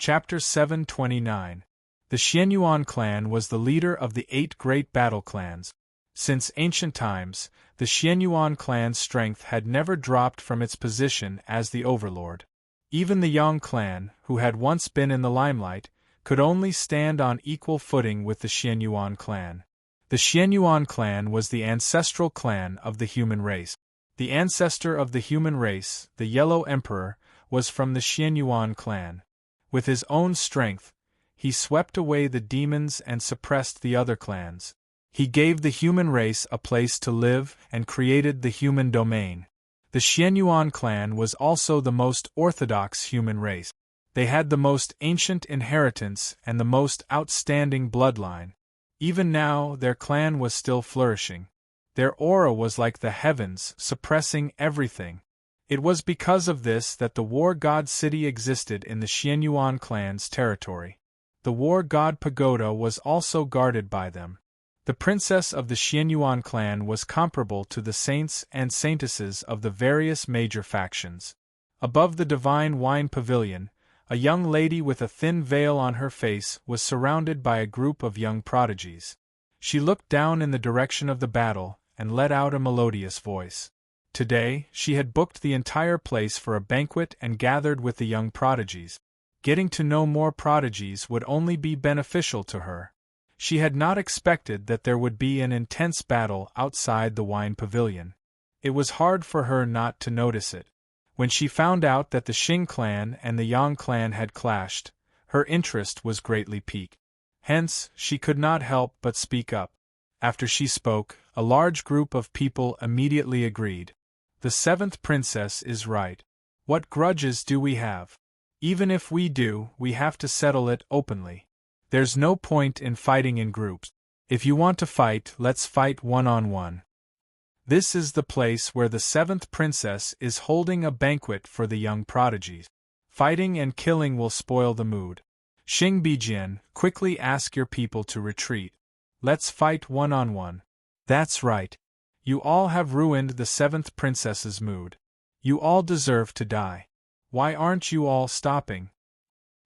Chapter 729. The Xianyuan clan was the leader of the 8 great battle clans. Since ancient times, the Xianyuan clan's strength had never dropped from its position as the overlord. Even the Yang clan, who had once been in the limelight, could only stand on equal footing with the Xianyuan clan. The Xianyuan clan was the ancestral clan of the human race. The ancestor of the human race, the Yellow Emperor, was from the Xianyuan clan. With his own strength, he swept away the demons and suppressed the other clans. He gave the human race a place to live and created the human domain. The Xianyuan clan was also the most orthodox human race. They had the most ancient inheritance and the most outstanding bloodline. Even now, their clan was still flourishing. Their aura was like the heavens, suppressing everything. It was because of this that the War God City existed in the Xianyuan clan's territory. The War God Pagoda was also guarded by them. The princess of the Xianyuan clan was comparable to the saints and saintesses of the various major factions. Above the divine wine pavilion, a young lady with a thin veil on her face was surrounded by a group of young prodigies. She looked down in the direction of the battle and let out a melodious voice. Today, she had booked the entire place for a banquet and gathered with the young prodigies. Getting to know more prodigies would only be beneficial to her. She had not expected that there would be an intense battle outside the wine pavilion. It was hard for her not to notice it. When she found out that the Xing clan and the Yang clan had clashed, her interest was greatly piqued. Hence, she could not help but speak up. After she spoke, a large group of people immediately agreed. The 7th princess is right. What grudges do we have? Even if we do, we have to settle it openly. There's no point in fighting in groups. If you want to fight, let's fight one-on-one. This is the place where the 7th princess is holding a banquet for the young prodigies. Fighting and killing will spoil the mood. Xing Bijian, quickly ask your people to retreat. Let's fight one-on-one. That's right. You all have ruined the 7th princess's mood. You all deserve to die. Why aren't you all stopping?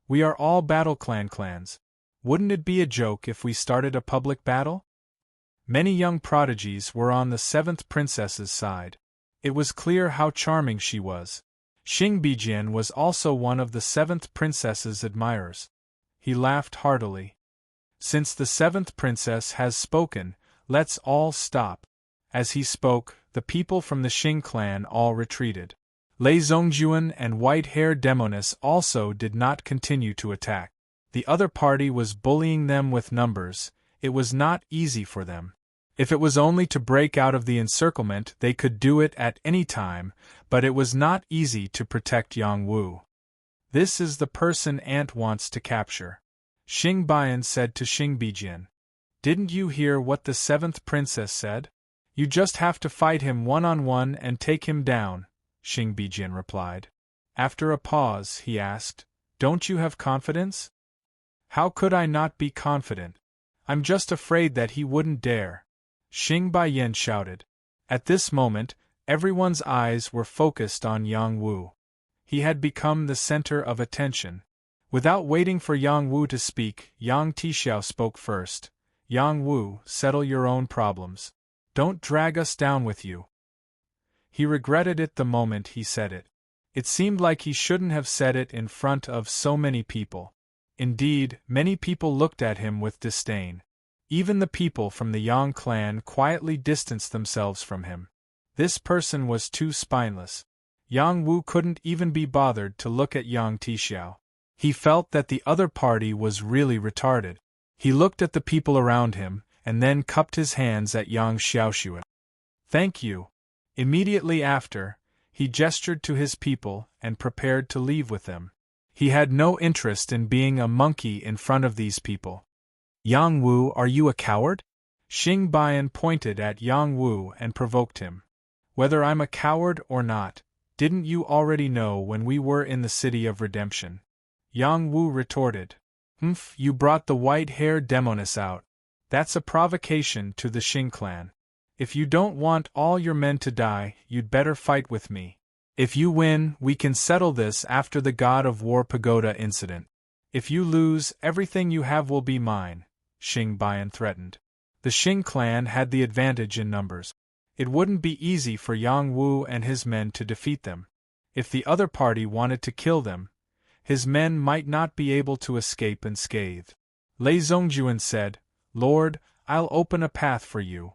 We are all battle clans. Wouldn't it be a joke if we started a public battle? Many young prodigies were on the 7th princess's side. It was clear how charming she was. Xing Bijian was also one of the 7th princess's admirers. He laughed heartily. Since the 7th princess has spoken, let's all stop. As he spoke, the people from the Xing clan all retreated. Lei Zhongjuan and white-haired Demonis also did not continue to attack. The other party was bullying them with numbers. It was not easy for them. If it was only to break out of the encirclement, they could do it at any time, but it was not easy to protect Yang Wu. This is the person Ant wants to capture. Xing Bian said to Xing Bijian. Didn't you hear what the 7th princess said? You just have to fight him one-on-one and take him down, Xing Bijian replied. After a pause, he asked, Don't you have confidence? How could I not be confident? I'm just afraid that he wouldn't dare, Xing Bian shouted. At this moment, everyone's eyes were focused on Yang Wu. He had become the center of attention. Without waiting for Yang Wu to speak, Yang Tixiao spoke first. Yang Wu, settle your own problems. Don't drag us down with you. He regretted it the moment he said it. It seemed like he shouldn't have said it in front of so many people. Indeed, many people looked at him with disdain. Even the people from the Yang clan quietly distanced themselves from him. This person was too spineless. Yang Wu couldn't even be bothered to look at Yang Tixiao. He felt that the other party was really retarded. He looked at the people around him, and then cupped his hands at Yang Xiaoxue. Thank you. Immediately after, he gestured to his people and prepared to leave with them. He had no interest in being a monkey in front of these people. Yang Wu, are you a coward? Xing Bian pointed at Yang Wu and provoked him. Whether I'm a coward or not, didn't you already know when we were in the City of Redemption? Yang Wu retorted. You brought the white-haired Demonis out. That's a provocation to the Xing clan. If you don't want all your men to die, you'd better fight with me. If you win, we can settle this after the God of War Pagoda incident. If you lose, everything you have will be mine, Xing Bian threatened. The Xing clan had the advantage in numbers. It wouldn't be easy for Yang Wu and his men to defeat them. If the other party wanted to kill them, his men might not be able to escape unscathed. Lei Zongjuan said, Lord, I'll open a path for you.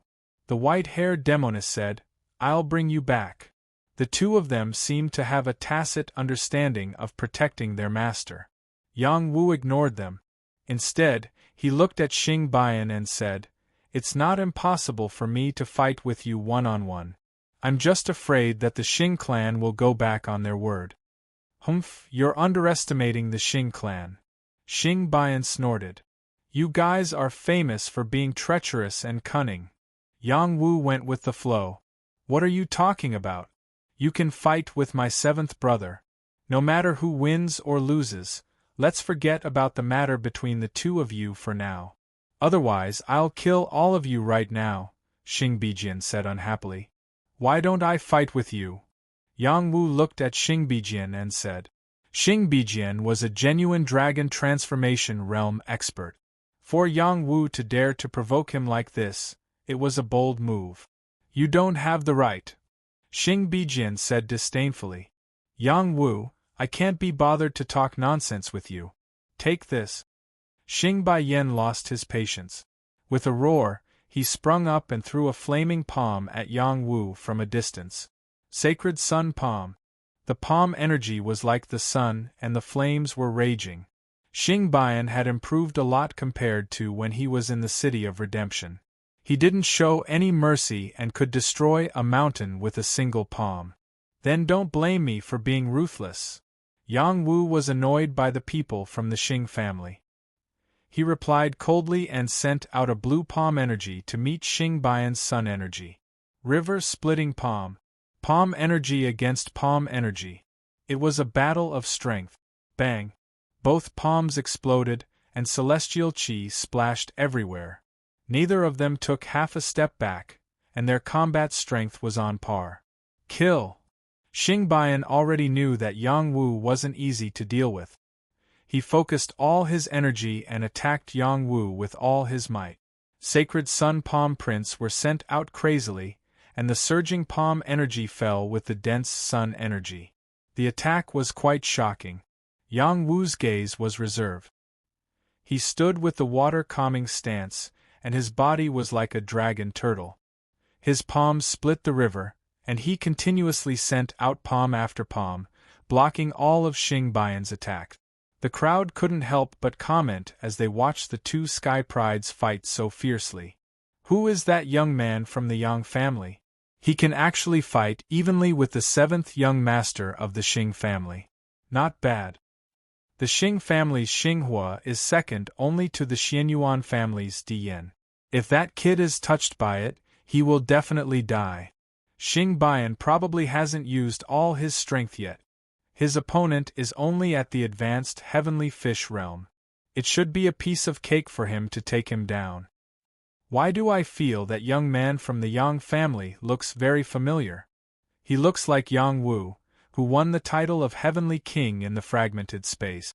The white-haired demoness said, I'll bring you back. The two of them seemed to have a tacit understanding of protecting their master. Yang Wu ignored them. Instead, he looked at Xing Bian and said, It's not impossible for me to fight with you one-on-one. I'm just afraid that the Xing clan will go back on their word. Humph, you're underestimating the Xing clan. Xing Bian snorted. You guys are famous for being treacherous and cunning. Yang Wu went with the flow. What are you talking about? You can fight with my seventh brother. No matter who wins or loses, let's forget about the matter between the two of you for now. Otherwise, I'll kill all of you right now, Xing Bijian said unhappily. Why don't I fight with you? Yang Wu looked at Xing Bijian and said. Xing Bijian was a genuine dragon transformation realm expert. For Yang Wu to dare to provoke him like this, it was a bold move. You don't have the right, Xing Bijian said disdainfully. Yang Wu, I can't be bothered to talk nonsense with you. Take this. Xing Baiyan lost his patience. With a roar, he sprung up and threw a flaming palm at Yang Wu from a distance. Sacred Sun Palm. The palm energy was like the sun and the flames were raging. Xing Bian had improved a lot compared to when he was in the City of Redemption. He didn't show any mercy and could destroy a mountain with a single palm. Then don't blame me for being ruthless. Yang Wu was annoyed by the people from the Xing family. He replied coldly and sent out a blue palm energy to meet Xing Bian's sun energy. River-splitting palm. Palm energy against palm energy. It was a battle of strength. Bang! Both palms exploded, and celestial chi splashed everywhere. Neither of them took half a step back, and their combat strength was on par. Kill! Xing Bian already knew that Yang Wu wasn't easy to deal with. He focused all his energy and attacked Yang Wu with all his might. Sacred Sun Palm prints were sent out crazily, and the surging palm energy fell with the dense sun energy. The attack was quite shocking. Yang Wu's gaze was reserved. He stood with the water-calming stance, and his body was like a dragon turtle. His palms split the river, and he continuously sent out palm after palm, blocking all of Xing Bian's attack. The crowd couldn't help but comment as they watched the two Sky Prides fight so fiercely. Who is that young man from the Yang family? He can actually fight evenly with the seventh young master of the Xing family. Not bad. The Xing family's Xinghua is second only to the Xianyuan family's Diyan. If that kid is touched by it, he will definitely die. Xing Bian probably hasn't used all his strength yet. His opponent is only at the advanced heavenly fish realm. It should be a piece of cake for him to take him down. Why do I feel that young man from the Yang family looks very familiar? He looks like Yang Wu, who won the title of Heavenly King in the fragmented space.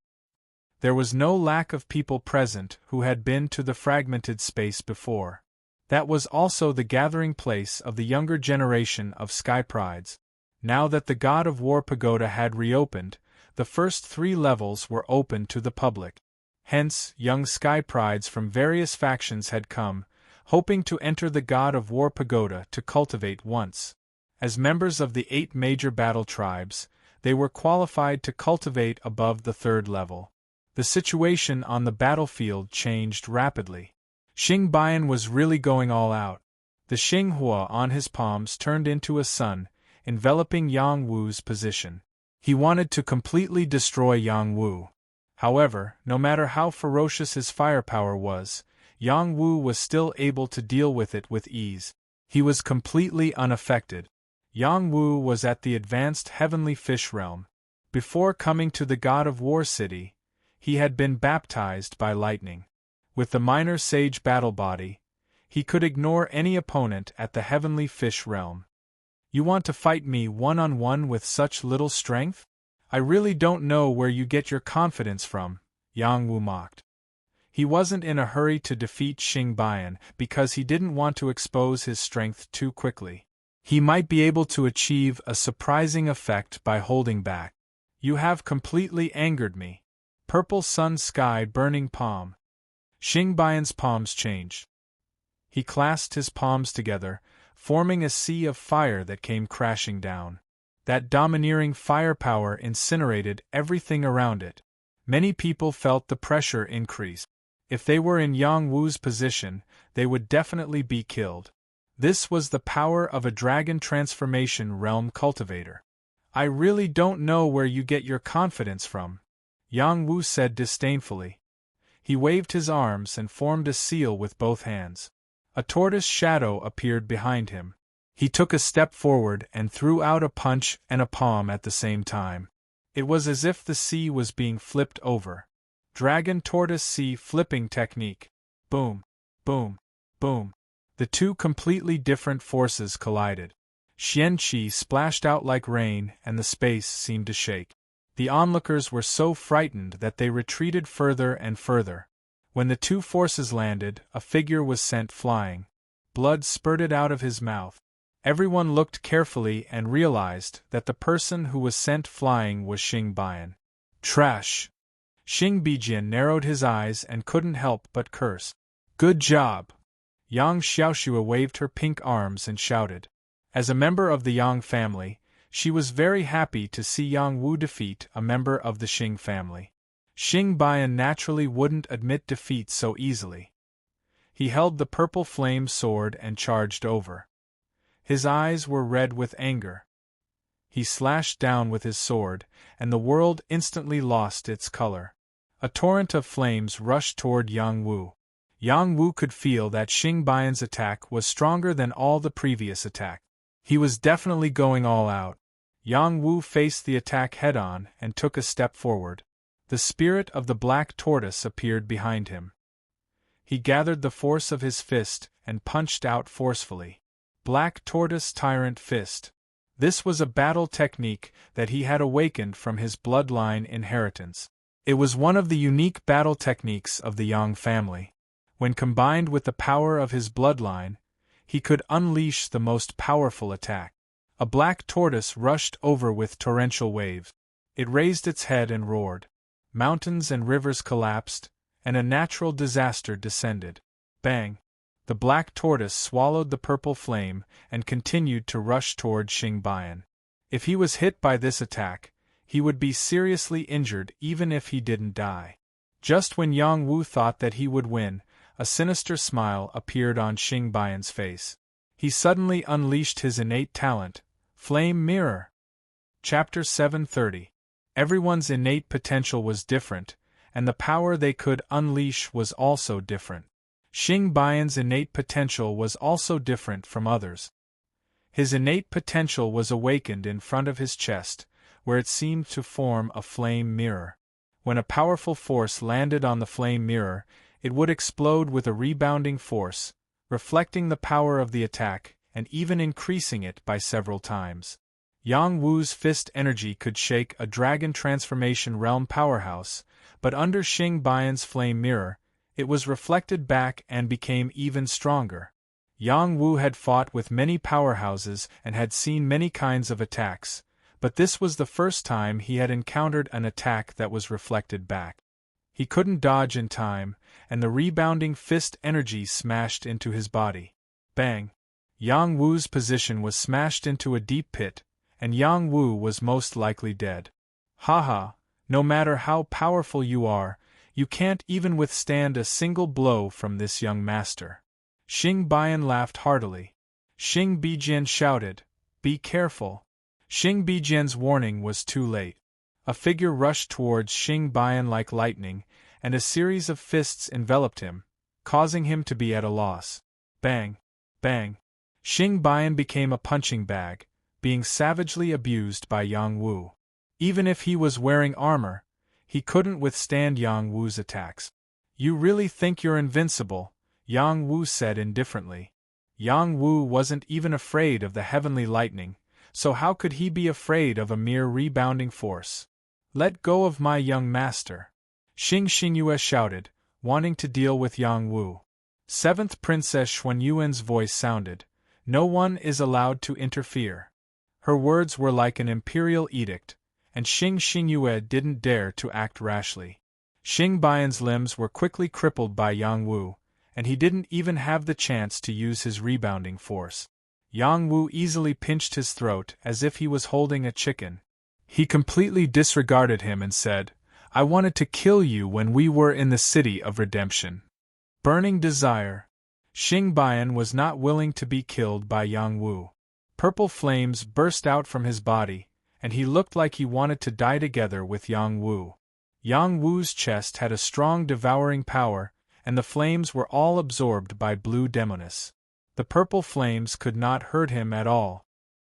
There was no lack of people present who had been to the fragmented space before. That was also the gathering place of the younger generation of Sky Prides. Now that the God of War Pagoda had reopened, the first 3 levels were open to the public. Hence, young Sky Prides from various factions had come, hoping to enter the God of War Pagoda to cultivate once. As members of the 8 major battle tribes, they were qualified to cultivate above the 3rd level. The situation on the battlefield changed rapidly. Xing Bian was really going all out. The Xinghua on his palms turned into a sun, enveloping Yang Wu's position. He wanted to completely destroy Yang Wu. However, no matter how ferocious his firepower was, Yang Wu was still able to deal with it with ease. He was completely unaffected. Yang Wu was at the advanced heavenly fish realm. Before coming to the God of War City, he had been baptized by lightning. With the minor sage battle body, he could ignore any opponent at the heavenly fish realm. You want to fight me one-on-one with such little strength? I really don't know where you get your confidence from, Yang Wu mocked. He wasn't in a hurry to defeat Xing Bian because he didn't want to expose his strength too quickly. He might be able to achieve a surprising effect by holding back. You have completely angered me. Purple sun sky burning palm. Xing Bian's palms changed. He clasped his palms together, forming a sea of fire that came crashing down. That domineering firepower incinerated everything around it. Many people felt the pressure increase. If they were in Yang Wu's position, they would definitely be killed. This was the power of a dragon transformation realm cultivator. I really don't know where you get your confidence from, Yang Wu said disdainfully. He waved his arms and formed a seal with both hands. A tortoise shadow appeared behind him. He took a step forward and threw out a punch and a palm at the same time. It was as if the sea was being flipped over. Dragon tortoise sea flipping technique. Boom, boom, boom. The two completely different forces collided. Xianqi splashed out like rain and the space seemed to shake. The onlookers were so frightened that they retreated further and further. When the two forces landed, a figure was sent flying. Blood spurted out of his mouth. Everyone looked carefully and realized that the person who was sent flying was Xing Bian. Trash! Xing Bijian narrowed his eyes and couldn't help but curse. Good job! Yang Xiaoxua waved her pink arms and shouted. As a member of the Yang family, she was very happy to see Yang Wu defeat a member of the Xing family. Xing Bian naturally wouldn't admit defeat so easily. He held the purple flame sword and charged over. His eyes were red with anger. He slashed down with his sword, and the world instantly lost its color. A torrent of flames rushed toward Yang Wu. Yang Wu could feel that Xing Bian's attack was stronger than all the previous attacks. He was definitely going all out. Yang Wu faced the attack head-on and took a step forward. The spirit of the black tortoise appeared behind him. He gathered the force of his fist and punched out forcefully. Black Tortoise Tyrant Fist. This was a battle technique that he had awakened from his bloodline inheritance. It was one of the unique battle techniques of the Yang family. When combined with the power of his bloodline, he could unleash the most powerful attack. A black tortoise rushed over with torrential waves. It raised its head and roared. Mountains and rivers collapsed, and a natural disaster descended. Bang! The black tortoise swallowed the purple flame and continued to rush toward Xing Bian. If he was hit by this attack, he would be seriously injured even if he didn't die. Just when Yang Wu thought that he would win, a sinister smile appeared on Xing Bian's face. He suddenly unleashed his innate talent, Flame Mirror. Chapter 730. Everyone's innate potential was different, and the power they could unleash was also different. Xing Bian's innate potential was also different from others. His innate potential was awakened in front of his chest, where it seemed to form a flame mirror. When a powerful force landed on the flame mirror, it would explode with a rebounding force, reflecting the power of the attack and even increasing it by several times. Yang Wu's fist energy could shake a dragon transformation realm powerhouse, but under Xing Bian's flame mirror, it was reflected back and became even stronger. Yang Wu had fought with many powerhouses and had seen many kinds of attacks, but this was the first time he had encountered an attack that was reflected back. He couldn't dodge in time, and the rebounding fist energy smashed into his body. Bang! Yang Wu's position was smashed into a deep pit, and Yang Wu was most likely dead. Haha, no matter how powerful you are, you can't even withstand a single blow from this young master. Xing Bian laughed heartily. Xing Bijian shouted, "Be careful." Xing Bijian's warning was too late. A figure rushed towards Xing Bian like lightning, and a series of fists enveloped him, causing him to be at a loss. Bang! Bang! Xing Bian became a punching bag, being savagely abused by Yang Wu. Even if he was wearing armor, he couldn't withstand Yang Wu's attacks. "You really think you're invincible," Yang Wu said indifferently. Yang Wu wasn't even afraid of the heavenly lightning, so how could he be afraid of a mere rebounding force? "Let go of my young master." Xingyue shouted, wanting to deal with Yang Wu. Seventh Princess Xuanyuan's voice sounded. No one is allowed to interfere. Her words were like an imperial edict, and Xingyue didn't dare to act rashly. Xingbian's limbs were quickly crippled by Yang Wu, and he didn't even have the chance to use his rebounding force. Yang Wu easily pinched his throat as if he was holding a chicken. He completely disregarded him and said, I wanted to kill you when we were in the City of Redemption. Burning desire. Xingbian was not willing to be killed by Yang Wu. Purple flames burst out from his body, and he looked like he wanted to die together with Yang Wu. Yang Wu's chest had a strong devouring power, and the flames were all absorbed by Blue Demoness. The purple flames could not hurt him at all.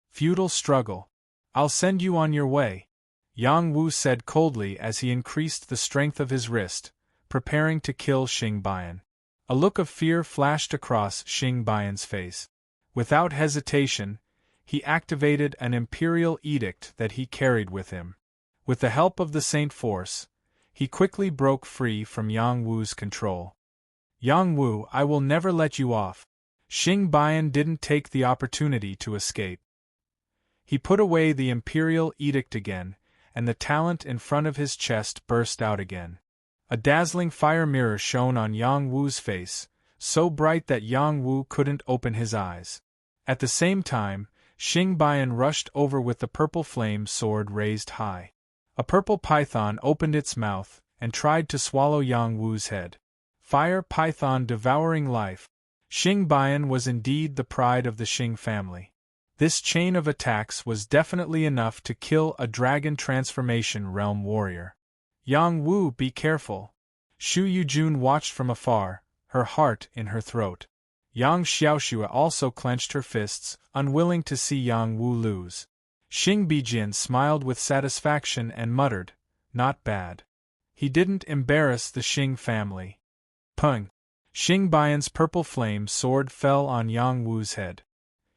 Futile struggle. I'll send you on your way, Yang Wu said coldly as he increased the strength of his wrist, preparing to kill Xingbian. A look of fear flashed across Xingbian's face. Without hesitation, he activated an imperial edict that he carried with him. With the help of the Saint Force, he quickly broke free from Yang Wu's control. Yang Wu, I will never let you off. Xingbian didn't take the opportunity to escape. He put away the imperial edict again, and the talent in front of his chest burst out again. A dazzling fire mirror shone on Yang Wu's face, so bright that Yang Wu couldn't open his eyes. At the same time, Xingbian rushed over with the purple flame sword raised high. A purple python opened its mouth and tried to swallow Yang Wu's head. Fire python devouring life. Xingbian was indeed the pride of the Xing family. This chain of attacks was definitely enough to kill a dragon transformation realm warrior. Yang Wu, be careful. Shu Yujun watched from afar, her heart in her throat. Yang Xiaoxue also clenched her fists, unwilling to see Yang Wu lose. Xingbijin smiled with satisfaction and muttered, not bad. He didn't embarrass the Xing family. Pung! Xingbian's purple flame sword fell on Yang Wu's head.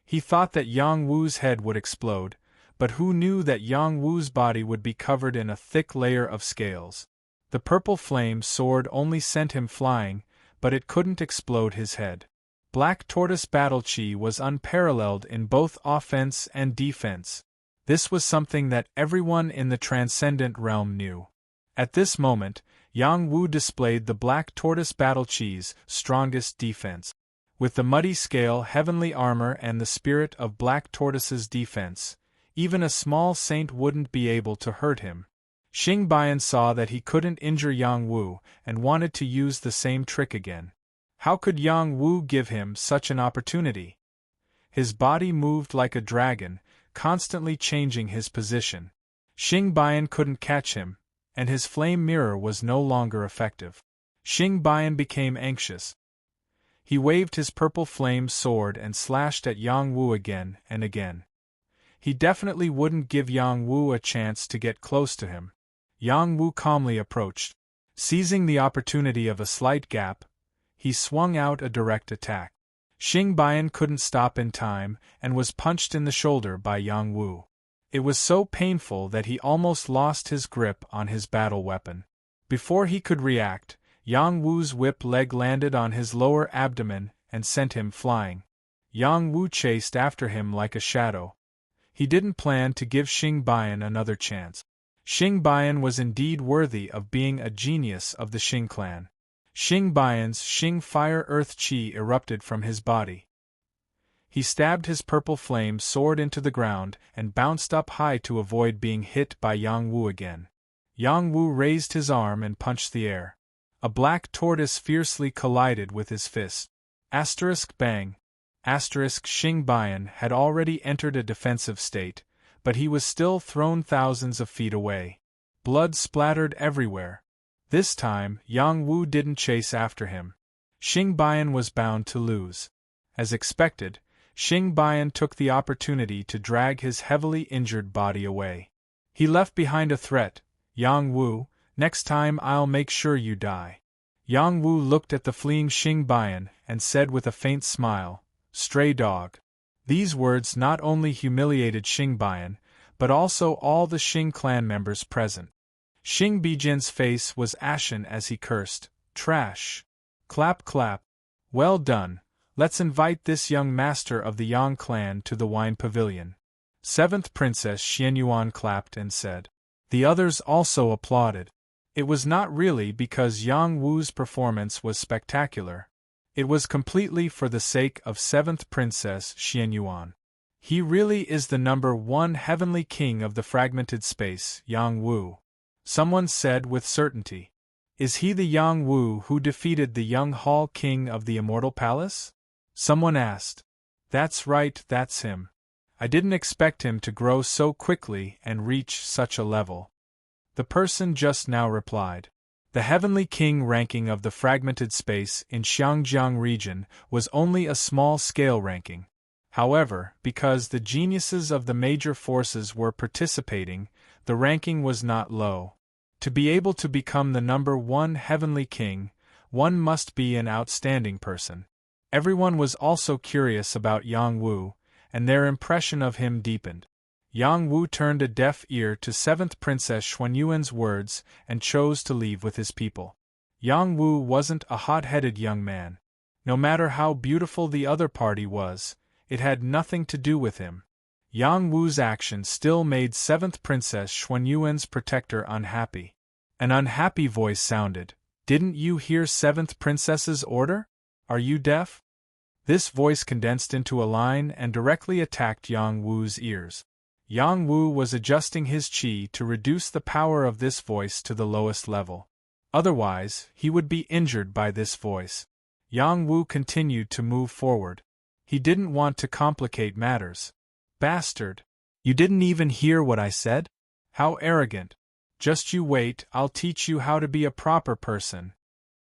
He thought that Yang Wu's head would explode, but who knew that Yang Wu's body would be covered in a thick layer of scales. The purple flame sword only sent him flying, but it couldn't explode his head. Black Tortoise Battle Chi was unparalleled in both offense and defense. This was something that everyone in the Transcendent Realm knew. At this moment, Yang Wu displayed the Black Tortoise Battle Chi's strongest defense. With the Muddy Scale heavenly armor and the spirit of Black Tortoise's defense, even a small saint wouldn't be able to hurt him. Xingbian saw that he couldn't injure Yang Wu and wanted to use the same trick again. How could Yang Wu give him such an opportunity? His body moved like a dragon, constantly changing his position. Xingbian couldn't catch him, and his flame mirror was no longer effective. Xingbian became anxious. He waved his purple flame sword and slashed at Yang Wu again and again. He definitely wouldn't give Yang Wu a chance to get close to him. Yang Wu calmly approached. Seizing the opportunity of a slight gap, he swung out a direct attack. Xingbian couldn't stop in time and was punched in the shoulder by Yang Wu. It was so painful that he almost lost his grip on his battle weapon. Before he could react, Yang Wu's whip leg landed on his lower abdomen and sent him flying. Yang Wu chased after him like a shadow. He didn't plan to give Xingbian another chance. Xingbian was indeed worthy of being a genius of the Xing clan. Xingbian's Xing Fire Earth Qi erupted from his body. He stabbed his purple flame sword into the ground and bounced up high to avoid being hit by Yang Wu again. Yang Wu raised his arm and punched the air. A black tortoise fiercely collided with his fist. Bang. Xingbian had already entered a defensive state, but he was still thrown thousands of feet away. Blood splattered everywhere. This time, Yang Wu didn't chase after him. Xingbian was bound to lose. As expected, Xingbian took the opportunity to drag his heavily injured body away. He left behind a threat. Yang Wu, next time I'll make sure you die. Yang Wu looked at the fleeing Xingbian and said with a faint smile, "Stray dog." These words not only humiliated Xingbian, but also all the Xing clan members present. Xing Bijin's face was ashen as he cursed. Trash. Clap clap. Well done, let's invite this young master of the Yang clan to the wine pavilion. Seventh Princess Xianyuan clapped and said. The others also applauded. It was not really because Yang Wu's performance was spectacular. It was completely for the sake of Seventh Princess Xianyuan. He really is the #1 heavenly king of the fragmented space, Yang Wu. Someone said with certainty. Is he the Yang Wu who defeated the young Hall King of the Immortal Palace? Someone asked. That's right, that's him. I didn't expect him to grow so quickly and reach such a level. The person just now replied. The Heavenly King ranking of the fragmented space in Xiangjiang region was only a small-scale ranking. However, because the geniuses of the major forces were participating, the ranking was not low. To be able to become the #1 Heavenly King, one must be an outstanding person. Everyone was also curious about Yang Wu, and their impression of him deepened. Yang Wu turned a deaf ear to Seventh Princess Xuanyuan's words and chose to leave with his people. Yang Wu wasn't a hot-headed young man. No matter how beautiful the other party was, it had nothing to do with him. Yang Wu's action still made Seventh Princess Xuanyuan's protector unhappy. An unhappy voice sounded. Didn't you hear Seventh Princess's order? Are you deaf? This voice condensed into a line and directly attacked Yang Wu's ears. Yang Wu was adjusting his qi to reduce the power of this voice to the lowest level. Otherwise, he would be injured by this voice. Yang Wu continued to move forward. He didn't want to complicate matters. Bastard! You didn't even hear what I said? How arrogant! Just you wait, I'll teach you how to be a proper person.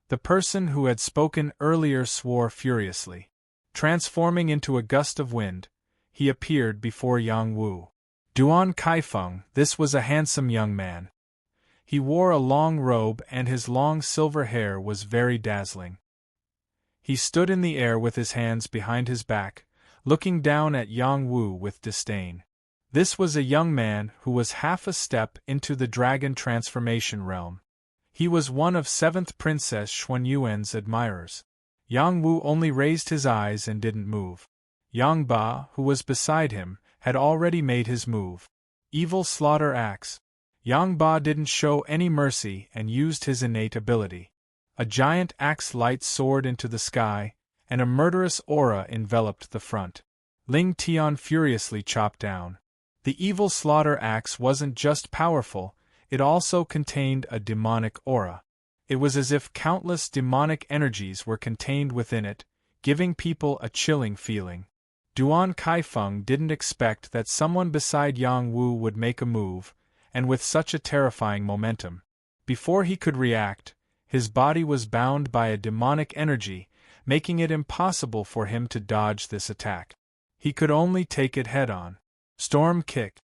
The person who had spoken earlier swore furiously. Transforming into a gust of wind, he appeared before Yang Wu. Duan Kaifeng, this was a handsome young man. He wore a long robe and his long silver hair was very dazzling. He stood in the air with his hands behind his back, looking down at Yang Wu with disdain. This was a young man who was half a step into the dragon transformation realm. He was one of Seventh Princess Xuanyuan's admirers. Yang Wu only raised his eyes and didn't move. Yang Ba, who was beside him, had already made his move. Evil Slaughter Axe. Yang Ba didn't show any mercy and used his innate ability. A giant axe light soared into the sky, and a murderous aura enveloped the front. Ling Tian furiously chopped down. The Evil Slaughter Axe wasn't just powerful, it also contained a demonic aura. It was as if countless demonic energies were contained within it, giving people a chilling feeling. Duan Kaifeng didn't expect that someone beside Yang Wu would make a move, and with such a terrifying momentum. Before he could react, his body was bound by a demonic energy, making it impossible for him to dodge this attack. He could only take it head-on. Storm Kick.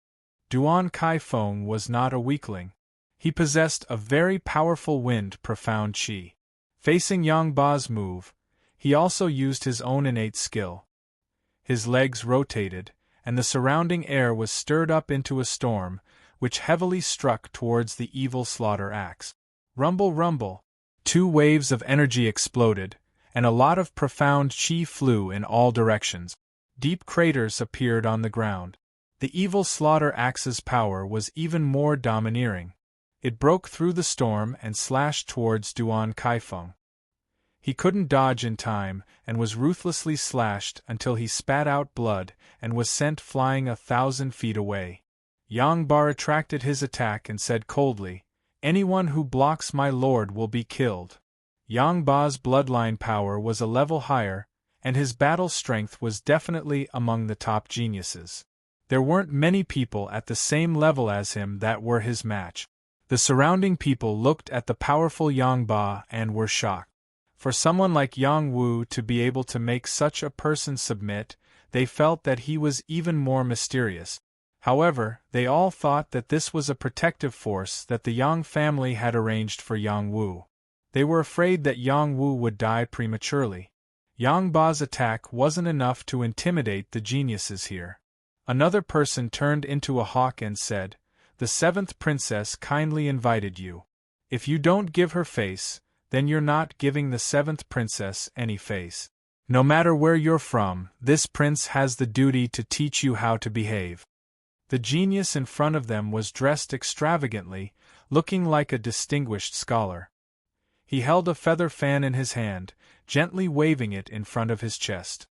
Duan Kaifeng was not a weakling. He possessed a very powerful wind profound qi. Facing Yang Ba's move, he also used his own innate skill. His legs rotated, and the surrounding air was stirred up into a storm, which heavily struck towards the Evil Slaughter Axe. Rumble rumble! 2 waves of energy exploded, and a lot of profound qi flew in all directions. Deep craters appeared on the ground. The Evil Slaughter Axe's power was even more domineering. It broke through the storm and slashed towards Duan Kaifeng. He couldn't dodge in time, and was ruthlessly slashed until he spat out blood and was sent flying 1,000 feet away. Yang Ba retracted his attack and said coldly, "Anyone who blocks my lord will be killed." Yang Ba's bloodline power was a level higher, and his battle strength was definitely among the top geniuses. There weren't many people at the same level as him that were his match. The surrounding people looked at the powerful Yang Ba and were shocked. For someone like Yang Wu to be able to make such a person submit, they felt that he was even more mysterious. However, they all thought that this was a protective force that the Yang family had arranged for Yang Wu. They were afraid that Yang Wu would die prematurely. Yang Ba's attack wasn't enough to intimidate the geniuses here. Another person turned into a hawk and said, the seventh princess kindly invited you. If you don't give her face, then you're not giving the seventh princess any face. No matter where you're from, this prince has the duty to teach you how to behave." The genius in front of them was dressed extravagantly, looking like a distinguished scholar. He held a feather fan in his hand, gently waving it in front of his chest.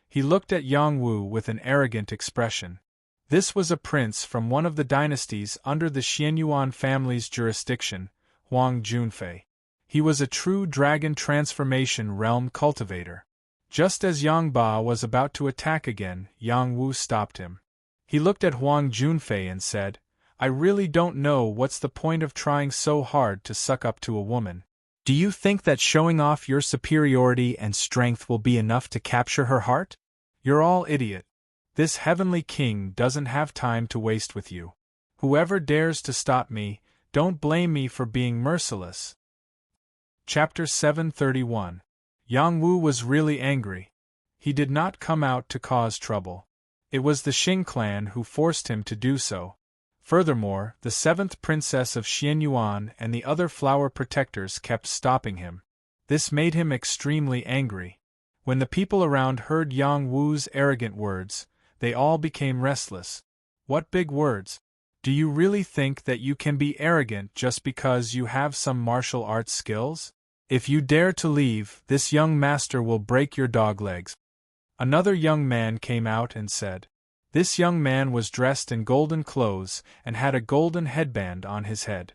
He looked at Yang Wu with an arrogant expression. This was a prince from one of the dynasties under the Xianyuan family's jurisdiction, Huang Junfei. He was a true dragon transformation realm cultivator. Just as Yang Ba was about to attack again, Yang Wu stopped him. He looked at Huang Junfei and said, "I really don't know what's the point of trying so hard to suck up to a woman. Do you think that showing off your superiority and strength will be enough to capture her heart? You're all idiot. This heavenly king doesn't have time to waste with you. Whoever dares to stop me, don't blame me for being merciless." Chapter 731. Yang Wu was really angry. He did not come out to cause trouble. It was the Xing clan who forced him to do so. Furthermore, the seventh princess of Xianyuan and the other flower protectors kept stopping him. This made him extremely angry. When the people around heard Yang Wu's arrogant words, they all became restless. What big words! Do you really think that you can be arrogant just because you have some martial arts skills? If you dare to leave, this young master will break your dog legs. Another young man came out and said. This young man was dressed in golden clothes and had a golden headband on his head.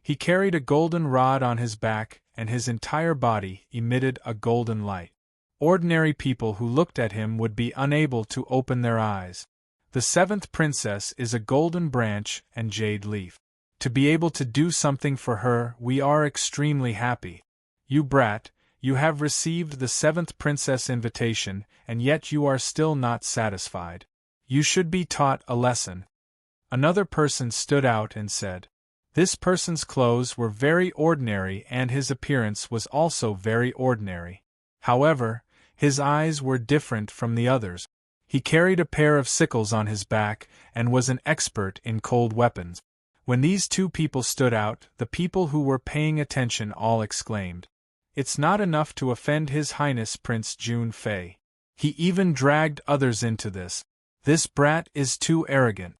He carried a golden rod on his back, and his entire body emitted a golden light. Ordinary people who looked at him would be unable to open their eyes. The seventh princess is a golden branch and jade leaf. To be able to do something for her, we are extremely happy. You brat, you have received the seventh princess invitation, and yet you are still not satisfied. You should be taught a lesson. Another person stood out and said. This person's clothes were very ordinary and his appearance was also very ordinary. However, his eyes were different from the others. He carried a pair of sickles on his back and was an expert in cold weapons. When these two people stood out, the people who were paying attention all exclaimed. It's not enough to offend His Highness Prince Junfei. He even dragged others into this. This brat is too arrogant.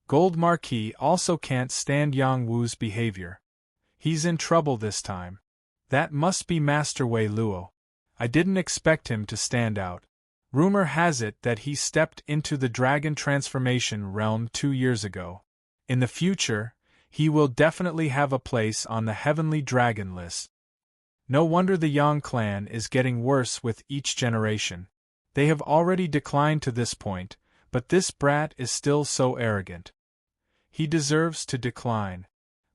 Gold Marquis also can't stand Yang Wu's behavior. He's in trouble this time. That must be Master Wei Luo. I didn't expect him to stand out. Rumor has it that he stepped into the dragon transformation realm 2 years ago. In the future, he will definitely have a place on the heavenly dragon list. No wonder the Yang clan is getting worse with each generation. They have already declined to this point, but this brat is still so arrogant. He deserves to decline.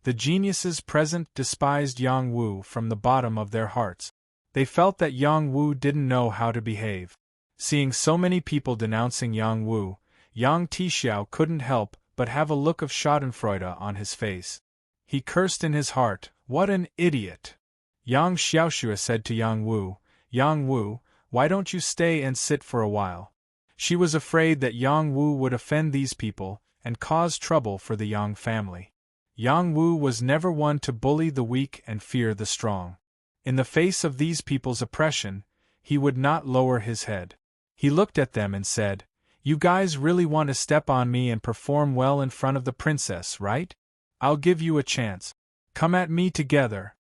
The geniuses present despised Yang Wu from the bottom of their hearts. They felt that Yang Wu didn't know how to behave. Seeing so many people denouncing Yang Wu, Yang Tixiao couldn't help but have a look of schadenfreude on his face. He cursed in his heart, "What an idiot!" Yang Xiaoxue said to Yang Wu, why don't you stay and sit for a while? She was afraid that Yang Wu would offend these people and cause trouble for the Yang family. Yang Wu was never one to bully the weak and fear the strong. In the face of these people's oppression, he would not lower his head. He looked at them and said, "You guys really want to step on me and perform well in front of the princess, right? I'll give you a chance. Come at me together."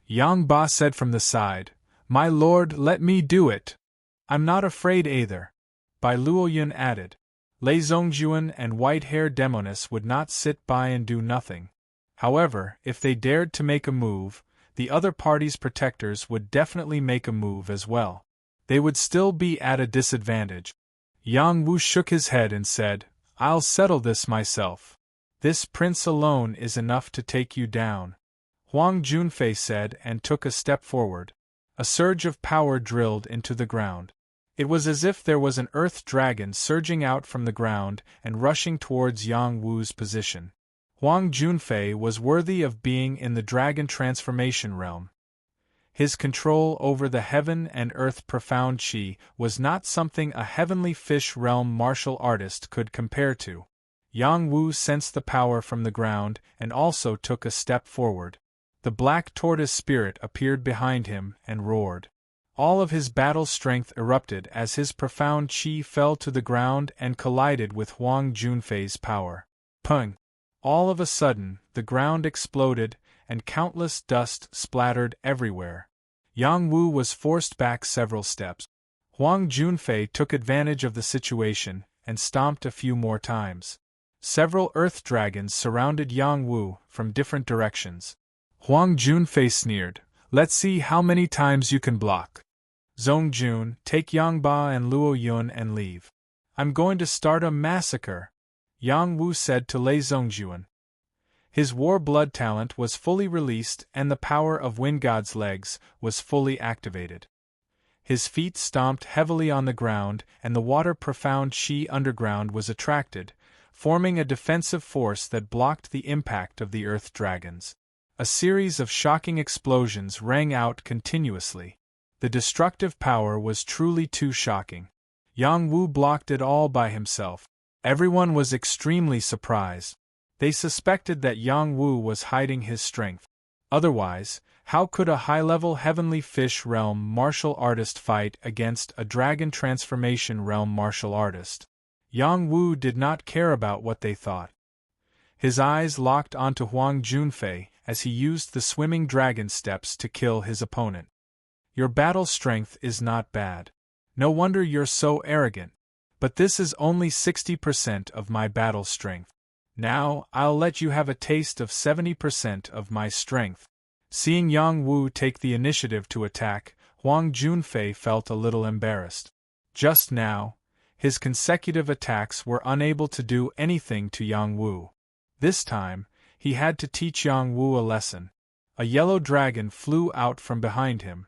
Yang Ba said from the side, "My lord, let me do it. I'm not afraid either." Bai Luoyun added, Lei Zongjuan and white-haired Demonis would not sit by and do nothing. However, if they dared to make a move, the other party's protectors would definitely make a move as well. They would still be at a disadvantage. Yang Wu shook his head and said, "I'll settle this myself. This prince alone is enough to take you down." Huang Junfei said and took a step forward. A surge of power drilled into the ground. It was as if there was an earth dragon surging out from the ground and rushing towards Yang Wu's position. Huang Junfei was worthy of being in the dragon transformation realm. His control over the heaven and earth profound chi was not something a heavenly fish realm martial artist could compare to. Yang Wu sensed the power from the ground and also took a step forward. The black tortoise spirit appeared behind him and roared. All of his battle strength erupted as his profound qi fell to the ground and collided with Huang Junfei's power. Pung! All of a sudden, the ground exploded, and countless dust splattered everywhere. Yang Wu was forced back several steps. Huang Junfei took advantage of the situation and stomped a few more times. Several earth dragons surrounded Yang Wu from different directions. Huang Junfei sneered, "Let's see how many times you can block. Zongjun, take Yang Ba and Luo Yun and leave. I'm going to start a massacre," Yang Wu said to Lei Zongjun. His war blood talent was fully released and the power of Wind God's legs was fully activated. His feet stomped heavily on the ground and the water profound Qi underground was attracted, forming a defensive force that blocked the impact of the earth dragons. A series of shocking explosions rang out continuously. The destructive power was truly too shocking. Yang Wu blocked it all by himself. Everyone was extremely surprised. They suspected that Yang Wu was hiding his strength. Otherwise, how could a high-level heavenly fish realm martial artist fight against a dragon transformation realm martial artist? Yang Wu did not care about what they thought. His eyes locked onto Huang Junfei as he used the swimming dragon steps to kill his opponent. Your battle strength is not bad. No wonder you're so arrogant. But this is only 60% of my battle strength. Now, I'll let you have a taste of 70% of my strength. Seeing Yang Wu take the initiative to attack, Huang Junfei felt a little embarrassed. Just now, his consecutive attacks were unable to do anything to Yang Wu. This time, he had to teach Yang Wu a lesson. A yellow dragon flew out from behind him.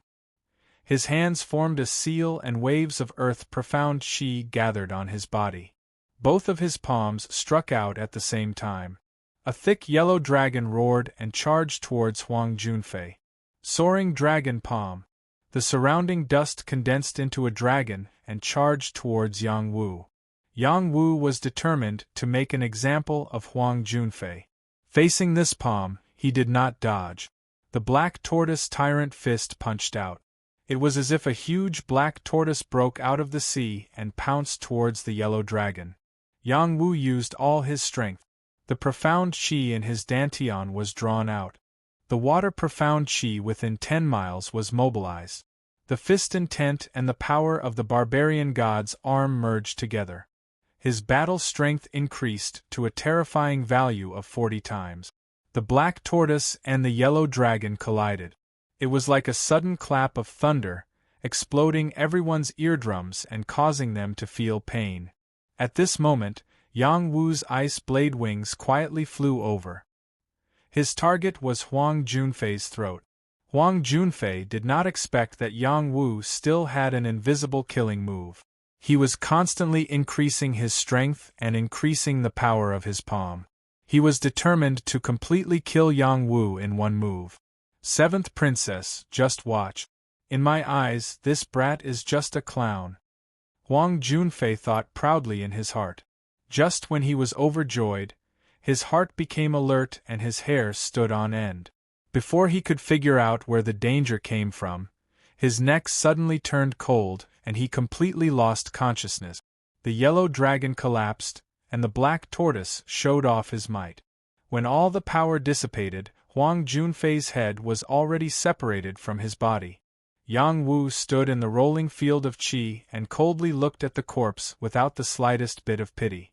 His hands formed a seal and waves of earth profound qi gathered on his body. Both of his palms struck out at the same time. A thick yellow dragon roared and charged towards Huang Junfei. Soaring dragon palm. The surrounding dust condensed into a dragon and charged towards Yang Wu. Yang Wu was determined to make an example of Huang Junfei. Facing this palm, he did not dodge. The black tortoise tyrant fist punched out. It was as if a huge black tortoise broke out of the sea and pounced towards the yellow dragon. Yang Wu used all his strength. The profound qi in his dantian was drawn out. The water profound qi within 10 miles was mobilized. The fist intent and the power of the barbarian god's arm merged together. His battle strength increased to a terrifying value of 40 times. The black tortoise and the yellow dragon collided. It was like a sudden clap of thunder, exploding everyone's eardrums and causing them to feel pain. At this moment, Yang Wu's ice blade wings quietly flew over. His target was Huang Junfei's throat. Huang Junfei did not expect that Yang Wu still had an invisible killing move. He was constantly increasing his strength and increasing the power of his palm. He was determined to completely kill Yang Wu in one move. 7th Princess, just watch. In my eyes, this brat is just a clown. Huang Junfei thought proudly in his heart. Just when he was overjoyed, his heart became alert and his hair stood on end. Before he could figure out where the danger came from, his neck suddenly turned cold and he completely lost consciousness. The yellow dragon collapsed, and the black tortoise showed off his might. When all the power dissipated, Huang Junfei's head was already separated from his body. Yang Wu stood in the rolling field of qi and coldly looked at the corpse without the slightest bit of pity.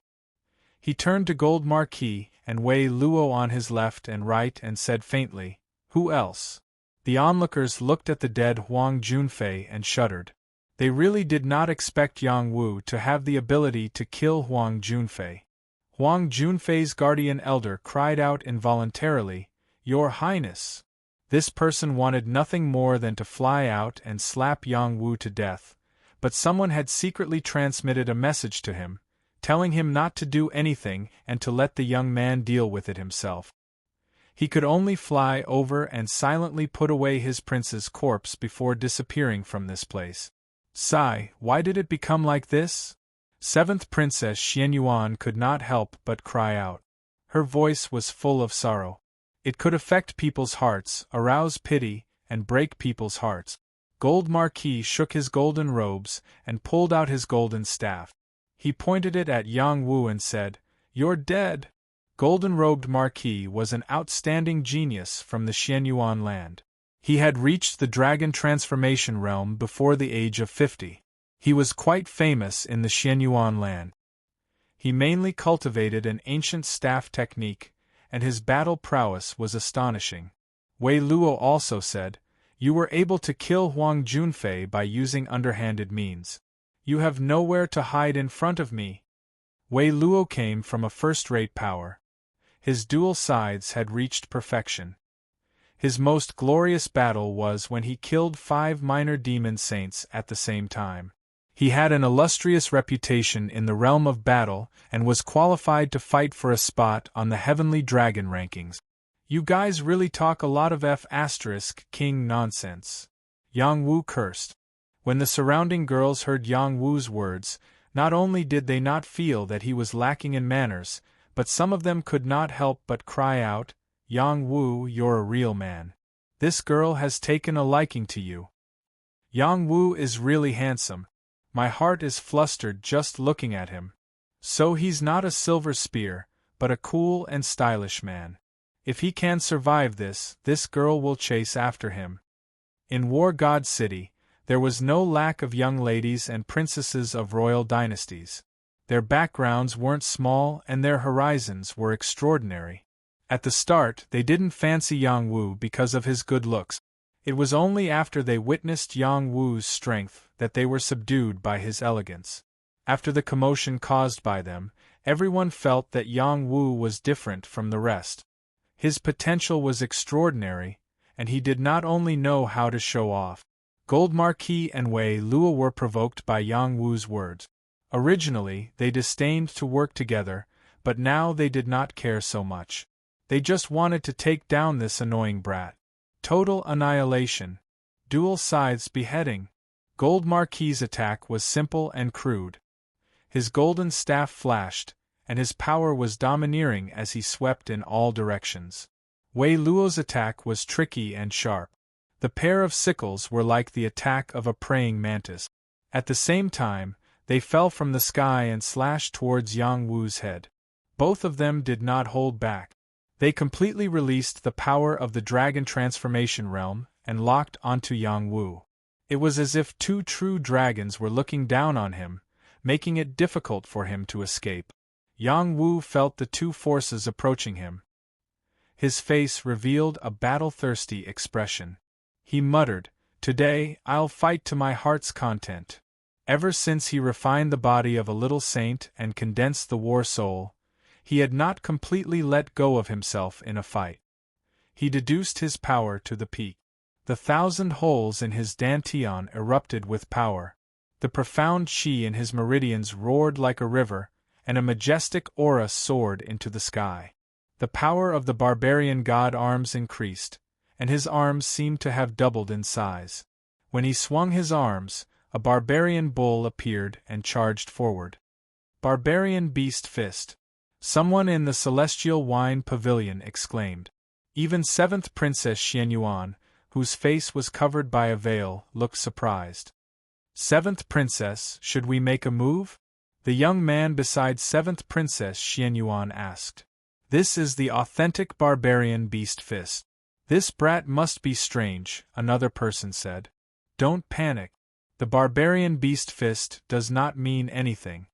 He turned to Gold Marquis and Wei Luo on his left and right and said faintly, "Who else?" The onlookers looked at the dead Huang Junfei and shuddered. They really did not expect Yang Wu to have the ability to kill Huang Junfei. Huang Junfei's guardian elder cried out involuntarily, "Your Highness!" This person wanted nothing more than to fly out and slap Yang Wu to death, but someone had secretly transmitted a message to him, telling him not to do anything and to let the young man deal with it himself. He could only fly over and silently put away his prince's corpse before disappearing from this place. Sigh, why did it become like this? Seventh Princess Xianyuan could not help but cry out. Her voice was full of sorrow. It could affect people's hearts, arouse pity, and break people's hearts. Gold Marquis shook his golden robes and pulled out his golden staff. He pointed it at Yang Wu and said, "You're dead." Golden-robed Marquis was an outstanding genius from the Xianyuan land. He had reached the dragon transformation realm before the age of 50. He was quite famous in the Xianyuan land. He mainly cultivated an ancient staff technique, and his battle prowess was astonishing. Wei Luo also said, "You were able to kill Huang Junfei by using underhanded means. You have nowhere to hide in front of me." Wei Luo came from a first-rate power. His dual sides had reached perfection. His most glorious battle was when he killed 5 minor demon saints at the same time. He had an illustrious reputation in the realm of battle and was qualified to fight for a spot on the heavenly dragon rankings. "You guys really talk a lot of F***king nonsense," Yang Wu cursed. When the surrounding girls heard Yang Wu's words, not only did they not feel that he was lacking in manners, but some of them could not help but cry out, "Yang Wu, you're a real man. This girl has taken a liking to you. Yang Wu is really handsome. My heart is flustered just looking at him. So he's not a silver spear, but a cool and stylish man. If he can survive this girl will chase after him." In War God City, there was no lack of young ladies and princesses of royal dynasties. Their backgrounds weren't small and their horizons were extraordinary. At the start, they didn't fancy Yang Wu because of his good looks. It was only after they witnessed Yang Wu's strength that they were subdued by his elegance. After the commotion caused by them, everyone felt that Yang Wu was different from the rest. His potential was extraordinary, and he did not only know how to show off. Gold Marquis and Wei Luo were provoked by Yang Wu's words. Originally, they disdained to work together, but now they did not care so much. They just wanted to take down this annoying brat. Total annihilation. Dual sides beheading. Gold Marquis's attack was simple and crude. His golden staff flashed, and his power was domineering as he swept in all directions. Wei Luo's attack was tricky and sharp. The pair of sickles were like the attack of a praying mantis. At the same time, they fell from the sky and slashed towards Yang Wu's head. Both of them did not hold back. They completely released the power of the dragon transformation realm and locked onto Yang Wu. It was as if 2 true dragons were looking down on him, making it difficult for him to escape. Yang Wu felt the 2 forces approaching him. His face revealed a battle-thirsty expression. He muttered, "Today, I'll fight to my heart's content." Ever since he refined the body of a little saint and condensed the war soul, he had not completely let go of himself in a fight. He deduced his power to the peak. The 1,000 holes in his dantian erupted with power. The profound chi in his meridians roared like a river, and a majestic aura soared into the sky. The power of the barbarian god arms increased, and his arms seemed to have doubled in size. When he swung his arms, a barbarian bull appeared and charged forward. Barbarian Beast Fist. Someone in the Celestial Wine Pavilion exclaimed. Even 7th Princess Xianyuan, whose face was covered by a veil, looked surprised. 7th Princess, should we make a move? The young man beside 7th Princess Xianyuan asked. This is the authentic barbarian Beast Fist. This brat must be strange, another person said. Don't panic. The barbarian Beast Fist does not mean anything.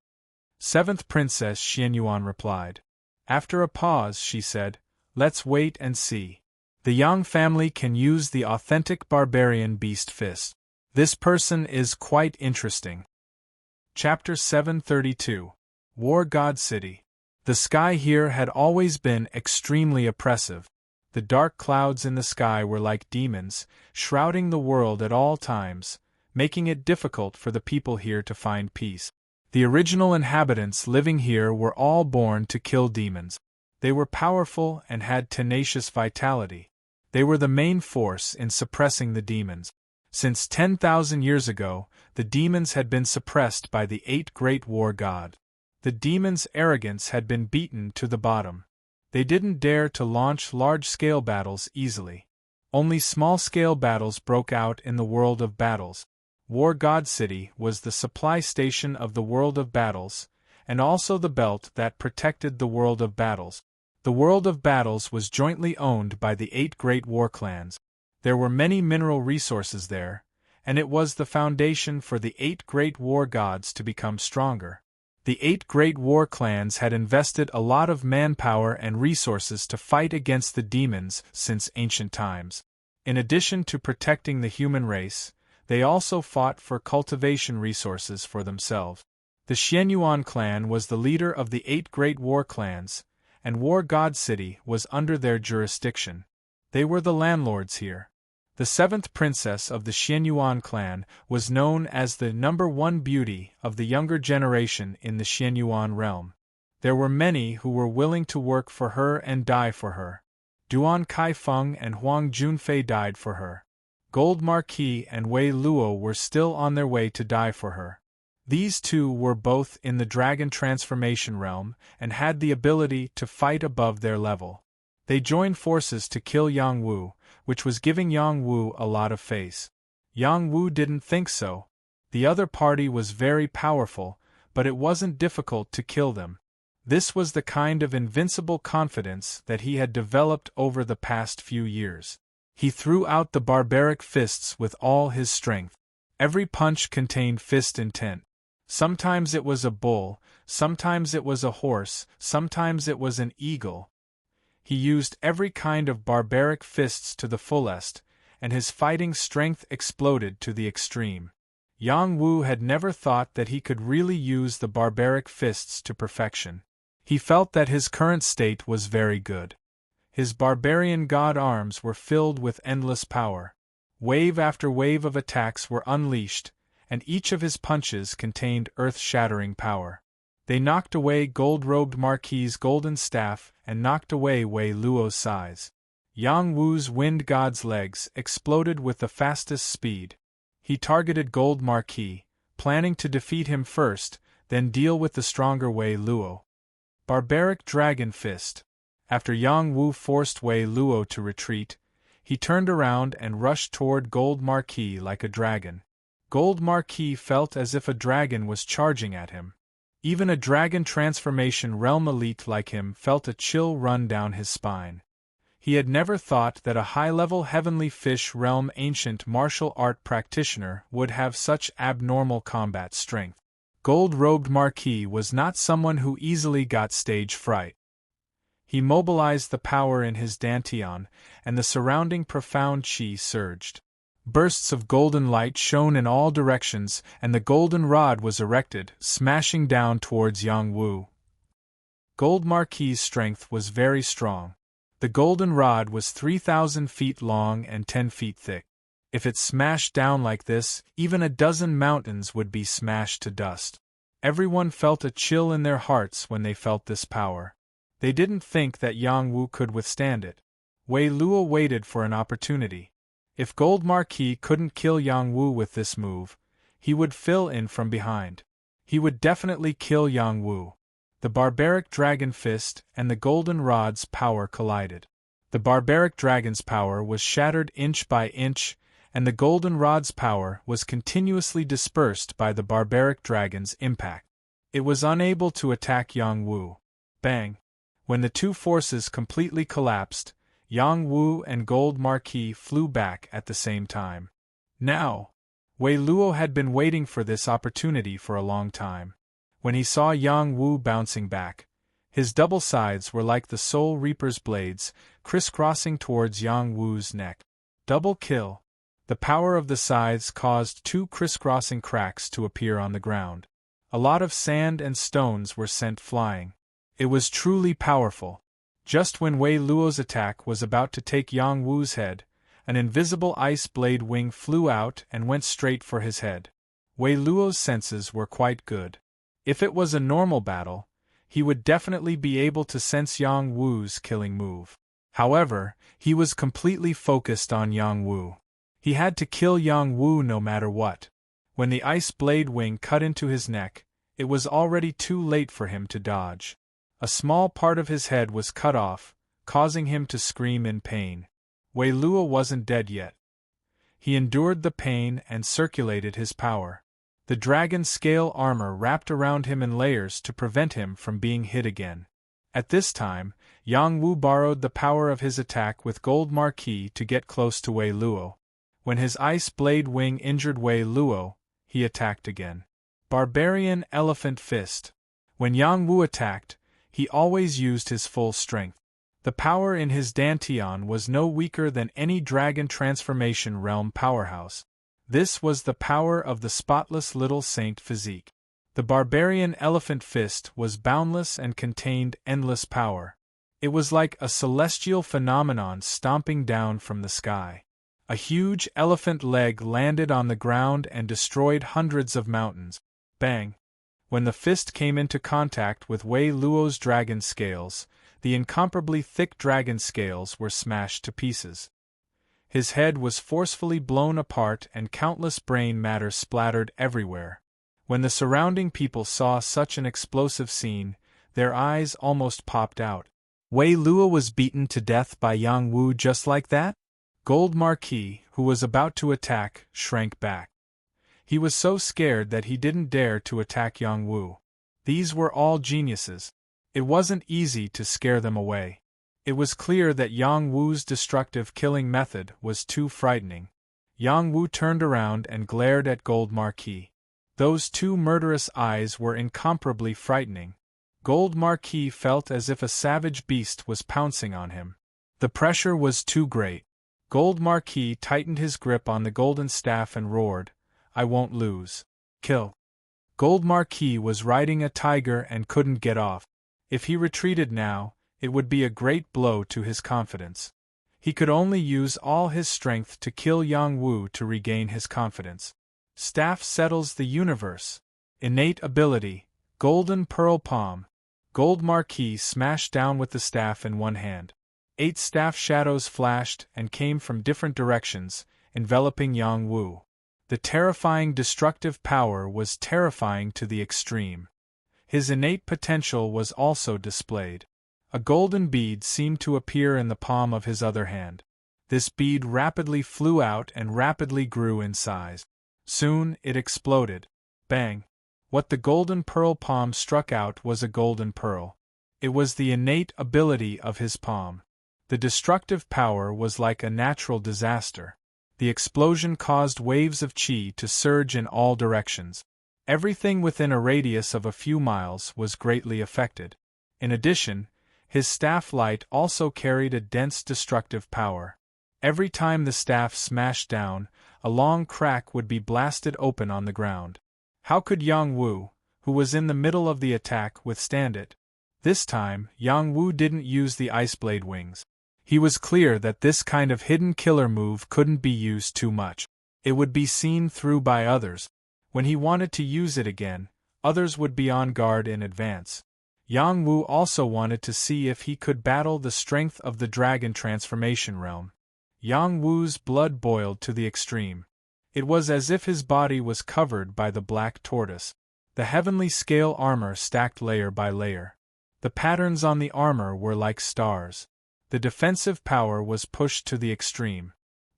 7th Princess Xianyuan replied. After a pause she said, let's wait and see. The Yang family can use the authentic barbarian Beast Fist. This person is quite interesting. Chapter 732. War God City. The sky here had always been extremely oppressive. The dark clouds in the sky were like demons, shrouding the world at all times, making it difficult for the people here to find peace. The original inhabitants living here were all born to kill demons. They were powerful and had tenacious vitality. They were the main force in suppressing the demons. Since 10,000 years ago, the demons had been suppressed by the 8 great war gods. The demons' arrogance had been beaten to the bottom. They didn't dare to launch large-scale battles easily. Only small-scale battles broke out in the world of battles. War God City was the supply station of the world of battles, and also the belt that protected the world of battles. The world of battles was jointly owned by the 8 great war clans. There were many mineral resources there, and it was the foundation for the 8 great war gods to become stronger. The 8 great war clans had invested a lot of manpower and resources to fight against the demons since ancient times. In addition to protecting the human race, they also fought for cultivation resources for themselves. The Xianyuan clan was the leader of the 8 great war clans, and War God City was under their jurisdiction. They were the landlords here. The 7th princess of the Xianyuan clan was known as the #1 beauty of the younger generation in the Xianyuan realm. There were many who were willing to work for her and die for her. Duan Kaifeng and Huang Junfei died for her. Gold Marquis and Wei Luo were still on their way to die for her. These two were both in the dragon transformation realm and had the ability to fight above their level. They joined forces to kill Yang Wu, which was giving Yang Wu a lot of face. Yang Wu didn't think so. The other party was very powerful, but it wasn't difficult to kill them. This was the kind of invincible confidence that he had developed over the past few years. He threw out the barbaric fists with all his strength. Every punch contained fist intent. Sometimes it was a bull, sometimes it was a horse, sometimes it was an eagle. He used every kind of barbaric fists to the fullest, and his fighting strength exploded to the extreme. Yang Wu had never thought that he could really use the barbaric fists to perfection. He felt that his current state was very good. His barbarian god arms were filled with endless power. Wave after wave of attacks were unleashed, and each of his punches contained earth-shattering power. They knocked away gold-robed Marquis's golden staff and knocked away Wei Luo's size. Yang Wu's wind god's legs exploded with the fastest speed. He targeted Gold Marquis, planning to defeat him first, then deal with the stronger Wei Luo. Barbaric Dragon Fist. After Yang Wu forced Wei Luo to retreat, he turned around and rushed toward Gold Marquis like a dragon. Gold Marquis felt as if a dragon was charging at him. Even a dragon transformation realm elite like him felt a chill run down his spine. He had never thought that a high-level heavenly fish realm ancient martial art practitioner would have such abnormal combat strength. Gold-robed Marquis was not someone who easily got stage fright. He mobilized the power in his dantian, and the surrounding profound chi surged. Bursts of golden light shone in all directions, and the golden rod was erected, smashing down towards Yang Wu. Gold Marquis's strength was very strong. The golden rod was 3,000 feet long and 10 feet thick. If it smashed down like this, even a dozen mountains would be smashed to dust. Everyone felt a chill in their hearts when they felt this power. They didn't think that Yang Wu could withstand it. Wei Luo waited for an opportunity. If Gold Marquis couldn't kill Yang Wu with this move, he would fill in from behind. He would definitely kill Yang Wu. The barbaric dragon fist and the golden rod's power collided. The barbaric dragon's power was shattered inch by inch, and the golden rod's power was continuously dispersed by the barbaric dragon's impact. It was unable to attack Yang Wu. Bang! When the two forces completely collapsed, Yang Wu and Gold Marquis flew back at the same time. Now, Wei Luo had been waiting for this opportunity for a long time. When he saw Yang Wu bouncing back, his double sides were like the Soul Reaper's blades, crisscrossing towards Yang Wu's neck. Double kill. The power of the scythes caused 2 crisscrossing cracks to appear on the ground. A lot of sand and stones were sent flying. It was truly powerful. Just when Wei Luo's attack was about to take Yang Wu's head, an invisible ice blade wing flew out and went straight for his head. Wei Luo's senses were quite good. If it was a normal battle, he would definitely be able to sense Yang Wu's killing move. However, he was completely focused on Yang Wu. He had to kill Yang Wu no matter what. When the ice blade wing cut into his neck, it was already too late for him to dodge. A small part of his head was cut off, causing him to scream in pain. Wei Luo wasn't dead yet. He endured the pain and circulated his power. The dragon scale armor wrapped around him in layers to prevent him from being hit again. At this time, Yang Wu borrowed the power of his attack with Gold Marquis to get close to Wei Luo. When his ice blade wing injured Wei Luo, he attacked again. Barbarian Elephant Fist. When Yang Wu attacked, he always used his full strength. The power in his dantian was no weaker than any dragon transformation realm powerhouse. This was the power of the spotless little saint physique. The barbarian elephant fist was boundless and contained endless power. It was like a celestial phenomenon stomping down from the sky. A huge elephant leg landed on the ground and destroyed hundreds of mountains. Bang! When the fist came into contact with Wei Luo's dragon scales, the incomparably thick dragon scales were smashed to pieces. His head was forcefully blown apart and countless brain matter splattered everywhere. When the surrounding people saw such an explosive scene, their eyes almost popped out. Wei Luo was beaten to death by Yang Wu just like that? Gold Marquis, who was about to attack, shrank back. He was so scared that he didn't dare to attack Yang Wu. These were all geniuses. It wasn't easy to scare them away. It was clear that Yang Wu's destructive killing method was too frightening. Yang Wu turned around and glared at Gold Marquis. Those two murderous eyes were incomparably frightening. Gold Marquis felt as if a savage beast was pouncing on him. The pressure was too great. Gold Marquis tightened his grip on the golden staff and roared, "I won't lose. Kill." Gold Marquis was riding a tiger and couldn't get off. If he retreated now, it would be a great blow to his confidence. He could only use all his strength to kill Yang Wu to regain his confidence. Staff settles the universe. Innate ability, Golden Pearl Palm. Gold Marquis smashed down with the staff in one hand. 8 staff shadows flashed and came from different directions, enveloping Yang Wu. The terrifying destructive power was terrifying to the extreme. His innate potential was also displayed. A golden bead seemed to appear in the palm of his other hand. This bead rapidly flew out and rapidly grew in size. Soon, it exploded. Bang! What the golden pearl palm struck out was a golden pearl. It was the innate ability of his palm. The destructive power was like a natural disaster. The explosion caused waves of qi to surge in all directions. Everything within a radius of a few miles was greatly affected. In addition, his staff light also carried a dense destructive power. Every time the staff smashed down, a long crack would be blasted open on the ground. How could Yang Wu, who was in the middle of the attack, withstand it? This time, Yang Wu didn't use the ice blade wings. He was clear that this kind of hidden killer move couldn't be used too much. It would be seen through by others. When he wanted to use it again, others would be on guard in advance. Yang Wu also wanted to see if he could battle the strength of the dragon transformation realm. Yang Wu's blood boiled to the extreme. It was as if his body was covered by the black tortoise. The heavenly scale armor stacked layer by layer. The patterns on the armor were like stars. The defensive power was pushed to the extreme.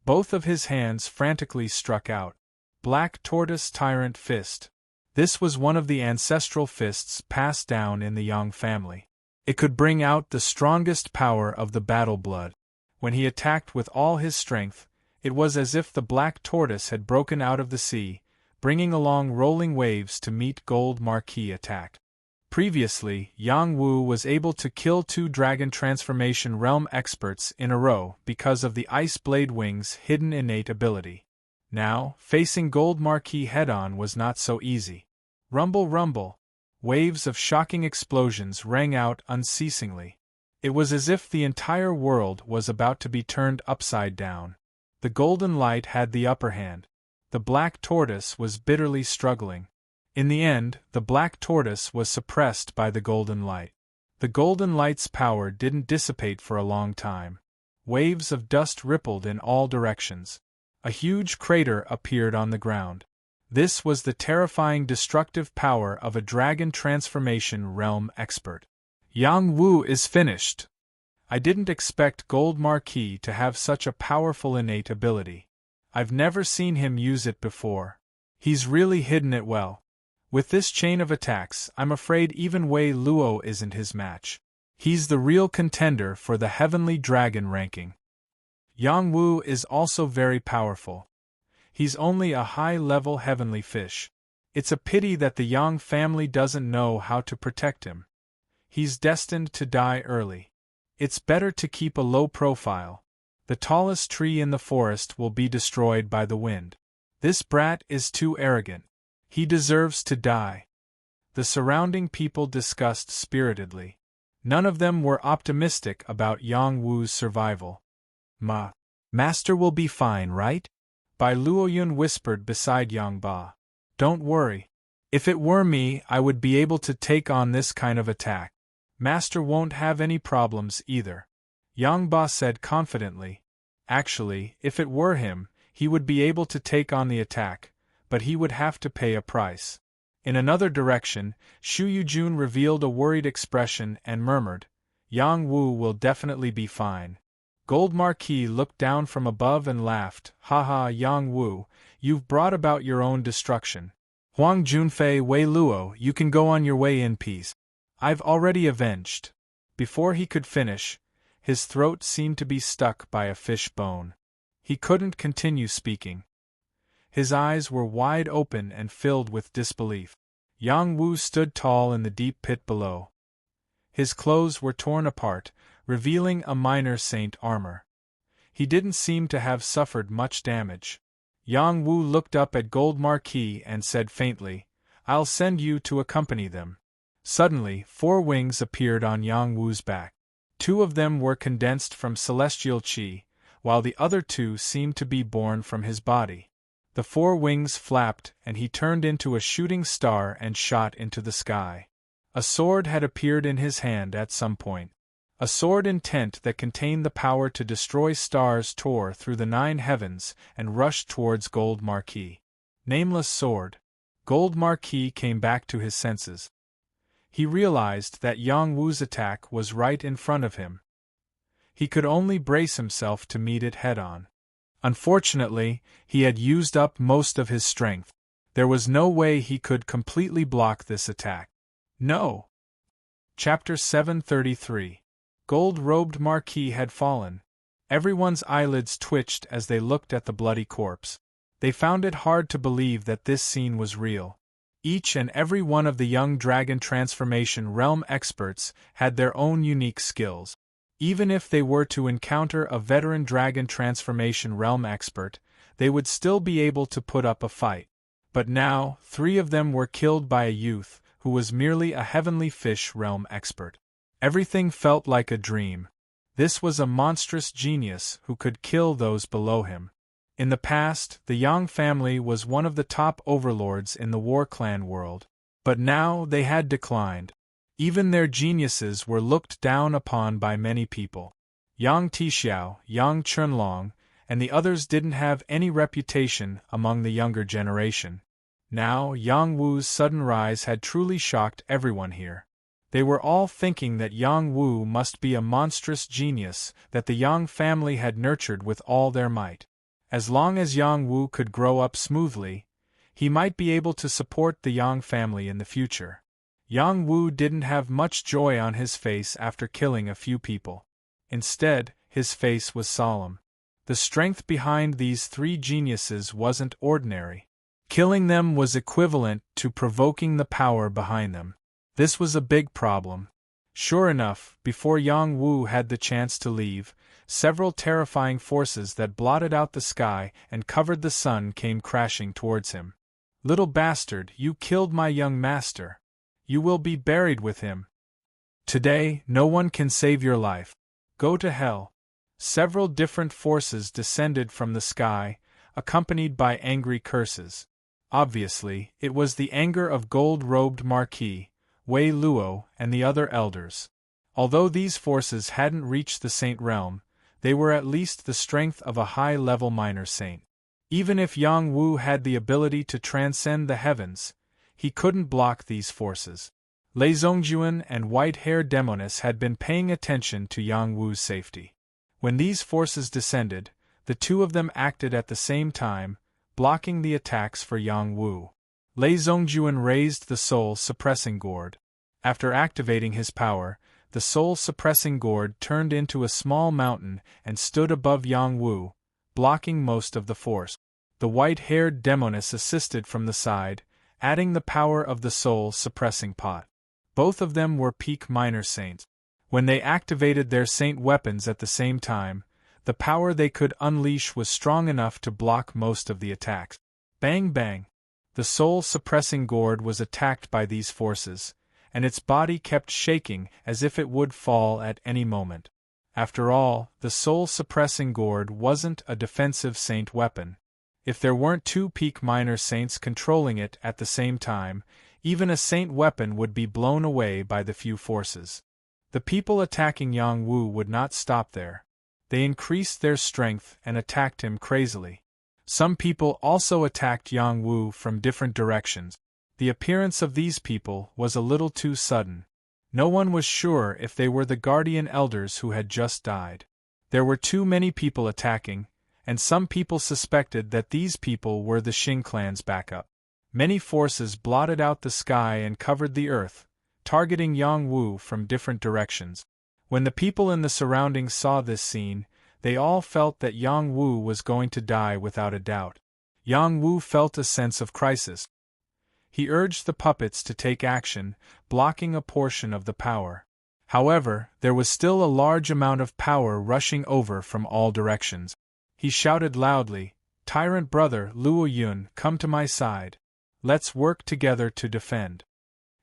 Both of his hands frantically struck out. Black Tortoise Tyrant Fist. This was one of the ancestral fists passed down in the Yang family. It could bring out the strongest power of the battle blood. When he attacked with all his strength, it was as if the black tortoise had broken out of the sea, bringing along rolling waves to meet Gold Marquis attack. Previously, Yang Wu was able to kill 2 dragon transformation realm experts in a row because of the ice blade wings' hidden innate ability. Now, facing Gold Marquis head-on was not so easy. Rumble, rumble. Waves of shocking explosions rang out unceasingly. It was as if the entire world was about to be turned upside down. The golden light had the upper hand. The black tortoise was bitterly struggling. In the end, the black tortoise was suppressed by the golden light. The golden light's power didn't dissipate for a long time. Waves of dust rippled in all directions. A huge crater appeared on the ground. This was the terrifying destructive power of a dragon transformation realm expert. Yang Wu is finished. I didn't expect Gold Marquis to have such a powerful innate ability. I've never seen him use it before. He's really hidden it well. With this chain of attacks, I'm afraid even Wei Luo isn't his match. He's the real contender for the Heavenly Dragon ranking. Yang Wu is also very powerful. He's only a high-level heavenly fish. It's a pity that the Yang family doesn't know how to protect him. He's destined to die early. It's better to keep a low profile. The tallest tree in the forest will be destroyed by the wind. This brat is too arrogant. He deserves to die. The surrounding people discussed spiritedly. None of them were optimistic about Yang Wu's survival. Master will be fine, right? Bai Luoyun whispered beside Yang Ba. Don't worry. If it were me, I would be able to take on this kind of attack. Master won't have any problems either. Yang Ba said confidently. Actually, if it were him, he would be able to take on the attack, but he would have to pay a price. In another direction, Shu Yujun revealed a worried expression and murmured, Yang Wu will definitely be fine. Gold Marquis looked down from above and laughed, Haha, Yang Wu, you've brought about your own destruction. Huang Junfei, Wei Luo, you can go on your way in peace. I've already avenged. Before he could finish, his throat seemed to be stuck by a fish bone. He couldn't continue speaking. His eyes were wide open and filled with disbelief. Yang Wu stood tall in the deep pit below. His clothes were torn apart, revealing a minor saint armor. He didn't seem to have suffered much damage. Yang Wu looked up at Gold Marquis and said faintly, I'll send you to accompany them. Suddenly, 4 wings appeared on Yang Wu's back. 2 of them were condensed from celestial qi, while the other 2 seemed to be born from his body. The 4 wings flapped and he turned into a shooting star and shot into the sky. A sword had appeared in his hand at some point. A sword intent that contained the power to destroy stars tore through the 9 heavens and rushed towards Gold Marquis. Nameless sword. Gold Marquis came back to his senses. He realized that Yang Wu's attack was right in front of him. He could only brace himself to meet it head-on. Unfortunately, he had used up most of his strength. There was no way he could completely block this attack. No! Chapter 733. Gold-robed Marquis had fallen. Everyone's eyelids twitched as they looked at the bloody corpse. They found it hard to believe that this scene was real. Each and every one of the young dragon transformation realm experts had their own unique skills. Even if they were to encounter a veteran dragon transformation realm expert, they would still be able to put up a fight. But now, 3 of them were killed by a youth who was merely a heavenly fish realm expert. Everything felt like a dream. This was a monstrous genius who could kill those below him. In the past, the Yang family was one of the top overlords in the War Clan world. But now they had declined. Even their geniuses were looked down upon by many people. Yang Tixiao, Yang Chunlong, and the others didn't have any reputation among the younger generation. Now, Yang Wu's sudden rise had truly shocked everyone here. They were all thinking that Yang Wu must be a monstrous genius that the Yang family had nurtured with all their might. As long as Yang Wu could grow up smoothly, he might be able to support the Yang family in the future. Yang Wu didn't have much joy on his face after killing a few people. Instead, his face was solemn. The strength behind these 3 geniuses wasn't ordinary. Killing them was equivalent to provoking the power behind them. This was a big problem. Sure enough, before Yang Wu had the chance to leave, several terrifying forces that blotted out the sky and covered the sun came crashing towards him. Little bastard, you killed my young master. You will be buried with him. Today, no one can save your life. Go to hell. Several different forces descended from the sky, accompanied by angry curses. Obviously, it was the anger of gold-robed Marquis, Wei Luo, and the other elders. Although these forces hadn't reached the saint realm, they were at least the strength of a high-level minor saint. Even if Yang Wu had the ability to transcend the heavens, he couldn't block these forces. Lei Zhongjuan and white-haired Demoness had been paying attention to Yang Wu's safety. When these forces descended, the two of them acted at the same time, blocking the attacks for Yang Wu. Lei Zhongjuan raised the soul-suppressing gourd. After activating his power, the soul-suppressing gourd turned into a small mountain and stood above Yang Wu, blocking most of the force. The white-haired Demoness assisted from the side, adding the power of the soul-suppressing pot. Both of them were peak minor saints. When they activated their saint weapons at the same time, the power they could unleash was strong enough to block most of the attacks. Bang bang! The soul-suppressing gourd was attacked by these forces, and its body kept shaking as if it would fall at any moment. After all, the soul-suppressing gourd wasn't a defensive saint weapon. If there weren't two peak minor saints controlling it at the same time, even a saint weapon would be blown away by the few forces. The people attacking Yang Wu would not stop there. They increased their strength and attacked him crazily. Some people also attacked Yang Wu from different directions. The appearance of these people was a little too sudden. No one was sure if they were the guardian elders who had just died. There were too many people attacking, and some people suspected that these people were the Xing clan's backup. Many forces blotted out the sky and covered the earth, targeting Yang Wu from different directions. When the people in the surroundings saw this scene, they all felt that Yang Wu was going to die without a doubt. Yang Wu felt a sense of crisis. He urged the puppets to take action, blocking a portion of the power. However, there was still a large amount of power rushing over from all directions. He shouted loudly, "Tyrant brother Luo Yun, come to my side. Let's work together to defend."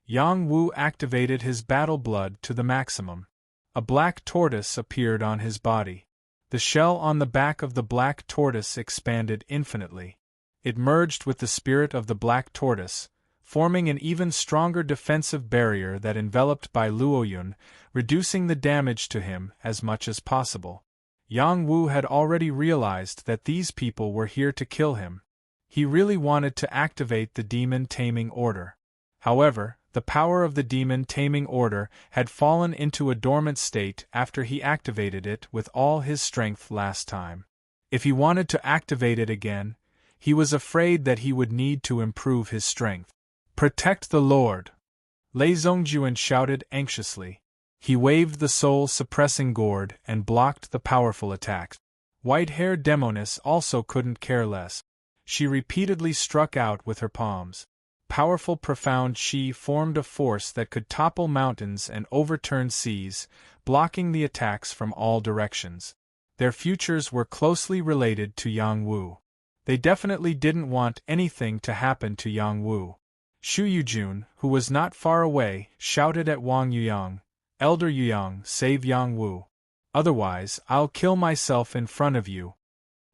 Yang Wu activated his battle blood to the maximum. A black tortoise appeared on his body. The shell on the back of the black tortoise expanded infinitely. It merged with the spirit of the black tortoise, forming an even stronger defensive barrier that enveloped by Luoyun, reducing the damage to him as much as possible. Yang Wu had already realized that these people were here to kill him. He really wanted to activate the Demon Taming Order. However, the power of the Demon Taming Order had fallen into a dormant state after he activated it with all his strength last time. If he wanted to activate it again, he was afraid that he would need to improve his strength. "Protect the Lord!" Lei Zhongjuan shouted anxiously. He waved the soul-suppressing gourd and blocked the powerful attacks. White-haired Demoness also couldn't care less. She repeatedly struck out with her palms. Powerful profound Qi formed a force that could topple mountains and overturn seas, blocking the attacks from all directions. Their futures were closely related to Yang Wu. They definitely didn't want anything to happen to Yang Wu. Shu Yujun, who was not far away, shouted at Wang Yuyang, "Elder Yuyang, save Yang Wu. Otherwise, I'll kill myself in front of you."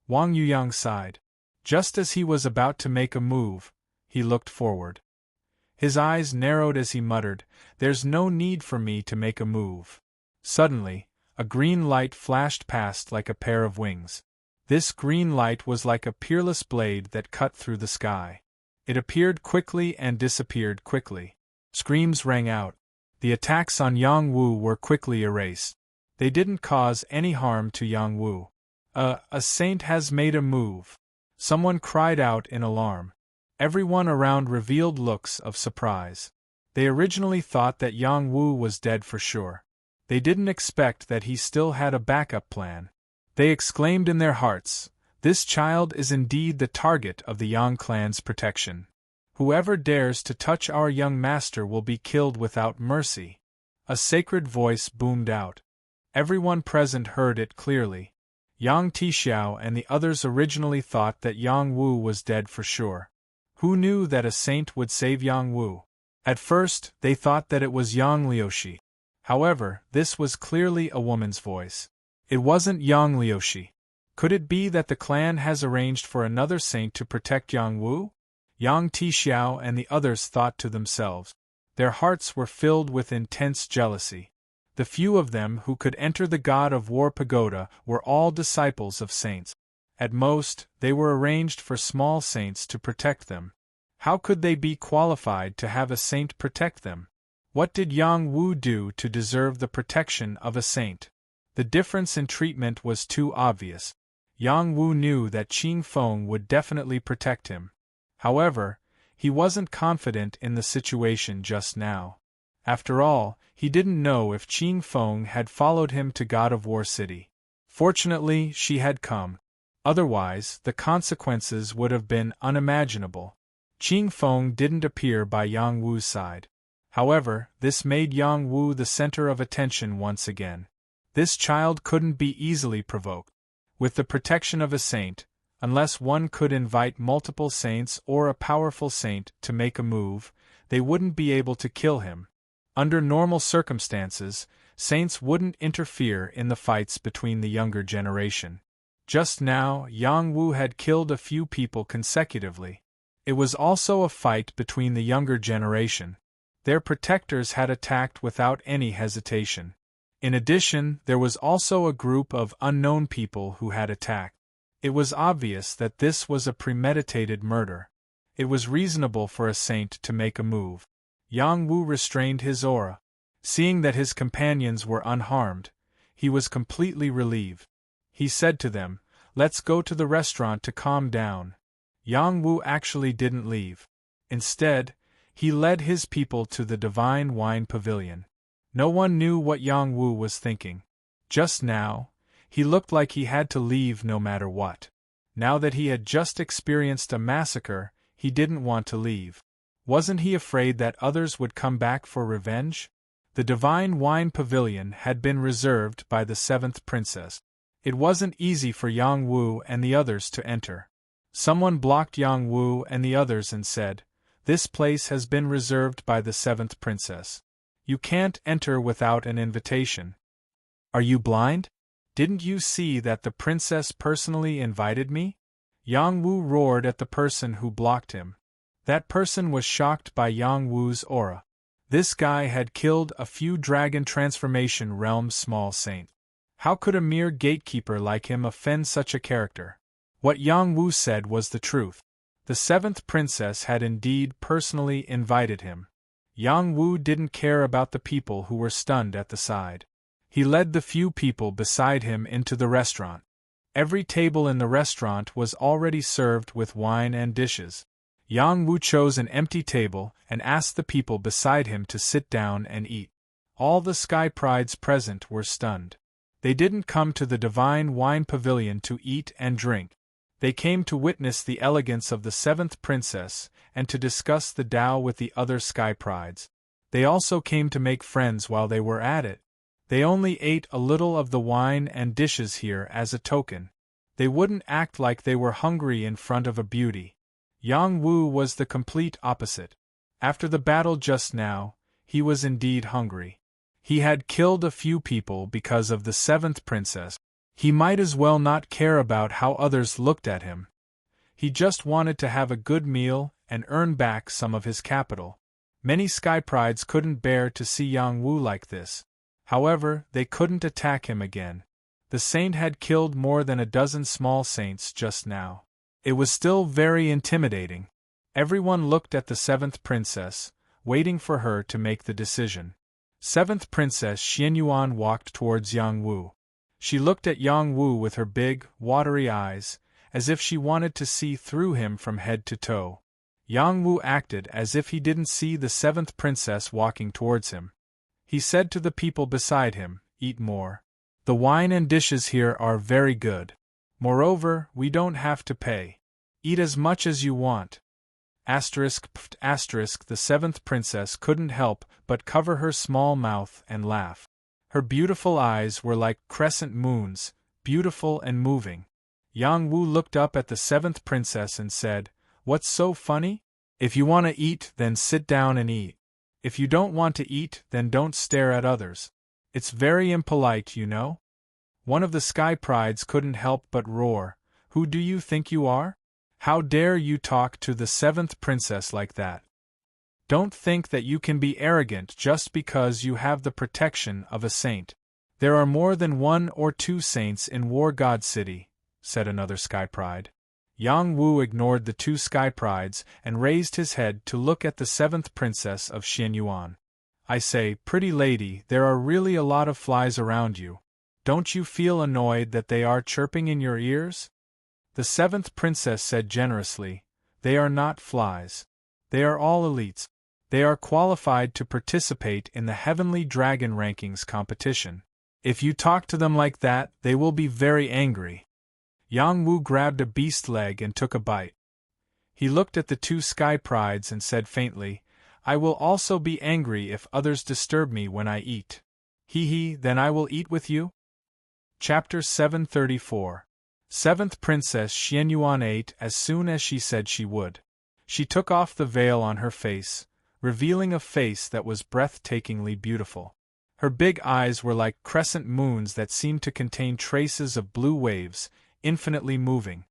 Wang Yuyang sighed. Just as he was about to make a move, he looked forward. His eyes narrowed as he muttered, "There's no need for me to make a move." Suddenly, a green light flashed past like a pair of wings. This green light was like a peerless blade that cut through the sky. It appeared quickly and disappeared quickly. Screams rang out. The attacks on Yang Wu were quickly erased. They didn't cause any harm to Yang Wu. A saint has made a move." Someone cried out in alarm. Everyone around revealed looks of surprise. They originally thought that Yang Wu was dead for sure. They didn't expect that he still had a backup plan. They exclaimed in their hearts, "This child is indeed the target of the Yang clan's protection. Whoever dares to touch our young master will be killed without mercy." A sacred voice boomed out. Everyone present heard it clearly. Yang Tixiao and the others originally thought that Yang Wu was dead for sure. Who knew that a saint would save Yang Wu? At first, they thought that it was Yang Liushi. However, this was clearly a woman's voice. It wasn't Yang Liushi. Could it be that the clan has arranged for another saint to protect Yang Wu? Yang Tixiao and the others thought to themselves. Their hearts were filled with intense jealousy. The few of them who could enter the God of War pagoda were all disciples of saints. At most, they were arranged for small saints to protect them. How could they be qualified to have a saint protect them? What did Yang Wu do to deserve the protection of a saint? The difference in treatment was too obvious. Yang Wu knew that Qing Feng would definitely protect him. However, he wasn't confident in the situation just now. After all, he didn't know if Qing Feng had followed him to God of War City. Fortunately, she had come. Otherwise, the consequences would have been unimaginable. Qing Feng didn't appear by Yang Wu's side. However, this made Yang Wu the center of attention once again. This child couldn't be easily provoked. With the protection of a saint, unless one could invite multiple saints or a powerful saint to make a move, they wouldn't be able to kill him. Under normal circumstances, saints wouldn't interfere in the fights between the younger generation. Just now, Yang Wu had killed a few people consecutively. It was also a fight between the younger generation. Their protectors had attacked without any hesitation. In addition, there was also a group of unknown people who had attacked. It was obvious that this was a premeditated murder. It was reasonable for a saint to make a move. Yang Wu restrained his aura. Seeing that his companions were unharmed, he was completely relieved. He said to them, "Let's go to the restaurant to calm down." Yang Wu actually didn't leave. Instead, he led his people to the Divine Wine Pavilion. No one knew what Yang Wu was thinking. Just now, he looked like he had to leave no matter what. Now that he had just experienced a massacre, he didn't want to leave. Wasn't he afraid that others would come back for revenge? The Divine Wine Pavilion had been reserved by the seventh princess. It wasn't easy for Yang Wu and the others to enter. Someone blocked Yang Wu and the others and said, "This place has been reserved by the seventh princess. You can't enter without an invitation." "Are you blind? Didn't you see that the princess personally invited me?" Yang Wu roared at the person who blocked him. That person was shocked by Yang Wu's aura. This guy had killed a few Dragon Transformation Realm small saints. How could a mere gatekeeper like him offend such a character? What Yang Wu said was the truth. The seventh princess had indeed personally invited him. Yang Wu didn't care about the people who were stunned at the side. He led the few people beside him into the restaurant. Every table in the restaurant was already served with wine and dishes. Yang Wu chose an empty table and asked the people beside him to sit down and eat. All the Sky Prides present were stunned. They didn't come to the Divine Wine Pavilion to eat and drink. They came to witness the elegance of the seventh princess and to discuss the Tao with the other Sky Prides. They also came to make friends while they were at it. They only ate a little of the wine and dishes here as a token. They wouldn't act like they were hungry in front of a beauty. Yang Wu was the complete opposite. After the battle just now, he was indeed hungry. He had killed a few people because of the seventh princess. He might as well not care about how others looked at him. He just wanted to have a good meal and earn back some of his capital. Many Sky Prides couldn't bear to see Yang Wu like this. However, they couldn't attack him again. The saint had killed more than a dozen small saints just now. It was still very intimidating. Everyone looked at the seventh princess, waiting for her to make the decision. Seventh Princess Xianyuan walked towards Yang Wu. She looked at Yang Wu with her big, watery eyes, as if she wanted to see through him from head to toe. Yang Wu acted as if he didn't see the seventh princess walking towards him. He said to the people beside him, "Eat more. The wine and dishes here are very good. Moreover, we don't have to pay. Eat as much as you want." The seventh princess couldn't help but cover her small mouth and laugh. Her beautiful eyes were like crescent moons, beautiful and moving. Yang Wu looked up at the seventh princess and said, "What's so funny? If you want to eat, then sit down and eat. If you don't want to eat, then don't stare at others. It's very impolite, you know." One of the Sky Prides couldn't help but roar, "Who do you think you are? How dare you talk to the seventh princess like that? Don't think that you can be arrogant just because you have the protection of a saint. There are more than one or two saints in War God City, said another Sky Pride. Yang Wu ignored the two Sky Prides and raised his head to look at the seventh princess of Xianyuan. I say, pretty lady, there are really a lot of flies around you. Don't you feel annoyed that they are chirping in your ears? The seventh princess said generously, they are not flies. They are all elites. They are qualified to participate in the Heavenly Dragon Rankings competition. If you talk to them like that, they will be very angry. Yang Wu grabbed a beast leg and took a bite. He looked at the two Sky Prides and said faintly, I will also be angry if others disturb me when I eat. Hee, then I will eat with you? Chapter 734. Seventh Princess Xianyuan ate as soon as she said she would. She took off the veil on her face, revealing a face that was breathtakingly beautiful. Her big eyes were like crescent moons that seemed to contain traces of blue waves, infinitely moving.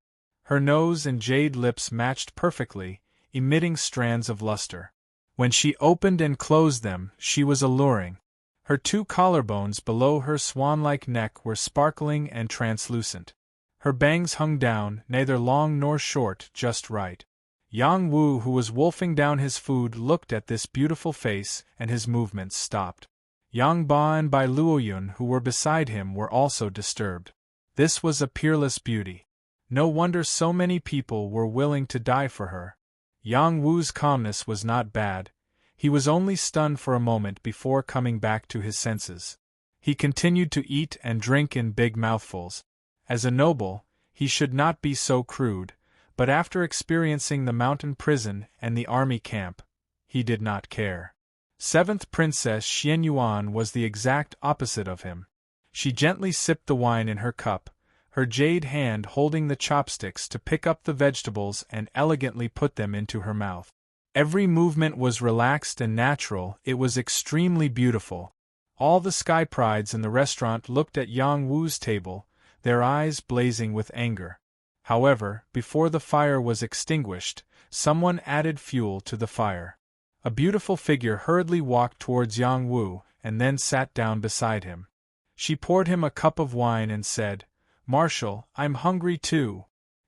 Her nose and jade lips matched perfectly, emitting strands of luster. When she opened and closed them, she was alluring. Her two collarbones below her swan-like neck were sparkling and translucent. Her bangs hung down, neither long nor short, just right. Yang Wu, who was wolfing down his food, looked at this beautiful face, and his movements stopped. Yang Ba and Bai Luoyun, who were beside him, were also disturbed. This was a peerless beauty. No wonder so many people were willing to die for her. Yang Wu's calmness was not bad. He was only stunned for a moment before coming back to his senses. He continued to eat and drink in big mouthfuls. As a noble, he should not be so crude, but after experiencing the mountain prison and the army camp, he did not care. Seventh Princess Xianyuan was the exact opposite of him. She gently sipped the wine in her cup, her jade hand holding the chopsticks to pick up the vegetables and elegantly put them into her mouth. Every movement was relaxed and natural. It was extremely beautiful. All the Sky Prides in the restaurant looked at Yang Wu's table, their eyes blazing with anger. However, before the fire was extinguished, someone added fuel to the fire. A beautiful figure hurriedly walked towards Yang Wu and then sat down beside him. She poured him a cup of wine and said, Marshal, I'm hungry too.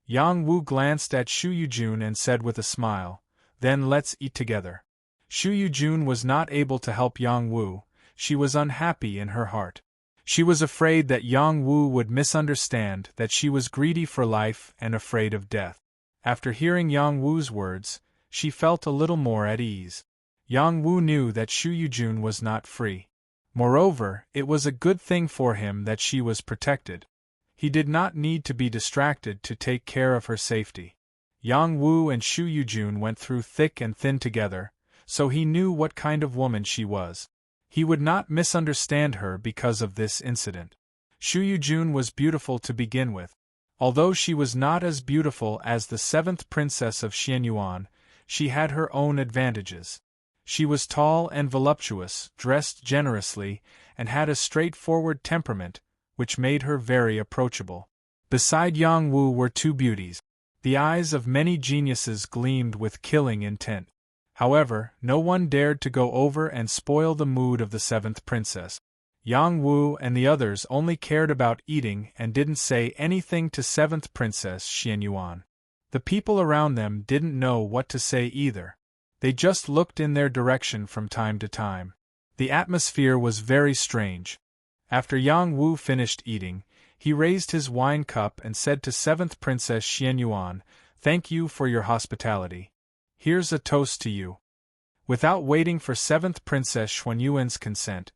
Yang Wu glanced at Shu Yujun and said with a smile, then let's eat together. Shu Yujun was not able to help Yang Wu. She was unhappy in her heart. She was afraid that Yang Wu would misunderstand that she was greedy for life and afraid of death. After hearing Yang Wu's words, she felt a little more at ease. Yang Wu knew that Shu Yujun was not free. Moreover, it was a good thing for him that she was protected. He did not need to be distracted to take care of her safety. Yang Wu and Shu Yujun went through thick and thin together, so he knew what kind of woman she was. He would not misunderstand her because of this incident. Shu Yujun was beautiful to begin with. Although she was not as beautiful as the seventh princess of Xianyuan, she had her own advantages. She was tall and voluptuous, dressed generously, and had a straightforward temperament, which made her very approachable. Beside Yang Wu were two beauties. The eyes of many geniuses gleamed with killing intent. However, no one dared to go over and spoil the mood of the seventh princess. Yang Wu and the others only cared about eating and didn't say anything to seventh princess Xianyuan. The people around them didn't know what to say either. They just looked in their direction from time to time. The atmosphere was very strange. After Yang Wu finished eating, he raised his wine cup and said to seventh princess Xianyuan, "Thank you for your hospitality. Here's a toast to you." Without waiting for seventh princess Xuanyuan's consent,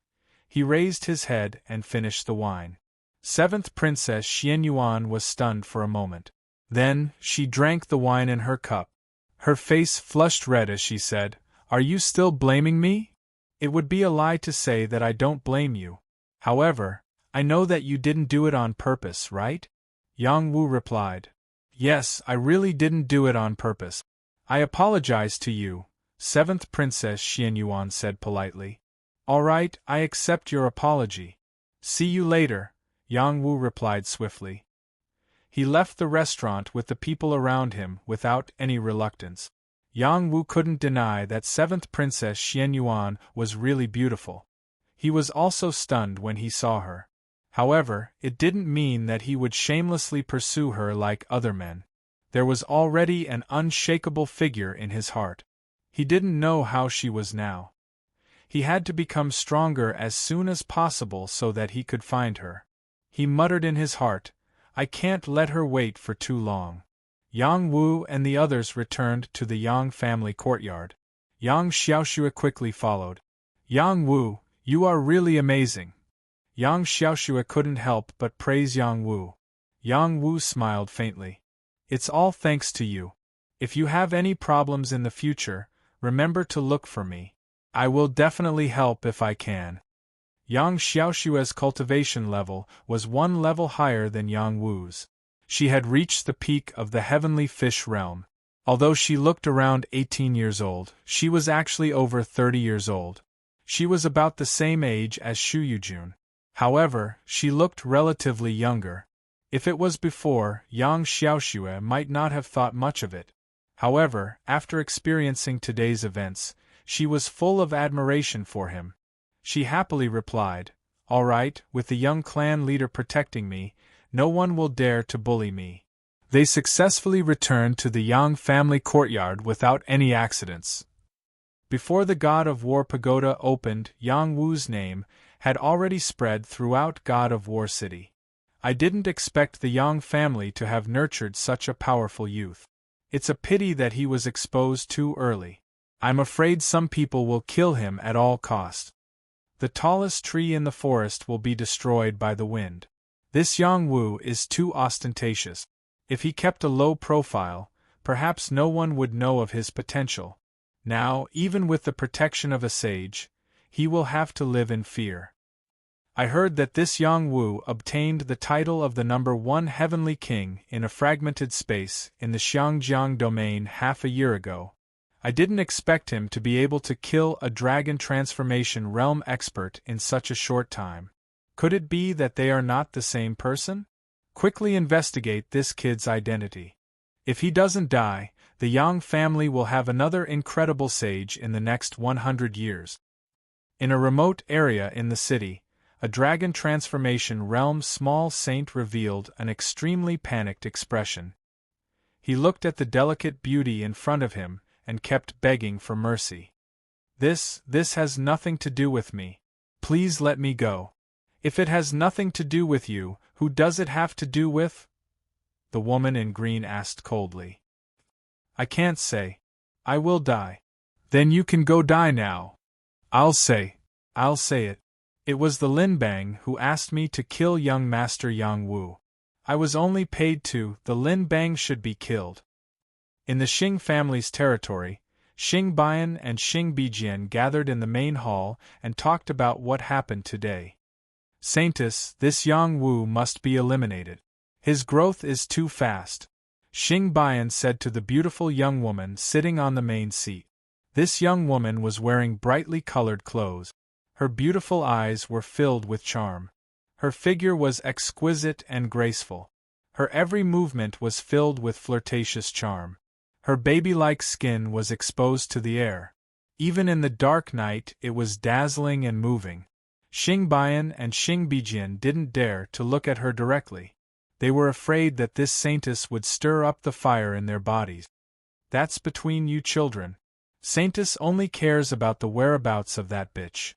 he raised his head and finished the wine. Seventh princess Xianyuan was stunned for a moment. Then, she drank the wine in her cup. Her face flushed red as she said, "Are you still blaming me? It would be a lie to say that I don't blame you. However, I know that you didn't do it on purpose, right?" Yang Wu replied, "Yes, I really didn't do it on purpose. I apologize to you," seventh princess Xianyuan said politely. "All right, I accept your apology. See you later," Yang Wu replied swiftly. He left the restaurant with the people around him without any reluctance. Yang Wu couldn't deny that seventh princess Xianyuan was really beautiful. He was also stunned when he saw her. However, it didn't mean that he would shamelessly pursue her like other men. There was already an unshakable figure in his heart. He didn't know how she was now. He had to become stronger as soon as possible so that he could find her. He muttered in his heart, "I can't let her wait for too long." Yang Wu and the others returned to the Yang family courtyard. Yang Xiaoxue quickly followed. "Yang Wu, you are really amazing." Yang Xiaoxue couldn't help but praise Yang Wu. Yang Wu smiled faintly. "It's all thanks to you. If you have any problems in the future, remember to look for me. I will definitely help if I can." Yang Xiaoxue's cultivation level was one level higher than Yang Wu's. She had reached the peak of the heavenly fish realm. Although she looked around 18 years old, she was actually over 30 years old. She was about the same age as Shu Yujun. However, she looked relatively younger. If it was before, Yang Xiaoxue might not have thought much of it. However, after experiencing today's events, she was full of admiration for him. She happily replied, "All right, with the young clan leader protecting me, no one will dare to bully me." They successfully returned to the Yang family courtyard without any accidents. Before the God of War pagoda opened, Yang Wu's name had already spread throughout God of War City. I didn't expect the Yang family to have nurtured such a powerful youth. It's a pity that he was exposed too early. I'm afraid some people will kill him at all costs. The tallest tree in the forest will be destroyed by the wind. This Yang Wu is too ostentatious. If he kept a low profile, perhaps no one would know of his potential. Now, even with the protection of a sage, he will have to live in fear. I heard that this Yang Wu obtained the title of the #1 Heavenly King in a fragmented space in the Xiangjiang domain half a year ago. I didn't expect him to be able to kill a dragon transformation realm expert in such a short time. Could it be that they are not the same person? Quickly investigate this kid's identity. If he doesn't die, the Yang family will have another incredible sage in the next 100 years. In a remote area in the city, a dragon transformation realm small saint revealed an extremely panicked expression. He looked at the delicate beauty in front of him and kept begging for mercy. This has nothing to do with me. Please let me go." "If it has nothing to do with you, who does it have to do with?" the woman in green asked coldly. "I can't say. I will die." "Then you can go die now." I'll say it. It was the Lin Bang who asked me to kill young Master Yang Wu. I was only paid to, the Lin Bang should be killed. In the Xing family's territory, Xing Bian and Xing Bijian gathered in the main hall and talked about what happened today. "Saintess, this Yang Wu must be eliminated. His growth is too fast," Xing Bian said to the beautiful young woman sitting on the main seat. This young woman was wearing brightly colored clothes. Her beautiful eyes were filled with charm. Her figure was exquisite and graceful. Her every movement was filled with flirtatious charm. Her baby-like skin was exposed to the air. Even in the dark night it was dazzling and moving. Xing Bian and Xing Bijian didn't dare to look at her directly. They were afraid that this saintess would stir up the fire in their bodies. "That's between you children. Saintess only cares about the whereabouts of that bitch."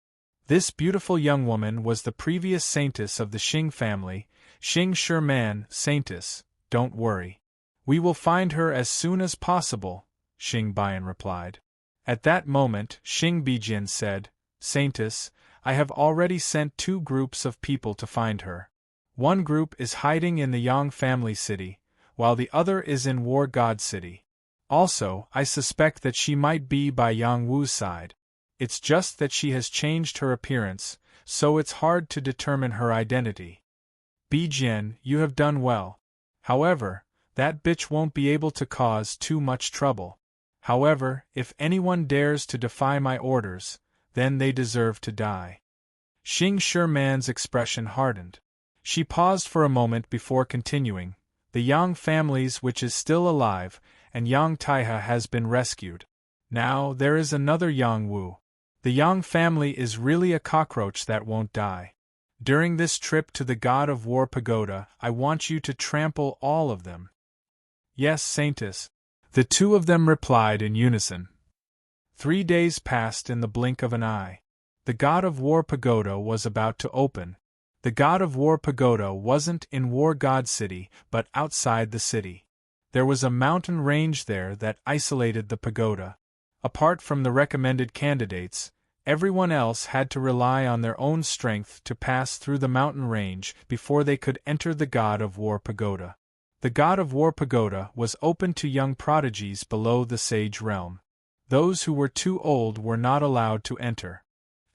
This beautiful young woman was the previous saintess of the Xing family, Xing Sherman. "Saintess, don't worry. We will find her as soon as possible," Xing Bian replied. At that moment, Xing Bijian said, "Saintess, I have already sent 2 groups of people to find her. One group is hiding in the Yang family city, while the other is in War God City. Also, I suspect that she might be by Yang Wu's side. It's just that she has changed her appearance, so it's hard to determine her identity. Bijian, you have done well. However, that bitch won't be able to cause too much trouble. However, if anyone dares to defy my orders, then they deserve to die." Xing Sherman's expression hardened. She paused for a moment before continuing. "The Yang family's witch is still alive, and Yang Taiha has been rescued. Now there is another Yang Wu. The Yang family is really a cockroach that won't die. During this trip to the God of War pagoda, I want you to trample all of them. Yes, Saintess. The two of them replied in unison. 3 days passed in the blink of an eye. The God of War pagoda was about to open. The God of War pagoda wasn't in War God City, but outside the city. There was a mountain range there that isolated the pagoda. Apart from the recommended candidates, everyone else had to rely on their own strength to pass through the mountain range before they could enter the God of War pagoda. The God of War pagoda was open to young prodigies below the sage realm. Those who were too old were not allowed to enter.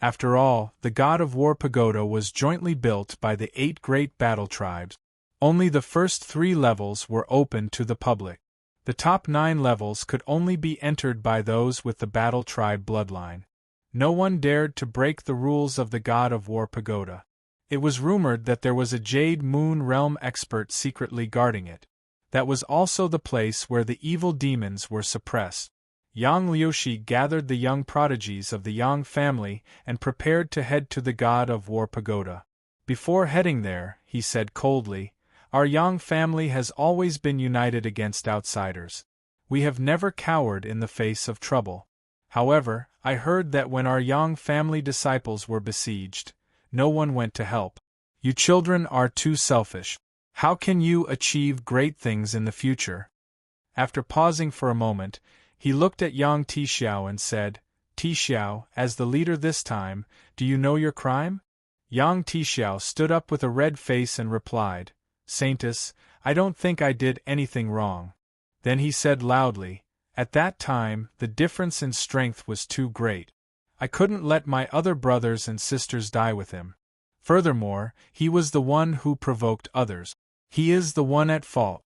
After all, the God of War pagoda was jointly built by the 8 great battle tribes. Only the first 3 levels were open to the public. The top 9 levels could only be entered by those with the battle tribe bloodline. No one dared to break the rules of the God of War pagoda. It was rumored that there was a Jade Moon Realm expert secretly guarding it. That was also the place where the evil demons were suppressed. Yang Liushi gathered the young prodigies of the Yang family and prepared to head to the God of War pagoda. Before heading there, he said coldly, "Our Yang family has always been united against outsiders. We have never cowered in the face of trouble. However, I heard that when our Yang family disciples were besieged, no one went to help. You children are too selfish. How can you achieve great things in the future?" After pausing for a moment, he looked at Yang Tixiao and said, "Tixiao, as the leader this time, do you know your crime?" Yang Tixiao stood up with a red face and replied, "Saintess, I don't think I did anything wrong." Then he said loudly, "At that time, the difference in strength was too great. I couldn't let my other brothers and sisters die with him. Furthermore, he was the one who provoked others. He is the one at fault."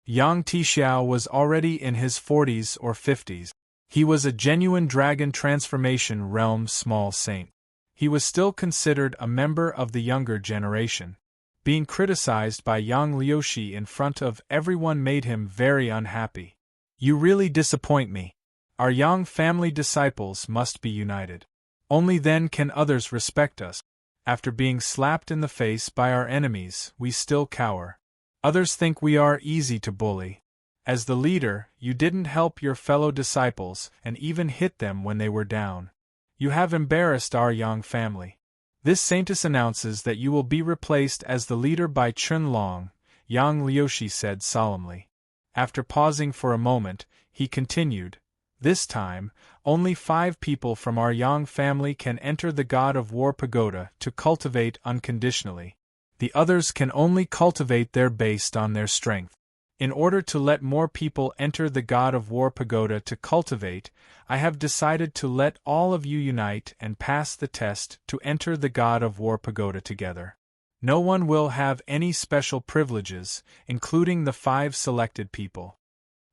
Yang Tixiao was already in his 40s or 50s. He was a genuine dragon transformation realm small saint. He was still considered a member of the younger generation. Being criticized by Yang Liushi in front of everyone made him very unhappy. "You really disappoint me. Our Yang family disciples must be united. Only then can others respect us. After being slapped in the face by our enemies, we still cower. Others think we are easy to bully. As the leader, you didn't help your fellow disciples and even hit them when they were down. You have embarrassed our Yang family. This saintess announces that you will be replaced as the leader by Chun Long," Yang Liushi said solemnly. After pausing for a moment, he continued, "This time, only 5 people from our Yang family can enter the God of War pagoda to cultivate unconditionally. The others can only cultivate there based on their strength. In order to let more people enter the God of War pagoda to cultivate, I have decided to let all of you unite and pass the test to enter the God of War pagoda together. No one will have any special privileges, including the 5 selected people.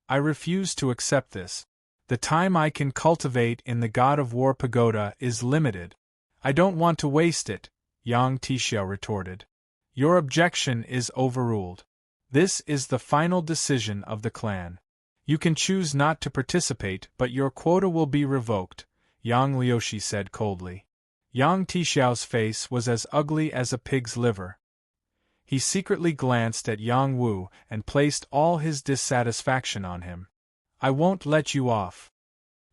I refuse to accept this. The time I can cultivate in the God of War pagoda is limited. I don't want to waste it," Yang Tixiao retorted. "Your objection is overruled. This is the final decision of the clan. You can choose not to participate, but your quota will be revoked," Yang Liushi said coldly. Yang Tixiao's face was as ugly as a pig's liver. He secretly glanced at Yang Wu and placed all his dissatisfaction on him. "I won't let you off."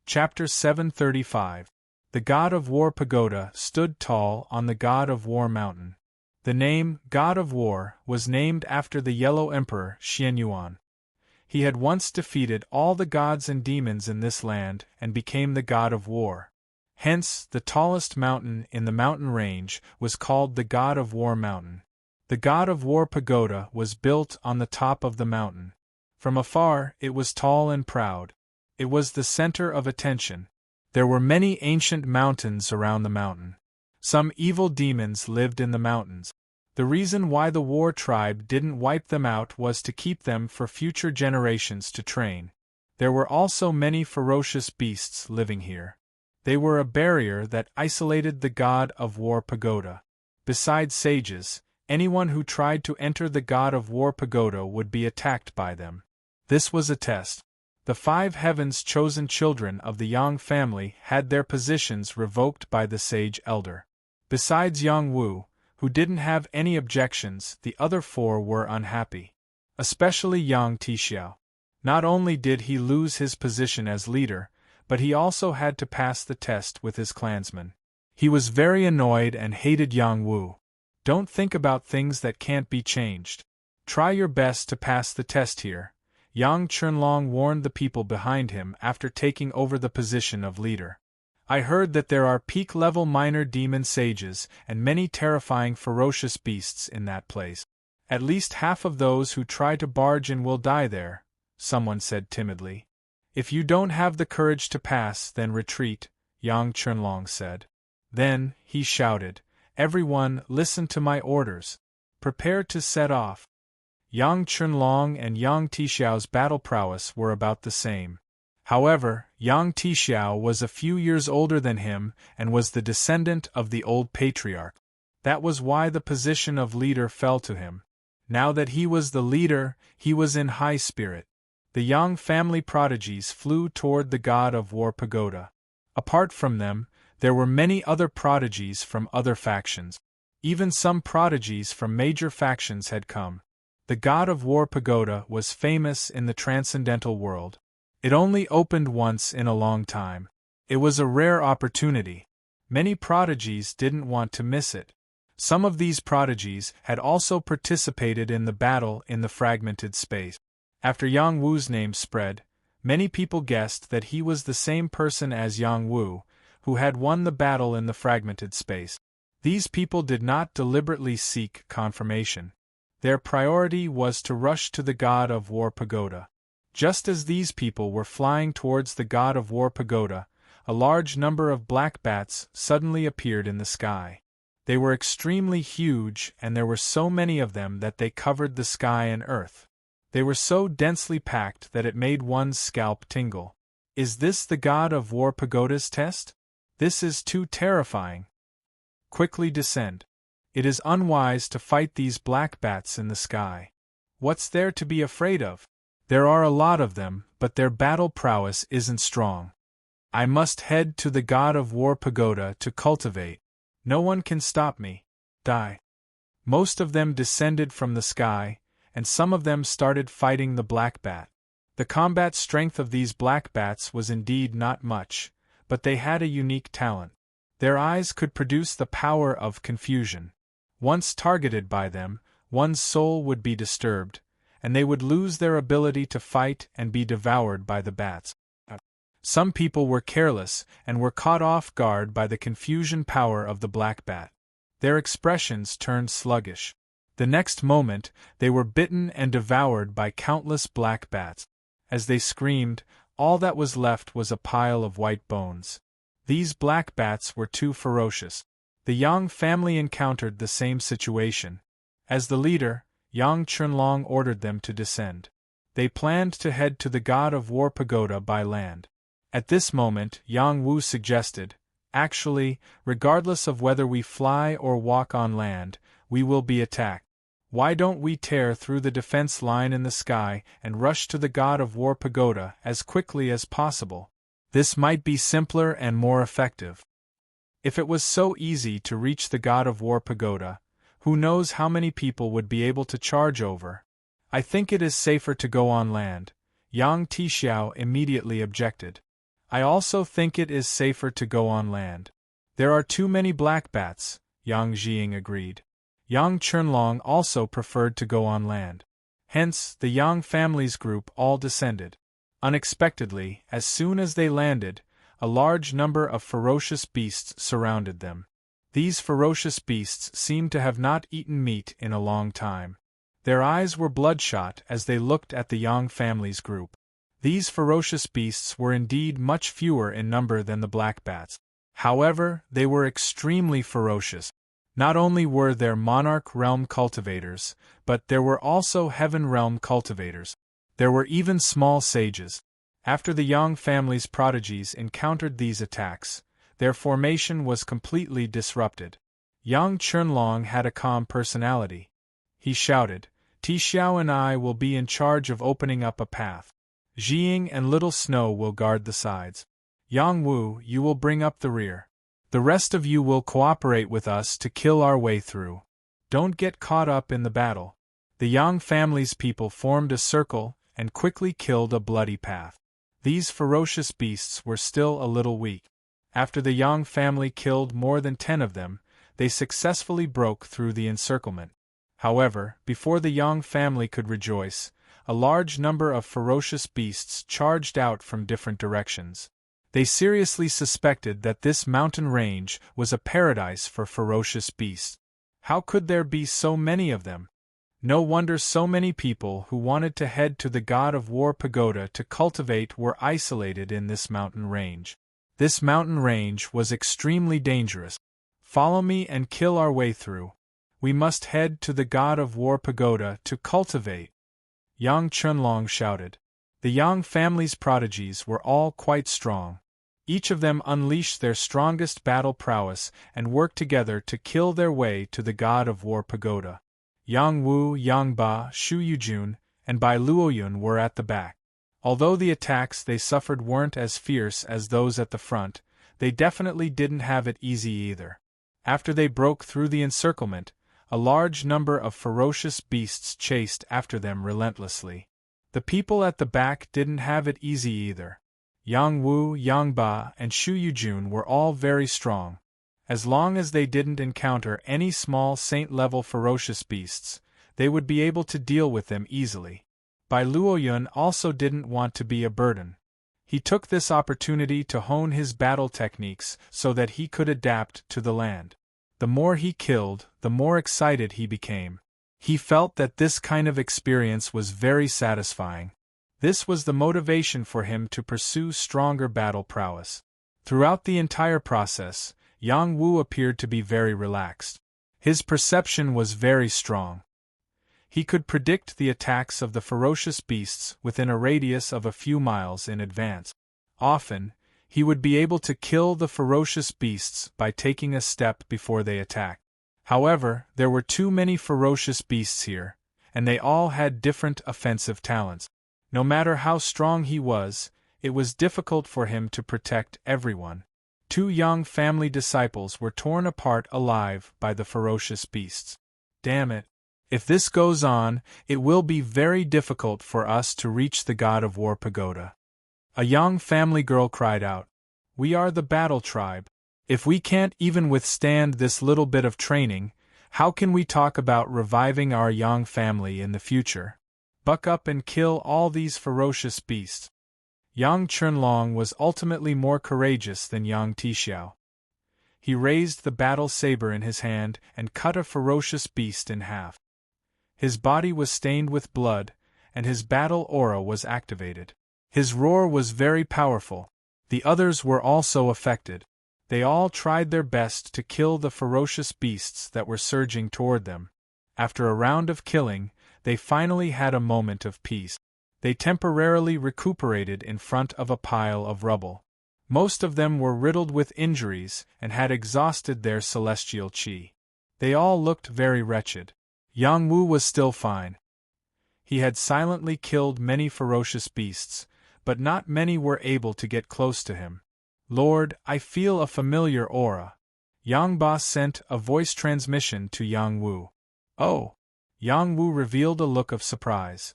Chapter 735. The God of War pagoda stood tall on the God of War mountain. The name, God of War, was named after the Yellow Emperor Xianyuan. He had once defeated all the gods and demons in this land and became the God of War. Hence, the tallest mountain in the mountain range was called the God of War mountain. The God of War pagoda was built on the top of the mountain. From afar, it was tall and proud. It was the center of attention. There were many ancient mountains around the mountain. Some evil demons lived in the mountains. The reason why the War tribe didn't wipe them out was to keep them for future generations to train. There were also many ferocious beasts living here. They were a barrier that isolated the God of War pagoda. Besides sages, anyone who tried to enter the God of War pagoda would be attacked by them. This was a test. The 5 heavens chosen children of the Yang family had their positions revoked by the sage elder. Besides Yang Wu, who didn't have any objections. The other 4 were unhappy. Especially Yang Tixiao. Not only did he lose his position as leader, but he also had to pass the test with his clansmen. He was very annoyed and hated Yang Wu. Don't think about things that can't be changed. Try your best to pass the test here, Yang Chunlong warned the people behind him after taking over the position of leader. I heard that there are peak-level minor demon sages and many terrifying ferocious beasts in that place. At least half of those who try to barge in will die there, someone said timidly. If you don't have the courage to pass, then retreat, Yang Chunlong said. Then, he shouted, everyone, listen to my orders. Prepare to set off. Yang Chunlong and Yang Tixiao's battle prowess were about the same. However, Yang Tixiao was a few years older than him and was the descendant of the old patriarch. That was why the position of leader fell to him. Now that he was the leader, he was in high spirit. The Yang family prodigies flew toward the god of war pagoda. Apart from them, there were many other prodigies from other factions. Even some prodigies from major factions had come. The god of war pagoda was famous in the transcendental world. It only opened once in a long time. It was a rare opportunity. Many prodigies didn't want to miss it. Some of these prodigies had also participated in the battle in the fragmented space. After Yang Wu's name spread, many people guessed that he was the same person as Yang Wu, who had won the battle in the fragmented space. These people did not deliberately seek confirmation. Their priority was to rush to the god of war pagoda. Just as these people were flying towards the god of war pagoda, a large number of black bats suddenly appeared in the sky. They were extremely huge, and there were so many of them that they covered the sky and earth. They were so densely packed that it made one's scalp tingle. Is this the god of war pagoda's test? This is too terrifying. Quickly descend. It is unwise to fight these black bats in the sky. What's there to be afraid of? There are a lot of them, but their battle prowess isn't strong. I must head to the god of war pagoda to cultivate. No one can stop me. Die. Most of them descended from the sky, and some of them started fighting the black bat. The combat strength of these black bats was indeed not much, but they had a unique talent. Their eyes could produce the power of confusion. Once targeted by them, one's soul would be disturbed, and they would lose their ability to fight and be devoured by the bats. Some people were careless and were caught off guard by the confusion power of the black bat. Their expressions turned sluggish. The next moment, they were bitten and devoured by countless black bats. As they screamed, all that was left was a pile of white bones. These black bats were too ferocious. The Yang family encountered the same situation. As the leader, Yang Chunlong ordered them to descend. They planned to head to the god of war pagoda by land. At this moment, Yang Wu suggested, actually, regardless of whether we fly or walk on land, we will be attacked. Why don't we tear through the defense line in the sky and rush to the god of war pagoda as quickly as possible? This might be simpler and more effective. If it was so easy to reach the god of war pagoda, who knows how many people would be able to charge over? I think it is safer to go on land, Yang Tixiao immediately objected. I also think it is safer to go on land. There are too many black bats, Yang Jiying agreed. Yang Chunlong also preferred to go on land. Hence, the Yang family's group all descended. Unexpectedly, as soon as they landed, a large number of ferocious beasts surrounded them. These ferocious beasts seemed to have not eaten meat in a long time. Their eyes were bloodshot as they looked at the Yang family's group. These ferocious beasts were indeed much fewer in number than the black bats. However, they were extremely ferocious. Not only were there monarch realm cultivators, but there were also heaven realm cultivators. There were even small sages. After the Yang family's prodigies encountered these attacks, their formation was completely disrupted. Yang Chunlong had a calm personality. He shouted, Tixiao and I will be in charge of opening up a path. Jiying and Little Snow will guard the sides. Yang Wu, you will bring up the rear. The rest of you will cooperate with us to kill our way through. Don't get caught up in the battle. The Yang family's people formed a circle and quickly killed a bloody path. These ferocious beasts were still a little weak. After the Yang family killed more than 10 of them, they successfully broke through the encirclement. However, before the Yang family could rejoice, a large number of ferocious beasts charged out from different directions. They seriously suspected that this mountain range was a paradise for ferocious beasts. How could there be so many of them? No wonder so many people who wanted to head to the God of War pagoda to cultivate were isolated in this mountain range. This mountain range was extremely dangerous. Follow me and kill our way through. We must head to the God of War pagoda to cultivate. Yang Chunlong shouted. The Yang family's prodigies were all quite strong. Each of them unleashed their strongest battle prowess and worked together to kill their way to the God of War pagoda. Yang Wu, Yang Ba, Shu Yujun, and Bai Luoyun were at the back. Although the attacks they suffered weren't as fierce as those at the front, they definitely didn't have it easy either. After they broke through the encirclement, a large number of ferocious beasts chased after them relentlessly. The people at the back didn't have it easy either. Yang Wu, Yang Ba, and Shu Yujun were all very strong. As long as they didn't encounter any small saint-level ferocious beasts, they would be able to deal with them easily. Bai Luoyun also didn't want to be a burden. He took this opportunity to hone his battle techniques so that he could adapt to the land. The more he killed, the more excited he became. He felt that this kind of experience was very satisfying. This was the motivation for him to pursue stronger battle prowess. Throughout the entire process, Yang Wu appeared to be very relaxed. His perception was very strong. He could predict the attacks of the ferocious beasts within a radius of a few miles in advance. Often, he would be able to kill the ferocious beasts by taking a step before they attacked. However, there were too many ferocious beasts here, and they all had different offensive talents. No matter how strong he was, it was difficult for him to protect everyone. 2 Yang family disciples were torn apart alive by the ferocious beasts. Damn it! If this goes on, it will be very difficult for us to reach the God of War pagoda. A Yang family girl cried out. We are the battle tribe. If we can't even withstand this little bit of training, how can we talk about reviving our Yang family in the future? Buck up and kill all these ferocious beasts. Yang Chunlong was ultimately more courageous than Yang Tixiao. He raised the battle saber in his hand and cut a ferocious beast in half. His body was stained with blood, and his battle aura was activated. His roar was very powerful. The others were also affected. They all tried their best to kill the ferocious beasts that were surging toward them. After a round of killing, they finally had a moment of peace. They temporarily recuperated in front of a pile of rubble. Most of them were riddled with injuries and had exhausted their celestial chi. They all looked very wretched. Yang Wu was still fine. He had silently killed many ferocious beasts, but not many were able to get close to him. Lord, I feel a familiar aura. Yang Ba sent a voice transmission to Yang Wu. Oh! Yang Wu revealed a look of surprise.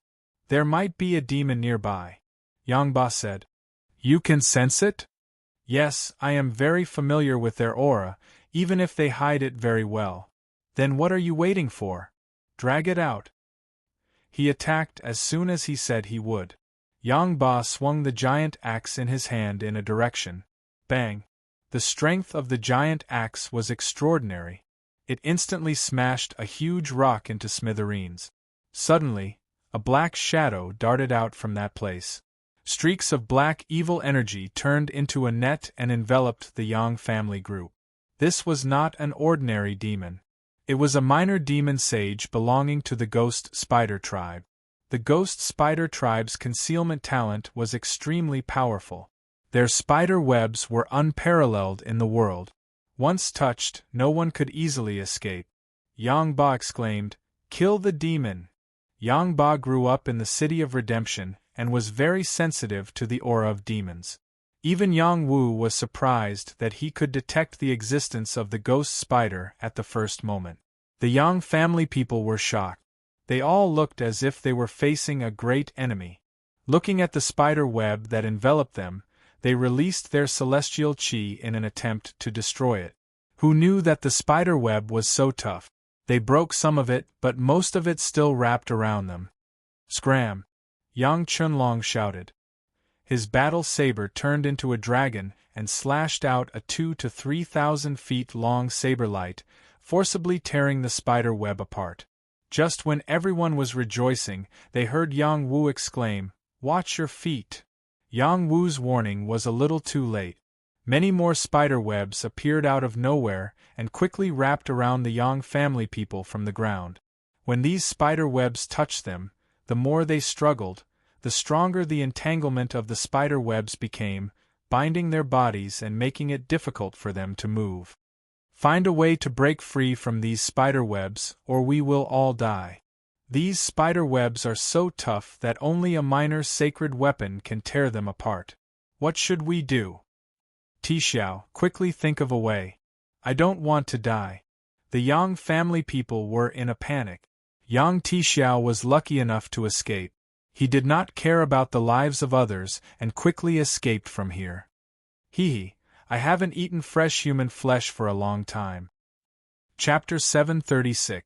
There might be a demon nearby. Yang Ba said. You can sense it? Yes, I am very familiar with their aura, even if they hide it very well. Then what are you waiting for? Drag it out. He attacked as soon as he said he would. Yang Ba swung the giant axe in his hand in a direction. Bang! The strength of the giant axe was extraordinary. It instantly smashed a huge rock into smithereens. Suddenly, a black shadow darted out from that place. Streaks of black evil energy turned into a net and enveloped the Yang family group. This was not an ordinary demon. It was a minor demon sage belonging to the ghost spider tribe. The ghost spider tribe's concealment talent was extremely powerful. Their spider webs were unparalleled in the world. Once touched, no one could easily escape. Yang Ba exclaimed, "Kill the demon!" Yang Ba grew up in the City of Redemption and was very sensitive to the aura of demons. Even Yang Wu was surprised that he could detect the existence of the ghost spider at the first moment. The Yang family people were shocked. They all looked as if they were facing a great enemy. Looking at the spider web that enveloped them, they released their celestial chi in an attempt to destroy it. Who knew that the spider web was so tough? They broke some of it, but most of it still wrapped around them. Scram! Yang Chunlong shouted. His battle saber turned into a dragon and slashed out a 2,000 to 3,000 feet long saber light, forcibly tearing the spider web apart. Just when everyone was rejoicing, they heard Yang Wu exclaim, "Watch your feet!" Yang Wu's warning was a little too late. Many more spider webs appeared out of nowhere and quickly wrapped around the Yang family people from the ground. When these spider webs touched them, the more they struggled, the stronger the entanglement of the spider webs became, binding their bodies and making it difficult for them to move. Find a way to break free from these spider webs, or we will all die. These spider webs are so tough that only a minor sacred weapon can tear them apart. What should we do? Tixiao, quickly think of a way. I don't want to die. The Yang family people were in a panic. Yang Tixiao was lucky enough to escape. He did not care about the lives of others and quickly escaped from here. Hee, I haven't eaten fresh human flesh for a long time. Chapter 736.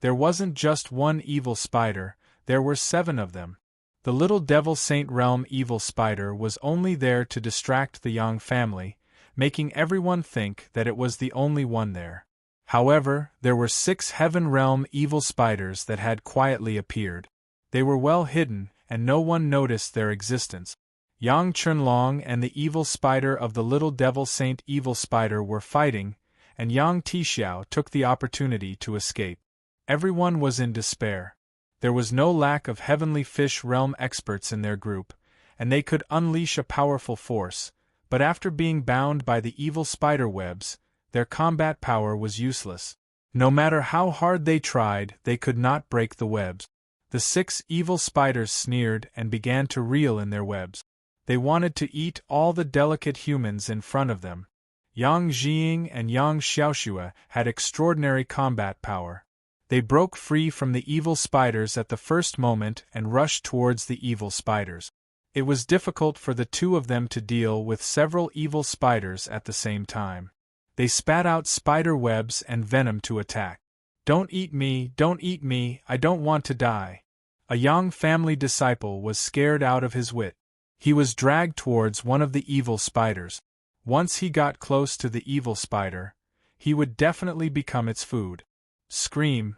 There wasn't just one evil spider, there were 7 of them. The little devil Saint Realm evil spider was only there to distract the Yang family, making everyone think that it was the only one there. However, there were 6 Heaven Realm evil spiders that had quietly appeared. They were well hidden, and no one noticed their existence. Yang Chunlong and the evil spider of the little devil Saint Evil Spider were fighting, and Yang Tixiao took the opportunity to escape. Everyone was in despair. There was no lack of heavenly fish realm experts in their group, and they could unleash a powerful force, but after being bound by the evil spider webs, their combat power was useless. No matter how hard they tried, they could not break the webs. The 6 evil spiders sneered and began to reel in their webs. They wanted to eat all the delicate humans in front of them. Yang Jiying and Yang Xiaoxue had extraordinary combat power. They broke free from the evil spiders at the first moment and rushed towards the evil spiders. It was difficult for the 2 of them to deal with several evil spiders at the same time. They spat out spider webs and venom to attack. Don't eat me, I don't want to die. A Yang family disciple was scared out of his wit. He was dragged towards one of the evil spiders. Once he got close to the evil spider, he would definitely become its food. Scream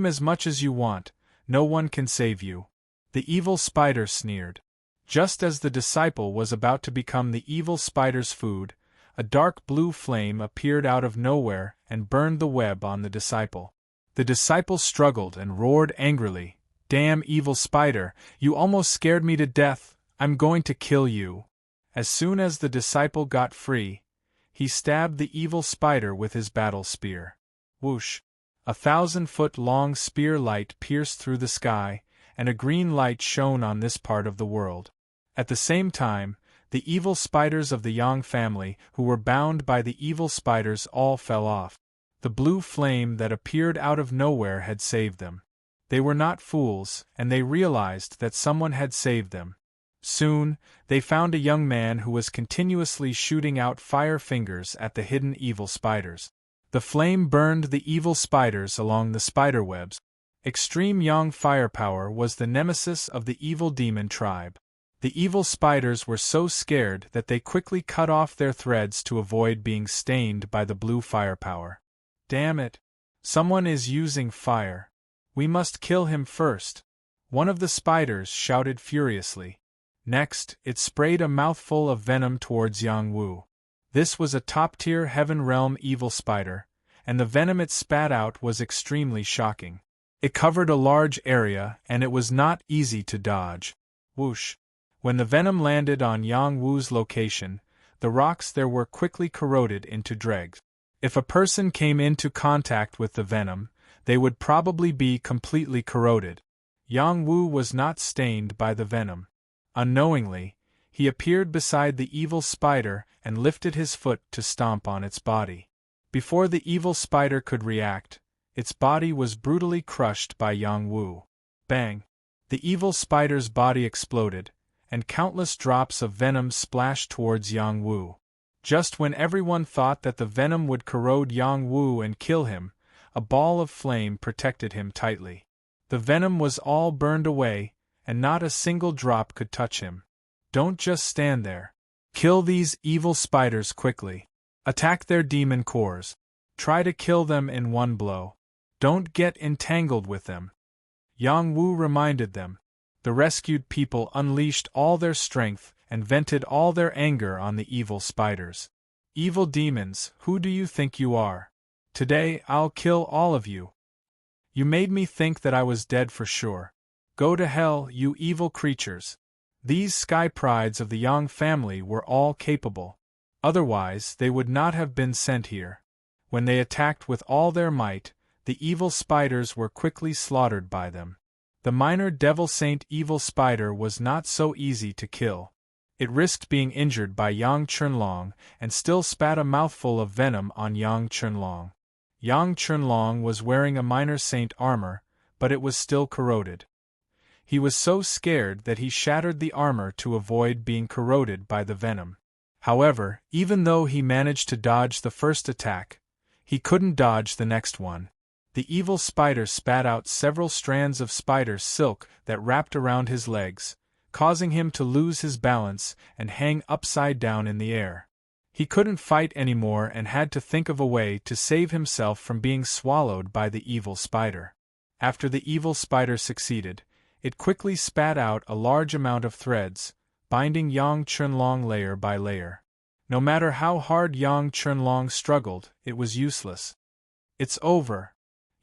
as much as you want, no one can save you. The evil spider sneered. Just as the disciple was about to become the evil spider's food, a dark blue flame appeared out of nowhere and burned the web on the disciple. The disciple struggled and roared angrily, "Damn evil spider, you almost scared me to death, I'm going to kill you." As soon as the disciple got free, he stabbed the evil spider with his battle spear. Whoosh! 1,000-foot-long spear light pierced through the sky, and a green light shone on this part of the world. At the same time, the evil spiders of the Yang family, who were bound by the evil spiders, all fell off. The blue flame that appeared out of nowhere had saved them. They were not fools, and they realized that someone had saved them. Soon, they found a young man who was continuously shooting out fire fingers at the hidden evil spiders. The flame burned the evil spiders along the spider webs. Extreme Yang firepower was the nemesis of the evil demon tribe. The evil spiders were so scared that they quickly cut off their threads to avoid being stained by the blue firepower. Damn it! Someone is using fire. We must kill him first. One of the spiders shouted furiously. Next, it sprayed a mouthful of venom towards Yang Wu. This was a top-tier Heaven Realm evil spider, and the venom it spat out was extremely shocking. It covered a large area, and it was not easy to dodge. Whoosh! When the venom landed on Yang Wu's location, the rocks there were quickly corroded into dregs. If a person came into contact with the venom, they would probably be completely corroded. Yang Wu was not stained by the venom. Unknowingly, he appeared beside the evil spider and lifted his foot to stomp on its body. Before the evil spider could react, its body was brutally crushed by Yang Wu. Bang! The evil spider's body exploded, and countless drops of venom splashed towards Yang Wu. Just when everyone thought that the venom would corrode Yang Wu and kill him, a ball of flame protected him tightly. The venom was all burned away, and not a single drop could touch him. Don't just stand there. Kill these evil spiders quickly. Attack their demon cores. Try to kill them in one blow. Don't get entangled with them. Yang Wu reminded them. The rescued people unleashed all their strength and vented all their anger on the evil spiders. Evil demons, who do you think you are? Today I'll kill all of you. You made me think that I was dead for sure. Go to hell, you evil creatures. These sky prides of the Yang family were all capable. Otherwise, they would not have been sent here. When they attacked with all their might, the evil spiders were quickly slaughtered by them. The minor devil saint evil spider was not so easy to kill. It risked being injured by Yang Chunlong and still spat a mouthful of venom on Yang Chunlong. Yang Chunlong was wearing a minor saint armor, but it was still corroded. He was so scared that he shattered the armor to avoid being corroded by the venom. However, even though he managed to dodge the first attack, he couldn't dodge the next one. The evil spider spat out several strands of spider silk that wrapped around his legs, causing him to lose his balance and hang upside down in the air. He couldn't fight anymore and had to think of a way to save himself from being swallowed by the evil spider. After the evil spider succeeded, it quickly spat out a large amount of threads, binding Yang Chunlong layer by layer. No matter how hard Yang Chunlong struggled, it was useless. It's over.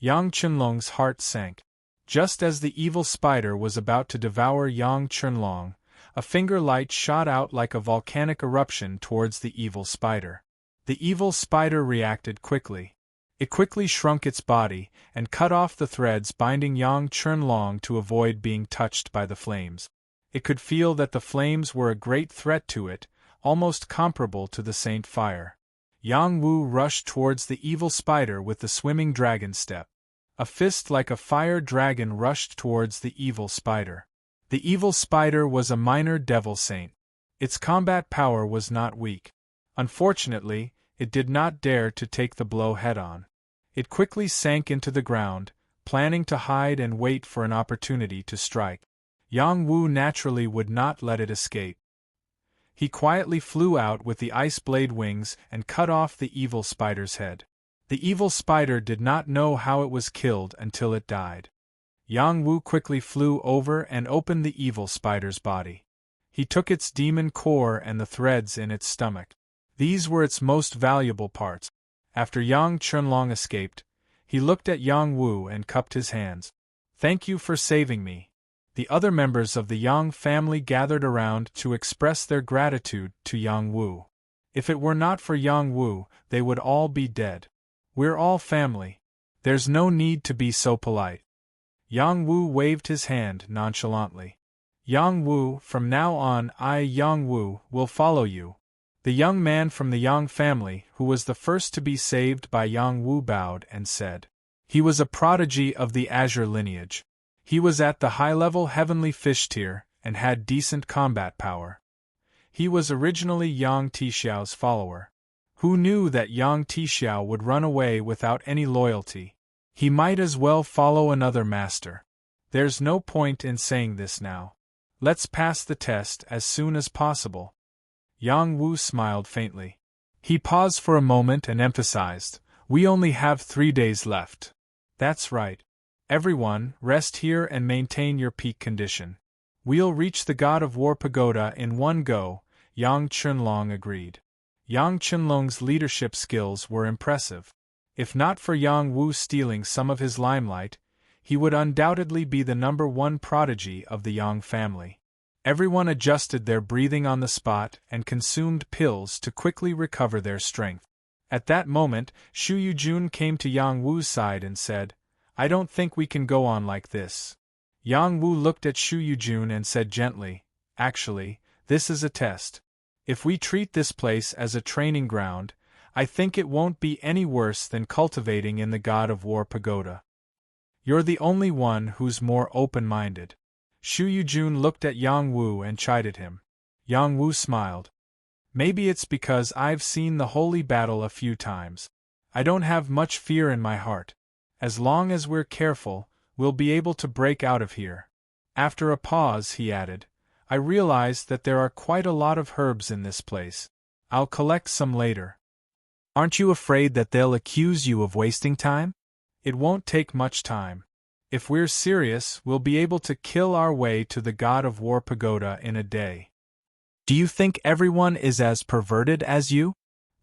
Yang Chunlong's heart sank. Just as the evil spider was about to devour Yang Chunlong, a finger light shot out like a volcanic eruption towards the evil spider. The evil spider reacted quickly. It quickly shrunk its body and cut off the threads binding Yang Chunlong to avoid being touched by the flames. It could feel that the flames were a great threat to it, almost comparable to the Saint Fire. Yang Wu rushed towards the evil spider with the swimming dragon step. A fist like a fire dragon rushed towards the evil spider. The evil spider was a minor devil saint. Its combat power was not weak. Unfortunately, it did not dare to take the blow head-on. It quickly sank into the ground, planning to hide and wait for an opportunity to strike. Yang Wu naturally would not let it escape. He quietly flew out with the ice blade wings and cut off the evil spider's head. The evil spider did not know how it was killed until it died. Yang Wu quickly flew over and opened the evil spider's body. He took its demon core and the threads in its stomach. These were its most valuable parts. After Yang Chunlong escaped, he looked at Yang Wu and cupped his hands. "Thank you for saving me." The other members of the Yang family gathered around to express their gratitude to Yang Wu. If it were not for Yang Wu, they would all be dead. We're all family. There's no need to be so polite. Yang Wu waved his hand nonchalantly. Yang Wu, from now on I, Yang Wu, will follow you. The young man from the Yang family, who was the first to be saved by Yang Wu, bowed and said. He was a prodigy of the Azure lineage. He was at the high-level heavenly fish tier, and had decent combat power. He was originally Yang Tixiao's follower. Who knew that Yang Tixiao would run away without any loyalty? He might as well follow another master. There's no point in saying this now. Let's pass the test as soon as possible. Yang Wu smiled faintly. He paused for a moment and emphasized, "We only have 3 days left." "That's right. Everyone, rest here and maintain your peak condition. We'll reach the God of War pagoda in one go," Yang Chunlong agreed. Yang Chunlong's leadership skills were impressive. If not for Yang Wu stealing some of his limelight, he would undoubtedly be the #1 prodigy of the Yang family. Everyone adjusted their breathing on the spot and consumed pills to quickly recover their strength. At that moment, Shu Yujun came to Yang Wu's side and said, "I don't think we can go on like this." Yang Wu looked at Shu Yujun and said gently, "Actually, this is a test. If we treat this place as a training ground, I think it won't be any worse than cultivating in the God of War pagoda. You're the only one who's more open-minded. Shu Yujun looked at Yang Wu and chided him. Yang Wu smiled. Maybe it's because I've seen the holy battle a few times. I don't have much fear in my heart. As long as we're careful, we'll be able to break out of here. After a pause, he added, I realize that there are quite a lot of herbs in this place. I'll collect some later. Aren't you afraid that they'll accuse you of wasting time? It won't take much time. If we're serious, we'll be able to kill our way to the God of War pagoda in a day. Do you think everyone is as perverted as you?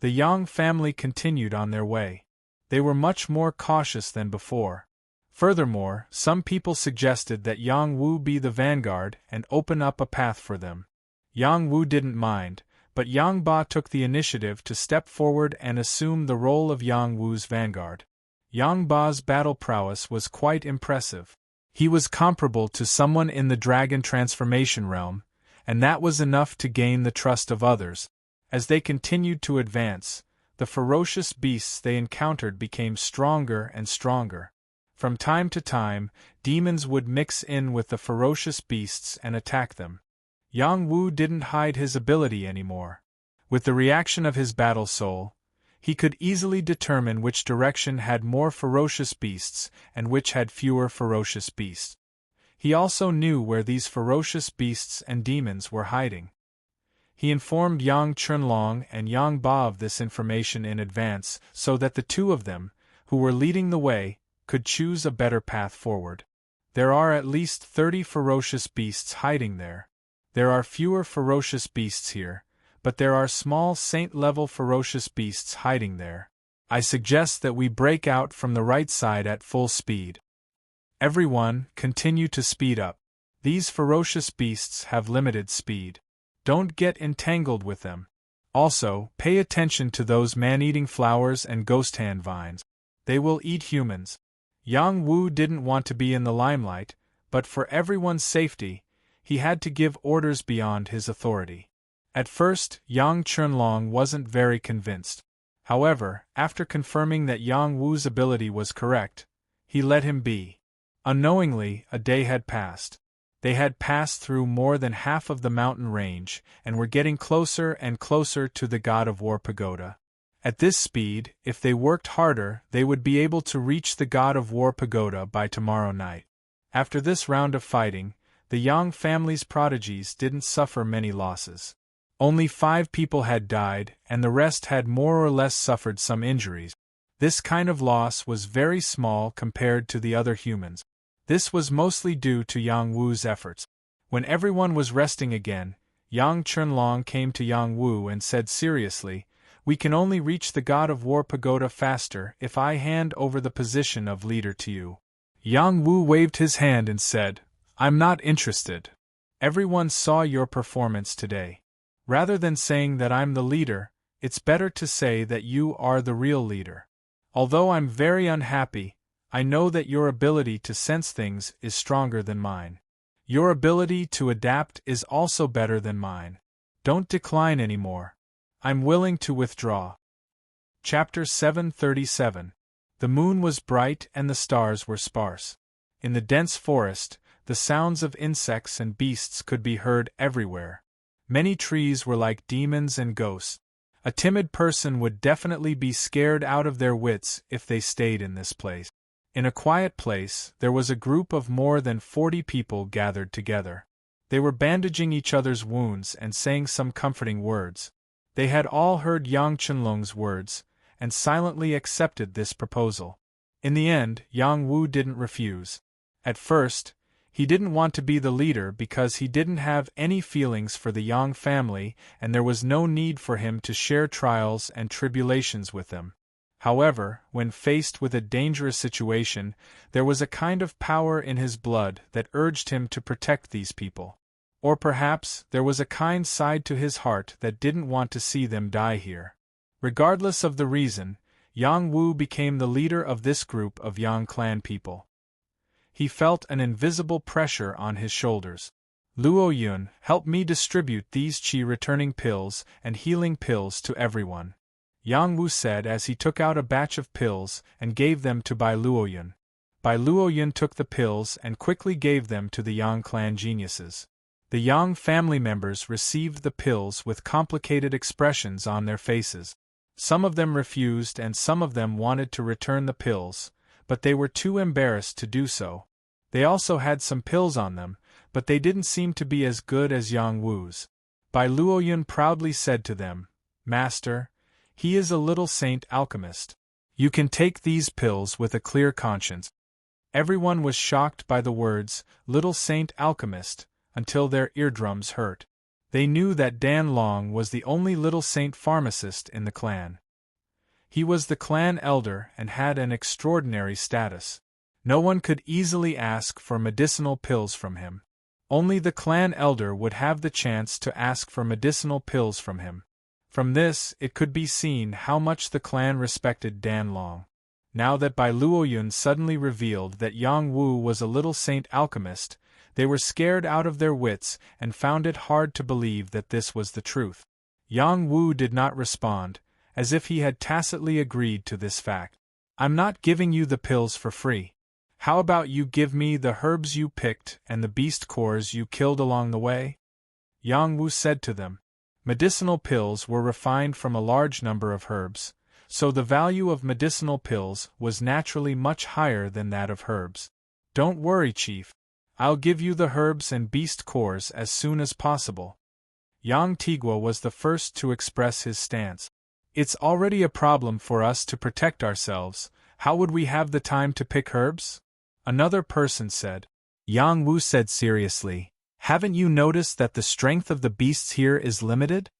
The Yang family continued on their way. They were much more cautious than before. Furthermore, some people suggested that Yang Wu be the vanguard and open up a path for them. Yang Wu didn't mind, but Yang Ba took the initiative to step forward and assume the role of Yang Wu's vanguard. Yang Ba's battle prowess was quite impressive. He was comparable to someone in the dragon transformation realm, and that was enough to gain the trust of others. As they continued to advance, the ferocious beasts they encountered became stronger and stronger. From time to time, demons would mix in with the ferocious beasts and attack them. Yang Wu didn't hide his ability anymore. With the reaction of his battle soul, he could easily determine which direction had more ferocious beasts and which had fewer ferocious beasts. He also knew where these ferocious beasts and demons were hiding. He informed Yang Chunlong and Yang Ba of this information in advance so that the two of them, who were leading the way, could choose a better path forward. There are at least 30 ferocious beasts hiding there. There are fewer ferocious beasts here, but there are small saint-level ferocious beasts hiding there. I suggest that we break out from the right side at full speed. Everyone, continue to speed up. These ferocious beasts have limited speed. Don't get entangled with them. Also, pay attention to those man-eating flowers and ghost hand vines. They will eat humans. Yang Wu didn't want to be in the limelight, but for everyone's safety, he had to give orders beyond his authority. At first, Yang Chunlong wasn't very convinced. However, after confirming that Yang Wu's ability was correct, he let him be. Unknowingly, a day had passed. They had passed through more than half of the mountain range and were getting closer and closer to the God of War pagoda. At this speed, if they worked harder, they would be able to reach the God of War pagoda by tomorrow night. After this round of fighting, the Yang family's prodigies didn't suffer many losses. Only 5 people had died, and the rest had more or less suffered some injuries. This kind of loss was very small compared to the other humans. This was mostly due to Yang Wu's efforts. When everyone was resting again, Yang Chunlong came to Yang Wu and said seriously, "We can only reach the God of War pagoda faster if I hand over the position of leader to you." Yang Wu waved his hand and said, "I'm not interested. Everyone saw your performance today. Rather than saying that I'm the leader, it's better to say that you are the real leader. Although I'm very unhappy, I know that your ability to sense things is stronger than mine. Your ability to adapt is also better than mine. Don't decline anymore. I'm willing to withdraw." Chapter 737. The moon was bright and the stars were sparse. In the dense forest, the sounds of insects and beasts could be heard everywhere. Many trees were like demons and ghosts. A timid person would definitely be scared out of their wits if they stayed in this place. In a quiet place, there was a group of more than 40 people gathered together. They were bandaging each other's wounds and saying some comforting words. They had all heard Yang Chunlong's words, and silently accepted this proposal. In the end, Yang Wu didn't refuse. At first, he didn't want to be the leader because he didn't have any feelings for the Yang family and there was no need for him to share trials and tribulations with them. However, when faced with a dangerous situation, there was a kind of power in his blood that urged him to protect these people. Or perhaps there was a kind side to his heart that didn't want to see them die here. Regardless of the reason, Yang Wu became the leader of this group of Yang clan people. He felt an invisible pressure on his shoulders. "Luo Yun, help me distribute these qi-returning pills and healing pills to everyone." Yang Wu said as he took out a batch of pills and gave them to Bai Luoyun. Bai Luoyun took the pills and quickly gave them to the Yang clan geniuses. The Yang family members received the pills with complicated expressions on their faces. Some of them refused and some of them wanted to return the pills, but they were too embarrassed to do so. They also had some pills on them, but they didn't seem to be as good as Yang Wu's. Bai Luoyun proudly said to them, "Master, he is a little saint alchemist. You can take these pills with a clear conscience." Everyone was shocked by the words, "little saint alchemist," until their eardrums hurt. They knew that Dan Long was the only little saint pharmacist in the clan. He was the clan elder and had an extraordinary status. No one could easily ask for medicinal pills from him. Only the clan elder would have the chance to ask for medicinal pills from him. From this, it could be seen how much the clan respected Dan Long. Now that Bai Luoyun suddenly revealed that Yang Wu was a little saint alchemist, they were scared out of their wits and found it hard to believe that this was the truth. Yang Wu did not respond, as if he had tacitly agreed to this fact. "I'm not giving you the pills for free. How about you give me the herbs you picked and the beast cores you killed along the way?" Yang Wu said to them. Medicinal pills were refined from a large number of herbs, so the value of medicinal pills was naturally much higher than that of herbs. "Don't worry, Chief. I'll give you the herbs and beast cores as soon as possible." Yang Tigua was the first to express his stance. "It's already a problem for us to protect ourselves, how would we have the time to pick herbs?" Another person said. Yang Wu said seriously, "Haven't you noticed that the strength of the beasts here is limited?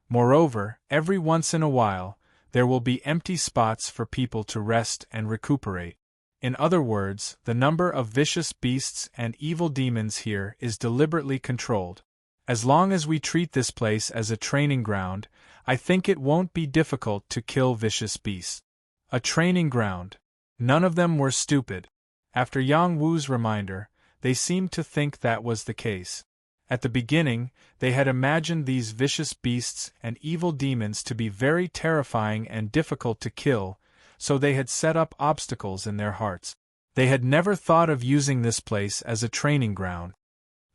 Moreover, every once in a while, there will be empty spots for people to rest and recuperate. In other words, the number of vicious beasts and evil demons here is deliberately controlled. As long as we treat this place as a training ground, I think it won't be difficult to kill vicious beasts." A training ground. None of them were stupid. After Yang Wu's reminder, they seemed to think that was the case. At the beginning, they had imagined these vicious beasts and evil demons to be very terrifying and difficult to kill, so they had set up obstacles in their hearts. They had never thought of using this place as a training ground.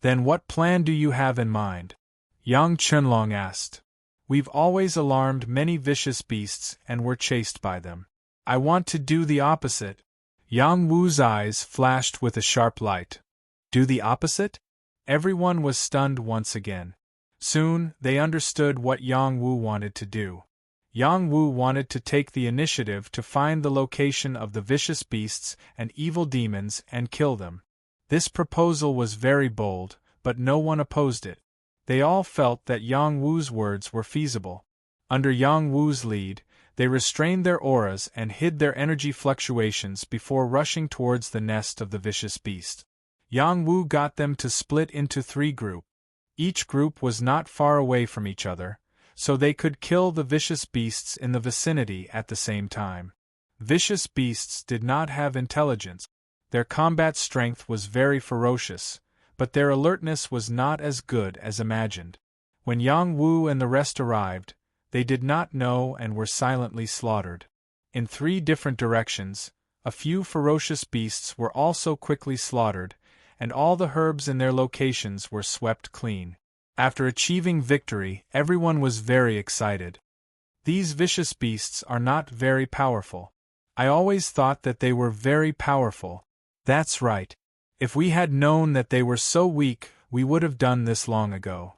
"Then what plan do you have in mind?" Yang Chunlong asked. "We've always alarmed many vicious beasts and were chased by them. I want to do the opposite." Yang Wu's eyes flashed with a sharp light. "Do the opposite?" Everyone was stunned once again. Soon, they understood what Yang Wu wanted to do. Yang Wu wanted to take the initiative to find the location of the vicious beasts and evil demons and kill them. This proposal was very bold, but no one opposed it. They all felt that Yang Wu's words were feasible. Under Yang Wu's lead, they restrained their auras and hid their energy fluctuations before rushing towards the nest of the vicious beast. Yang Wu got them to split into 3 groups. Each group was not far away from each other, so they could kill the vicious beasts in the vicinity at the same time. Vicious beasts did not have intelligence. Their combat strength was very ferocious, but their alertness was not as good as imagined. When Yang Wu and the rest arrived, they did not know and were silently slaughtered. In 3 different directions, a few ferocious beasts were also quickly slaughtered, and all the herbs in their locations were swept clean. After achieving victory, everyone was very excited. These vicious beasts are not very powerful. I always thought that they were very powerful. That's right. If we had known that they were so weak, we would have done this long ago.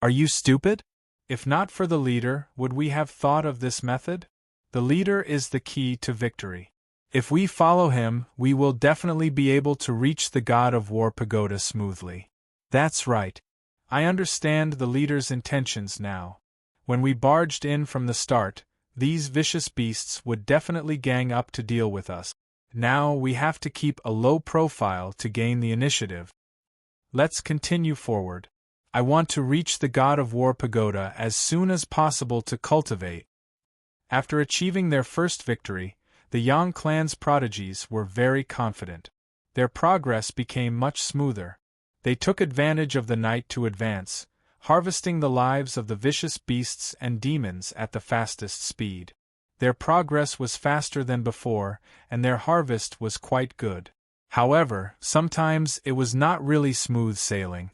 Are you stupid? If not for the leader, would we have thought of this method? The leader is the key to victory. If we follow him, we will definitely be able to reach the God of War pagoda smoothly. That's right. I understand the leader's intentions now. When we barged in from the start, these vicious beasts would definitely gang up to deal with us. Now we have to keep a low profile to gain the initiative. Let's continue forward. I want to reach the God of War pagoda as soon as possible to cultivate. After achieving their first victory, the Yang clan's prodigies were very confident. Their progress became much smoother. They took advantage of the night to advance, harvesting the lives of the vicious beasts and demons at the fastest speed. Their progress was faster than before, and their harvest was quite good. However, sometimes it was not really smooth sailing.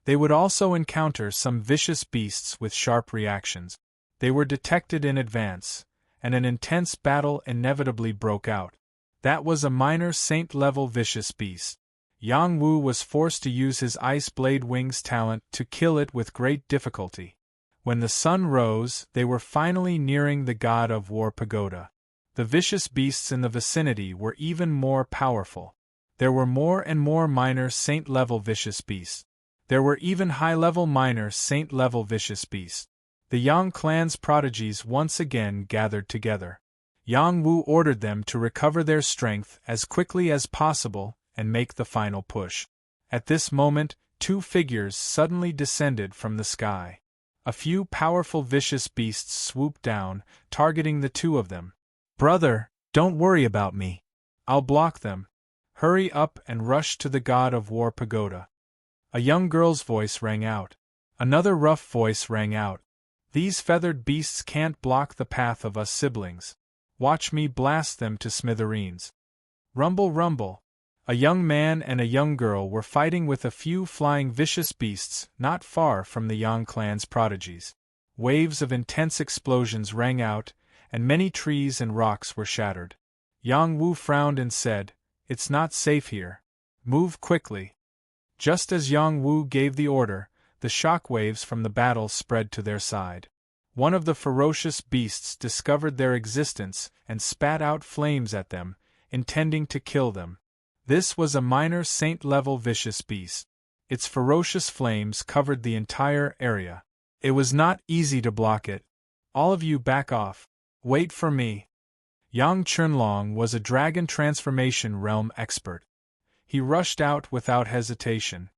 They would also encounter some vicious beasts with sharp reactions. They were detected in advance, and an intense battle inevitably broke out. That was a minor saint-level vicious beast. Yang Wu was forced to use his Ice Blade Wings talent to kill it with great difficulty. When the sun rose, they were finally nearing the God of War pagoda. The vicious beasts in the vicinity were even more powerful. There were more and more minor saint-level vicious beasts. There were even high-level minor saint-level vicious beasts. The Yang clan's prodigies once again gathered together. Yang Wu ordered them to recover their strength as quickly as possible and make the final push. At this moment, two figures suddenly descended from the sky. A few powerful vicious beasts swooped down, targeting the two of them. "Brother, don't worry about me. I'll block them. Hurry up and rush to the God of War pagoda." A young girl's voice rang out. Another rough voice rang out. "These feathered beasts can't block the path of us siblings. Watch me blast them to smithereens." Rumble, rumble. A young man and a young girl were fighting with a few flying vicious beasts not far from the Yang clan's prodigies. Waves of intense explosions rang out, and many trees and rocks were shattered. Yang Wu frowned and said, "It's not safe here. Move quickly." Just as Yang Wu gave the order, the shock waves from the battle spread to their side. One of the ferocious beasts discovered their existence and spat out flames at them, intending to kill them. This was a minor saint-level vicious beast. Its ferocious flames covered the entire area. It was not easy to block it. "All of you back off. Wait for me." Yang Chunlong was a dragon transformation realm expert. He rushed out without hesitation.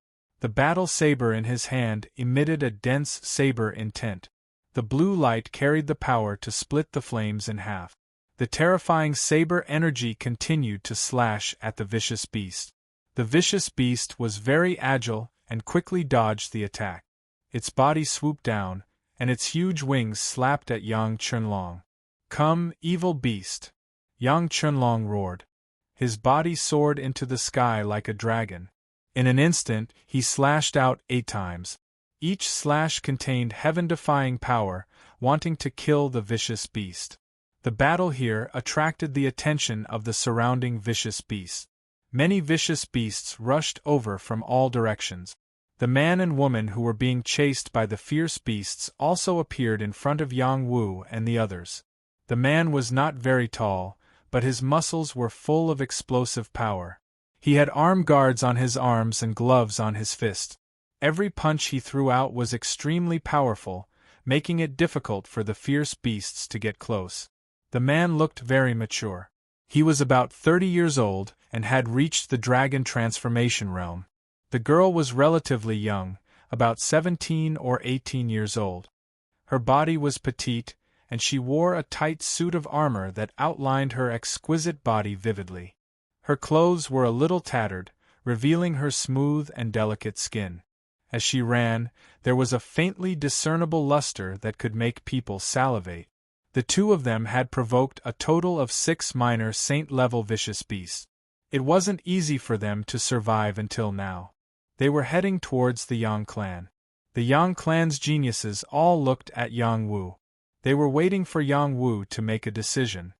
The battle saber in his hand emitted a dense saber intent. The blue light carried the power to split the flames in half. The terrifying saber energy continued to slash at the vicious beast. The vicious beast was very agile and quickly dodged the attack. Its body swooped down, and its huge wings slapped at Yang Chunlong. "Come, evil beast!" Yang Chunlong roared. His body soared into the sky like a dragon. In an instant, he slashed out 8 times. Each slash contained heaven-defying power, wanting to kill the vicious beast. The battle here attracted the attention of the surrounding vicious beasts. Many vicious beasts rushed over from all directions. The man and woman who were being chased by the fierce beasts also appeared in front of Yang Wu and the others. The man was not very tall, but his muscles were full of explosive power. He had arm guards on his arms and gloves on his fists. Every punch he threw out was extremely powerful, making it difficult for the fierce beasts to get close. The man looked very mature. He was about 30 years old and had reached the dragon transformation realm. The girl was relatively young, about 17 or 18 years old. Her body was petite, and she wore a tight suit of armor that outlined her exquisite body vividly. Her clothes were a little tattered, revealing her smooth and delicate skin. As she ran, there was a faintly discernible luster that could make people salivate. The two of them had provoked a total of 6 minor saint-level vicious beasts. It wasn't easy for them to survive until now. They were heading towards the Yang clan. The Yang clan's geniuses all looked at Yang Wu. They were waiting for Yang Wu to make a decision.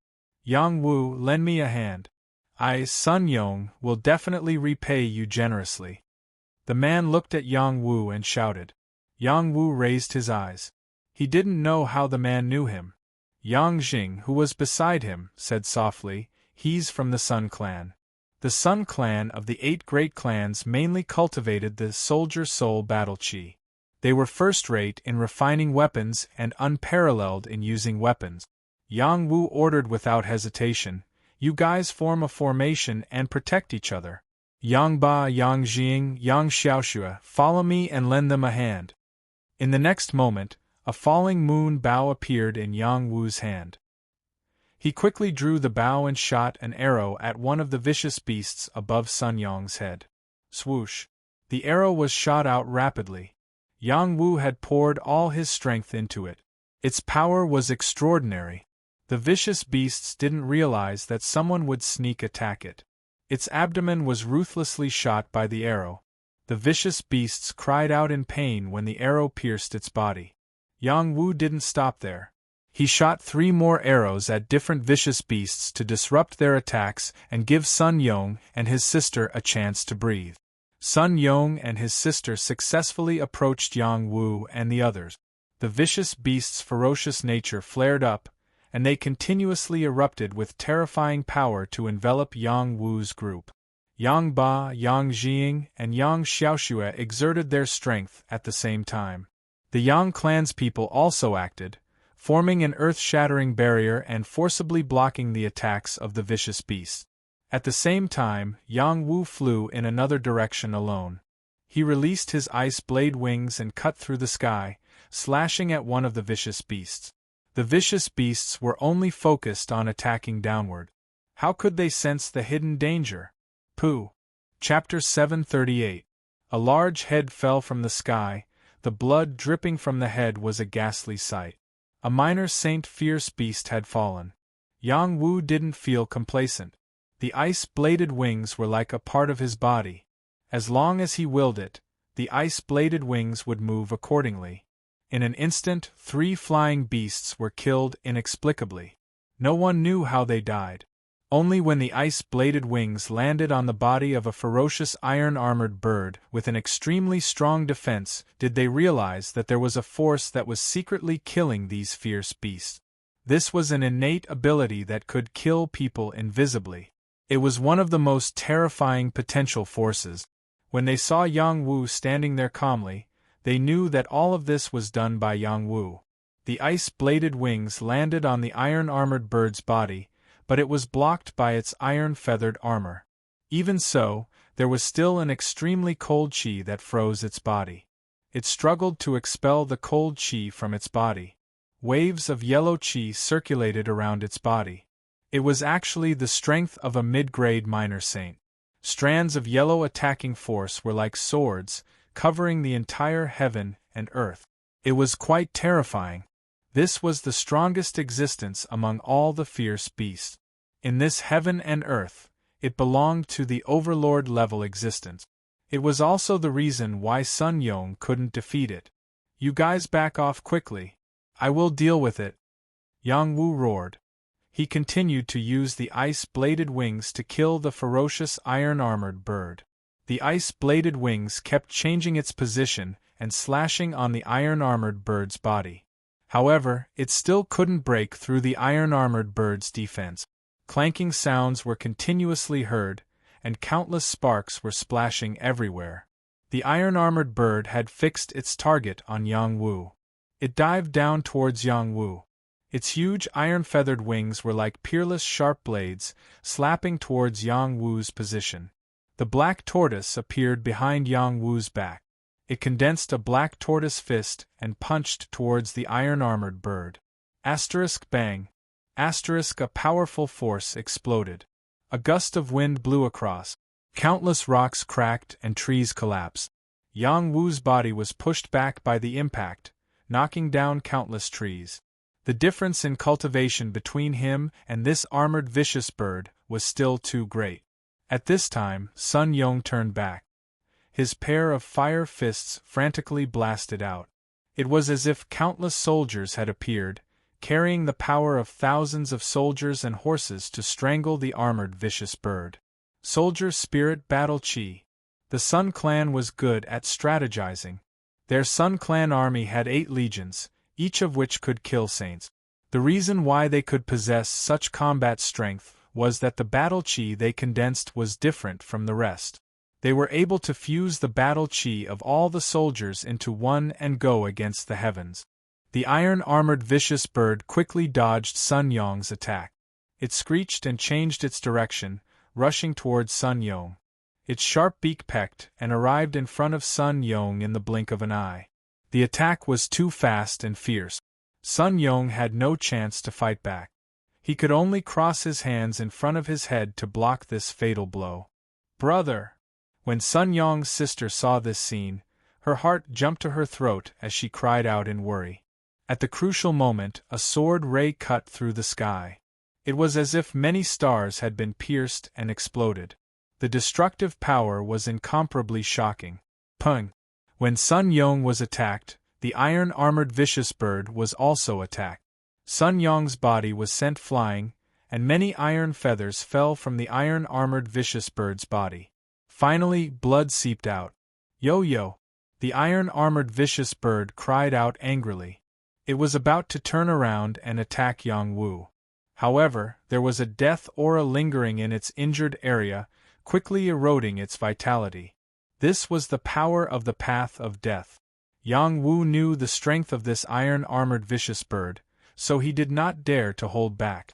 "Yang Wu, lend me a hand. I, Sun Yong, will definitely repay you generously." The man looked at Yang Wu and shouted. Yang Wu raised his eyes. He didn't know how the man knew him. Yang Jing, who was beside him, said softly, "He's from the Sun Clan." The Sun Clan of the 8 great clans mainly cultivated the soldier soul battle chi. They were first-rate in refining weapons and unparalleled in using weapons. Yang Wu ordered without hesitation, "You guys form a formation and protect each other. Yang Ba, Yang Jing, Yang Xiaoxue, follow me and lend them a hand." In the next moment, a falling moon bow appeared in Yang Wu's hand. He quickly drew the bow and shot an arrow at one of the vicious beasts above Sun Yong's head. Swoosh! The arrow was shot out rapidly. Yang Wu had poured all his strength into it. Its power was extraordinary. The vicious beasts didn't realize that someone would sneak attack it. Its abdomen was ruthlessly shot by the arrow. The vicious beasts cried out in pain when the arrow pierced its body. Yang Wu didn't stop there. He shot 3 more arrows at different vicious beasts to disrupt their attacks and give Sun Yong and his sister a chance to breathe. Sun Yong and his sister successfully approached Yang Wu and the others. The vicious beasts' ferocious nature flared up, and they continuously erupted with terrifying power to envelop Yang Wu's group. Yang Ba, Yang Jing, and Yang Xiaoxue exerted their strength at the same time. The Yang clanspeople also acted, forming an earth-shattering barrier and forcibly blocking the attacks of the vicious beasts. At the same time, Yang Wu flew in another direction alone. He released his ice blade wings and cut through the sky, slashing at one of the vicious beasts. The vicious beasts were only focused on attacking downward. How could they sense the hidden danger? Pooh. Chapter 738. A large head fell from the sky. The blood dripping from the head was a ghastly sight. A minor saint fierce beast had fallen. Yang Wu didn't feel complacent. The ice-bladed wings were like a part of his body. As long as he willed it, the ice-bladed wings would move accordingly. In an instant, 3 flying beasts were killed inexplicably. No one knew how they died. Only when the ice-bladed wings landed on the body of a ferocious iron-armored bird with an extremely strong defense did they realize that there was a force that was secretly killing these fierce beasts. This was an innate ability that could kill people invisibly. It was one of the most terrifying potential forces. When they saw Yang Wu standing there calmly, they knew that all of this was done by Yang Wu. The ice-bladed wings landed on the iron-armored bird's body, but it was blocked by its iron-feathered armor. Even so, there was still an extremely cold qi that froze its body. It struggled to expel the cold qi from its body. Waves of yellow qi circulated around its body. It was actually the strength of a mid-grade minor saint. Strands of yellow attacking force were like swords, covering the entire heaven and earth. It was quite terrifying. This was the strongest existence among all the fierce beasts. In this heaven and earth, it belonged to the overlord-level existence. It was also the reason why Sun Yong couldn't defeat it. "You guys back off quickly. I will deal with it," Yang Wu roared. He continued to use the ice-bladed wings to kill the ferocious iron-armored bird. The ice-bladed wings kept changing its position and slashing on the iron-armored bird's body. However, it still couldn't break through the iron-armored bird's defense. Clanking sounds were continuously heard, and countless sparks were splashing everywhere. The iron-armored bird had fixed its target on Yang Wu. It dived down towards Yang Wu. Its huge iron-feathered wings were like peerless sharp blades, slapping towards Yang Wu's position. The black tortoise appeared behind Yang Wu's back. It condensed a black tortoise fist and punched towards the iron-armored bird. Bang. A powerful force exploded. A gust of wind blew across. Countless rocks cracked and trees collapsed. Yang Wu's body was pushed back by the impact, knocking down countless trees. The difference in cultivation between him and this armored vicious bird was still too great. At this time, Sun Yong turned back. His pair of fire fists frantically blasted out. It was as if countless soldiers had appeared, carrying the power of thousands of soldiers and horses to strangle the armored vicious bird. Soldier Spirit Battle Qi. The Sun Clan was good at strategizing. Their Sun Clan army had 8 legions, each of which could kill saints. The reason why they could possess such combat strength was that the battle qi they condensed was different from the rest. They were able to fuse the battle qi of all the soldiers into one and go against the heavens. The iron-armored vicious bird quickly dodged Sun Yong's attack. It screeched and changed its direction, rushing towards Sun Yong. Its sharp beak pecked and arrived in front of Sun Yong in the blink of an eye. The attack was too fast and fierce. Sun Yong had no chance to fight back. He could only cross his hands in front of his head to block this fatal blow. "Brother!" When Sun Yong's sister saw this scene, Her heart jumped to her throat as she cried out in worry. At the crucial moment, a sword ray cut through the sky. It was as if many stars had been pierced and exploded. The destructive power was incomparably shocking. Pung! When Sun Yong was attacked, the iron-armored vicious bird was also attacked. Sun Yong's body was sent flying, and many iron feathers fell from the iron-armored vicious bird's body. Finally, blood seeped out. Yo-yo! The iron-armored vicious bird cried out angrily. It was about to turn around and attack Yang Wu. However, there was a death aura lingering in its injured area, quickly eroding its vitality. This was the power of the path of death. Yang Wu knew the strength of this iron-armored vicious bird, so he did not dare to hold back.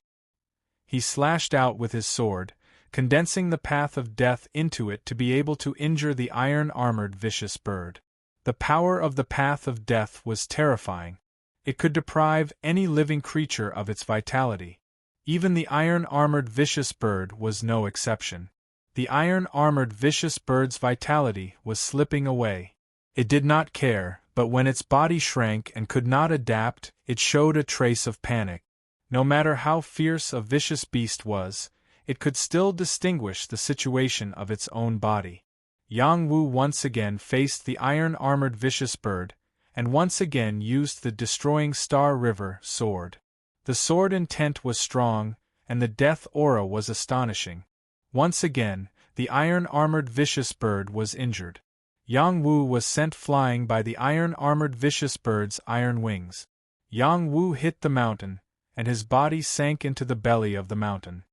He slashed out with his sword, condensing the path of death into it to be able to injure the iron-armored vicious bird. The power of the path of death was terrifying. It could deprive any living creature of its vitality. Even the iron-armored vicious bird was no exception. The iron-armored vicious bird's vitality was slipping away. It did not care, but when its body shrank and could not adapt, it showed a trace of panic. No matter how fierce a vicious beast was, it could still distinguish the situation of its own body. Yang Wu once again faced the iron-armored vicious bird, and once again used the destroying Star River sword. The sword intent was strong, and the death aura was astonishing. Once again, the iron-armored vicious bird was injured. Yang Wu was sent flying by the iron-armored vicious bird's iron wings. Yang Wu hit the mountain, and his body sank into the belly of the mountain.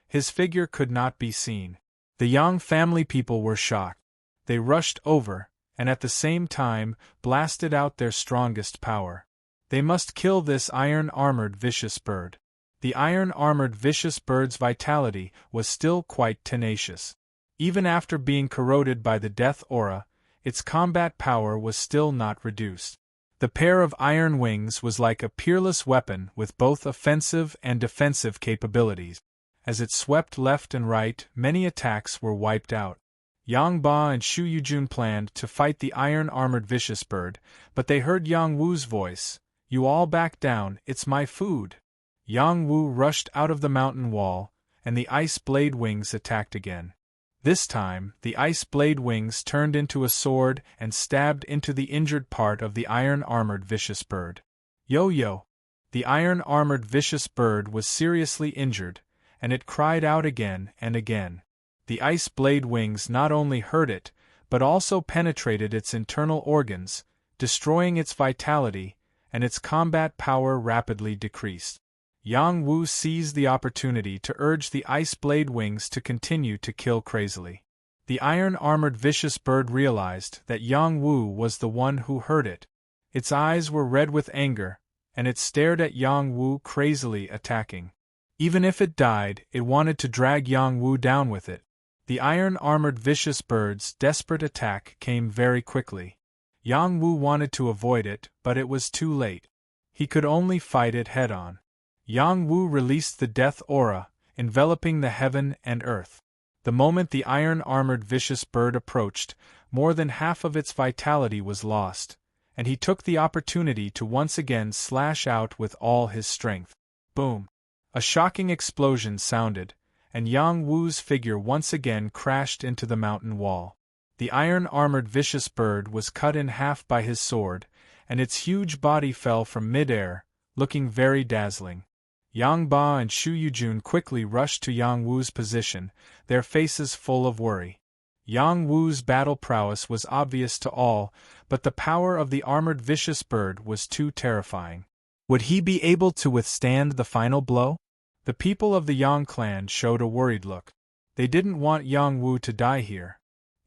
His figure could not be seen. The Yang family people were shocked. They rushed over, and at the same time, blasted out their strongest power. They must kill this iron-armored vicious bird. The iron-armored vicious bird's vitality was still quite tenacious. Even after being corroded by the death aura, its combat power was still not reduced. The pair of iron wings was like a peerless weapon with both offensive and defensive capabilities. As it swept left and right, many attacks were wiped out. Yang Ba and Shu Yujun planned to fight the iron-armored vicious bird, but they heard Yang Wu's voice. "You all back down, it's my food." Yang Wu rushed out of the mountain wall, and the ice blade wings attacked again. This time, the ice blade wings turned into a sword and stabbed into the injured part of the iron-armored vicious bird. Yo-yo! The iron-armored vicious bird was seriously injured, and it cried out again and again. The ice blade wings not only hurt it, but also penetrated its internal organs, destroying its vitality, and its combat power rapidly decreased. Yang Wu seized the opportunity to urge the ice blade wings to continue to kill crazily. The iron-armored vicious bird realized that Yang Wu was the one who hurt it. Its eyes were red with anger, and it stared at Yang Wu crazily attacking. Even if it died, it wanted to drag Yang Wu down with it. The iron-armored vicious bird's desperate attack came very quickly. Yang Wu wanted to avoid it, but it was too late. He could only fight it head-on. Yang Wu released the death aura, enveloping the heaven and earth. The moment the iron-armored vicious bird approached, more than half of its vitality was lost, and he took the opportunity to once again slash out with all his strength. Boom! A shocking explosion sounded, and Yang Wu's figure once again crashed into the mountain wall. The iron-armored vicious bird was cut in half by his sword, and its huge body fell from mid-air, looking very dazzling. Yang Ba and Shu Yujun quickly rushed to Yang Wu's position, their faces full of worry. Yang Wu's battle prowess was obvious to all, but the power of the armored vicious bird was too terrifying. Would he be able to withstand the final blow? The people of the Yang clan showed a worried look. They didn't want Yang Wu to die here.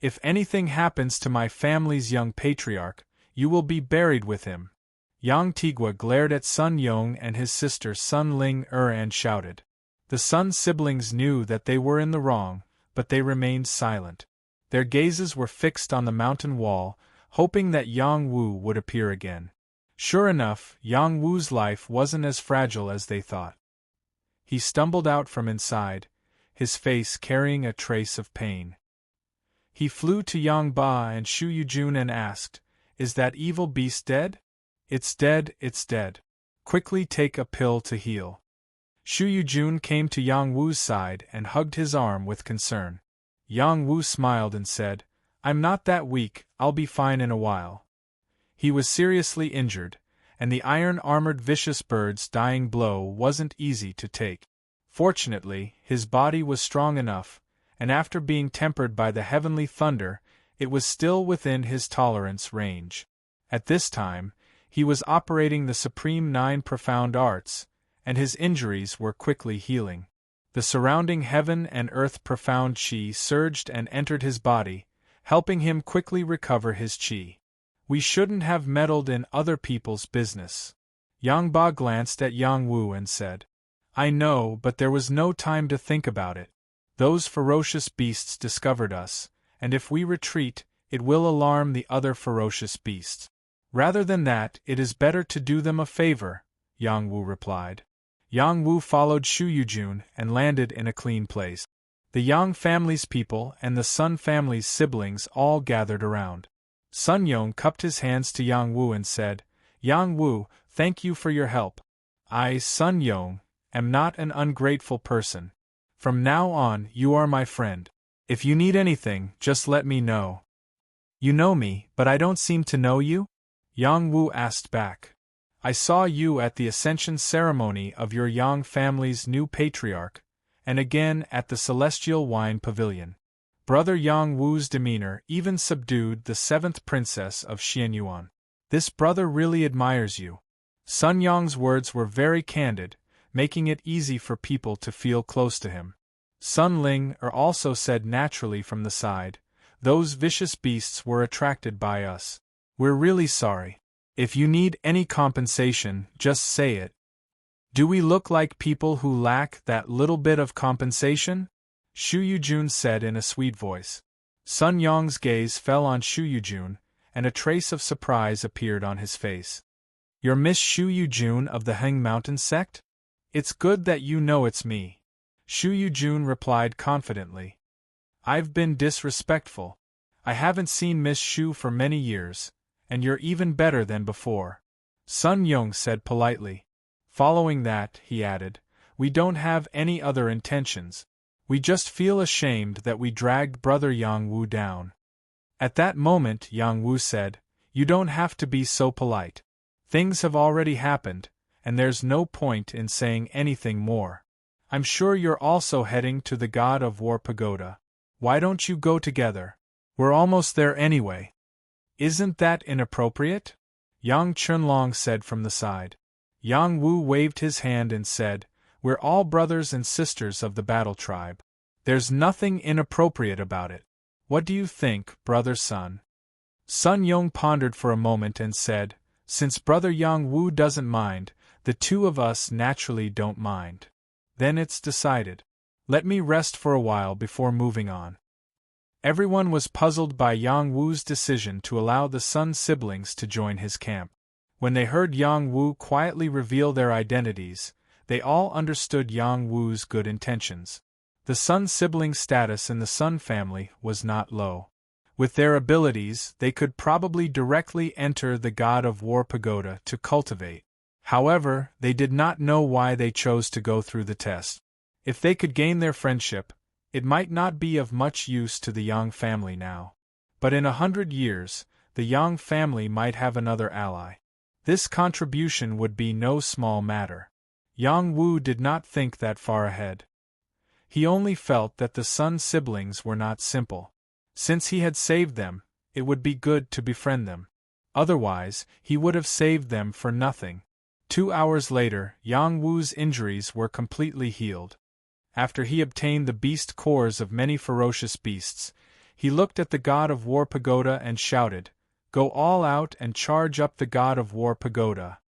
"If anything happens to my family's young patriarch, you will be buried with him." Yang Tigua glared at Sun Yong and his sister Sun Ling and shouted. The Sun siblings knew that they were in the wrong, but they remained silent. Their gazes were fixed on the mountain wall, hoping that Yang Wu would appear again. Sure enough, Yang Wu's life wasn't as fragile as they thought. He stumbled out from inside, his face carrying a trace of pain. He flew to Yang Ba and Shu Yujun and asked, "Is that evil beast dead?" "It's dead, it's dead. Quickly take a pill to heal." Shu Yujun came to Yang Wu's side and hugged his arm with concern. Yang Wu smiled and said, "I'm not that weak, I'll be fine in a while." He was seriously injured, and the iron-armored vicious bird's dying blow wasn't easy to take. Fortunately, his body was strong enough, and after being tempered by the heavenly thunder, it was still within his tolerance range. At this time, he was operating the Supreme Nine Profound Arts, and his injuries were quickly healing. The surrounding heaven and earth profound chi surged and entered his body, helping him quickly recover his chi. "We shouldn't have meddled in other people's business." Yang Ba glanced at Yang Wu and said, "I know, but there was no time to think about it. Those ferocious beasts discovered us, and if we retreat, it will alarm the other ferocious beasts. Rather than that, it is better to do them a favor," Yang Wu replied. Yang Wu followed Shu Yujun and landed in a clean place. The Yang family's people and the Sun family's siblings all gathered around. Sun Yong cupped his hands to Yang Wu and said, "Yang Wu, thank you for your help. I, Sun Yong, am not an ungrateful person. From now on, you are my friend. If you need anything, just let me know." "You know me, but I don't seem to know you?" Yang Wu asked back. "I saw you at the ascension ceremony of your Yang family's new patriarch, and again at the Celestial Wine Pavilion. Brother Yang Wu's demeanor even subdued the 7th princess of Xianyuan. This brother really admires you." Sun Yong's words were very candid, making it easy for people to feel close to him. Sun Ling also said naturally from the side, "Those vicious beasts were attracted by us. We're really sorry. If you need any compensation, just say it." "Do we look like people who lack that little bit of compensation?" Shu Yujun said in a sweet voice. Sun Yong's gaze fell on Shu Yujun, and a trace of surprise appeared on his face. "You're Miss Shu Yujun of the Heng Mountain sect? It's good that you know it's me." Shu Yujun replied confidently. "I've been disrespectful. I haven't seen Miss Shu for many years, and you're even better than before." Sun Yong said politely. Following that, he added, "We don't have any other intentions. We just feel ashamed that we dragged Brother Yang Wu down." At that moment Yang Wu said, "You don't have to be so polite. Things have already happened, and there's no point in saying anything more. I'm sure you're also heading to the God of War Pagoda. Why don't you go together? We're almost there anyway." "Isn't that inappropriate?" Yang Chunlong said from the side. Yang Wu waved his hand and said, "We're all brothers and sisters of the battle tribe. There's nothing inappropriate about it. What do you think, Brother Sun?" Sun Yong pondered for a moment and said, "Since Brother Yang Wu doesn't mind, the two of us naturally don't mind. Then it's decided. Let me rest for a while before moving on." Everyone was puzzled by Yang Wu's decision to allow the Sun siblings to join his camp. When they heard Yang Wu quietly reveal their identities, they all understood Yang Wu's good intentions. The Sun siblings' status in the Sun family was not low. With their abilities, they could probably directly enter the God of War Pagoda to cultivate. However, they did not know why they chose to go through the test. If they could gain their friendship, it might not be of much use to the Yang family now. But in 100 years, the Yang family might have another ally. This contribution would be no small matter. Yang Wu did not think that far ahead. He only felt that the Sun siblings were not simple. Since he had saved them, it would be good to befriend them. Otherwise, he would have saved them for nothing. 2 hours later, Yang Wu's injuries were completely healed. After he obtained the beast cores of many ferocious beasts, he looked at the God of War Pagoda and shouted, "Go all out and charge up the God of War Pagoda."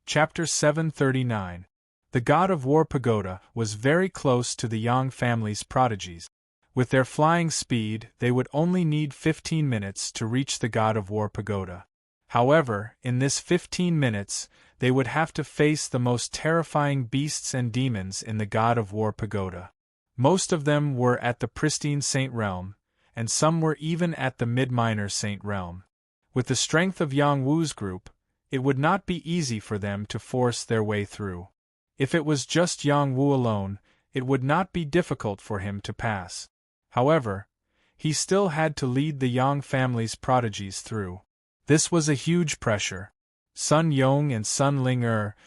Chapter 739. The God of War Pagoda was very close to the Yang family's prodigies. With their flying speed, they would only need 15 minutes to reach the God of War Pagoda. However, in this 15 minutes, they would have to face the most terrifying beasts and demons in the God of War Pagoda. Most of them were at the pristine Saint Realm, and some were even at the mid-minor saint realm. With the strength of Yang Wu's group, it would not be easy for them to force their way through. If it was just Yang Wu alone, it would not be difficult for him to pass. However, he still had to lead the Yang family's prodigies through. This was a huge pressure. Sun Yong and Sun Ling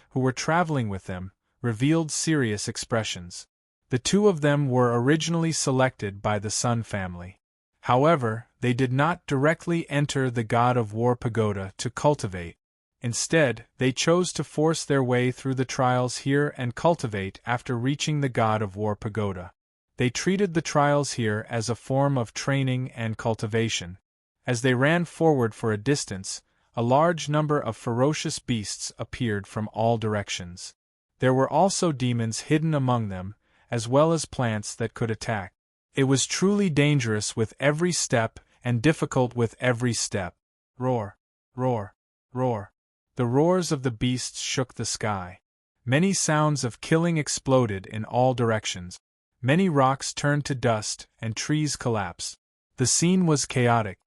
who were traveling with them, revealed serious expressions. The two of them were originally selected by the Sun family. However, they did not directly enter the God of War pagoda to cultivate. Instead, they chose to force their way through the trials here and cultivate after reaching the God of War pagoda. They treated the trials here as a form of training and cultivation. As they ran forward for a distance, a large number of ferocious beasts appeared from all directions. There were also demons hidden among them, as well as plants that could attack. It was truly dangerous with every step and difficult with every step. Roar! Roar! Roar! The roars of the beasts shook the sky. Many sounds of killing exploded in all directions. Many rocks turned to dust and trees collapsed. The scene was chaotic.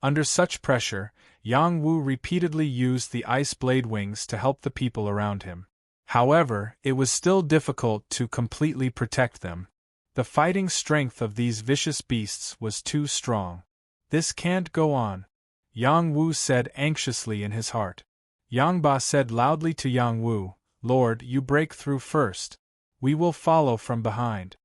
Under such pressure, Yang Wu repeatedly used the ice blade wings to help the people around him. However, it was still difficult to completely protect them. The fighting strength of these vicious beasts was too strong. This can't go on, Yang Wu said anxiously in his heart. Yang Ba said loudly to Yang Wu, "Lord, you break through first. We will follow from behind."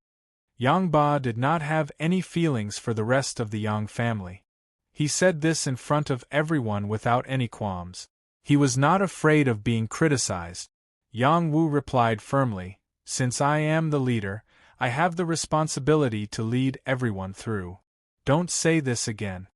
Yang Ba did not have any feelings for the rest of the Yang family. He said this in front of everyone without any qualms. He was not afraid of being criticized. Yang Wu replied firmly, "Since I am the leader, I have the responsibility to lead everyone through. Don't say this again."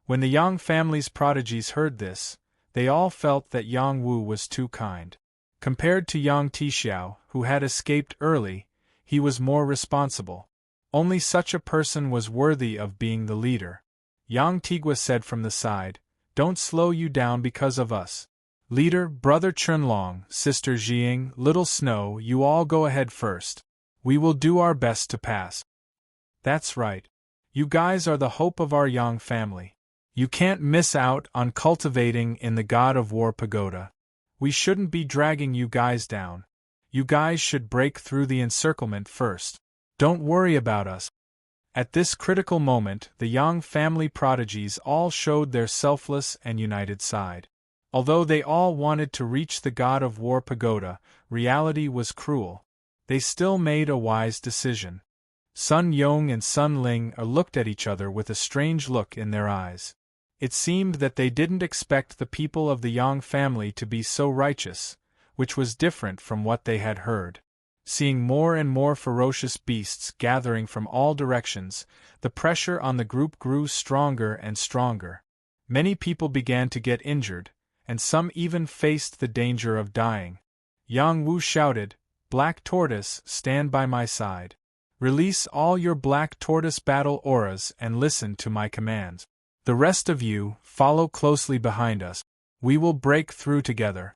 When the Yang family's prodigies heard this, they all felt that Yang Wu was too kind. Compared to Yang Tixiao, who had escaped early, he was more responsible. Only such a person was worthy of being the leader. Yang Tigua said from the side, "Don't slow you down because of us. Leader, Brother Chunlong, Sister Jiang, Little Snow, you all go ahead first. We will do our best to pass." "That's right. You guys are the hope of our Yang family. You can't miss out on cultivating in the God of War pagoda. We shouldn't be dragging you guys down. You guys should break through the encirclement first. Don't worry about us." At this critical moment, the Yang family prodigies all showed their selfless and united side. Although they all wanted to reach the God of War pagoda, reality was cruel. They still made a wise decision. Sun Yong and Sun Ling looked at each other with a strange look in their eyes. It seemed that they didn't expect the people of the Yang family to be so righteous, which was different from what they had heard. Seeing more and more ferocious beasts gathering from all directions, the pressure on the group grew stronger and stronger. Many people began to get injured, and some even faced the danger of dying. Yang Wu shouted, "Black Tortoise, stand by my side. Release all your Black Tortoise battle auras and listen to my commands. The rest of you, follow closely behind us. We will break through together."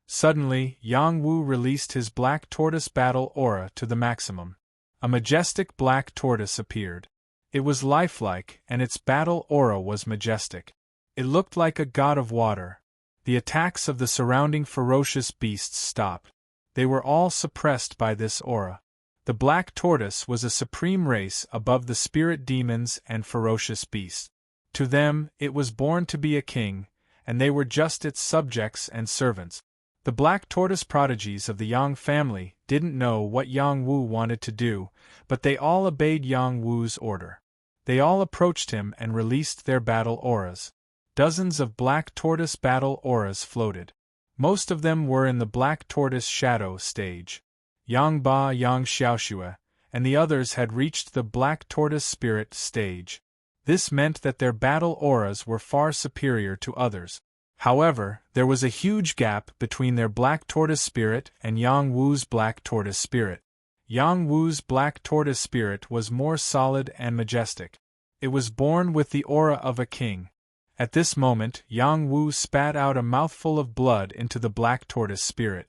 Suddenly, Yang Wu released his Black Tortoise battle aura to the maximum. A majestic black tortoise appeared. It was lifelike, and its battle aura was majestic. It looked like a god of water. The attacks of the surrounding ferocious beasts stopped. They were all suppressed by this aura. The Black Tortoise was a supreme race above the spirit demons and ferocious beasts. To them, it was born to be a king, and they were just its subjects and servants. The Black Tortoise prodigies of the Yang family didn't know what Yang Wu wanted to do, but they all obeyed Yang Wu's order. They all approached him and released their battle auras. Dozens of Black Tortoise battle auras floated. Most of them were in the Black Tortoise shadow stage. Yang Ba, Yang Xiaoxue, and the others had reached the Black Tortoise spirit stage. This meant that their battle auras were far superior to others. However, there was a huge gap between their Black Tortoise spirit and Yang Wu's Black Tortoise spirit. Yang Wu's Black Tortoise spirit was more solid and majestic. It was born with the aura of a king. At this moment, Yang Wu spat out a mouthful of blood into the Black Tortoise spirit.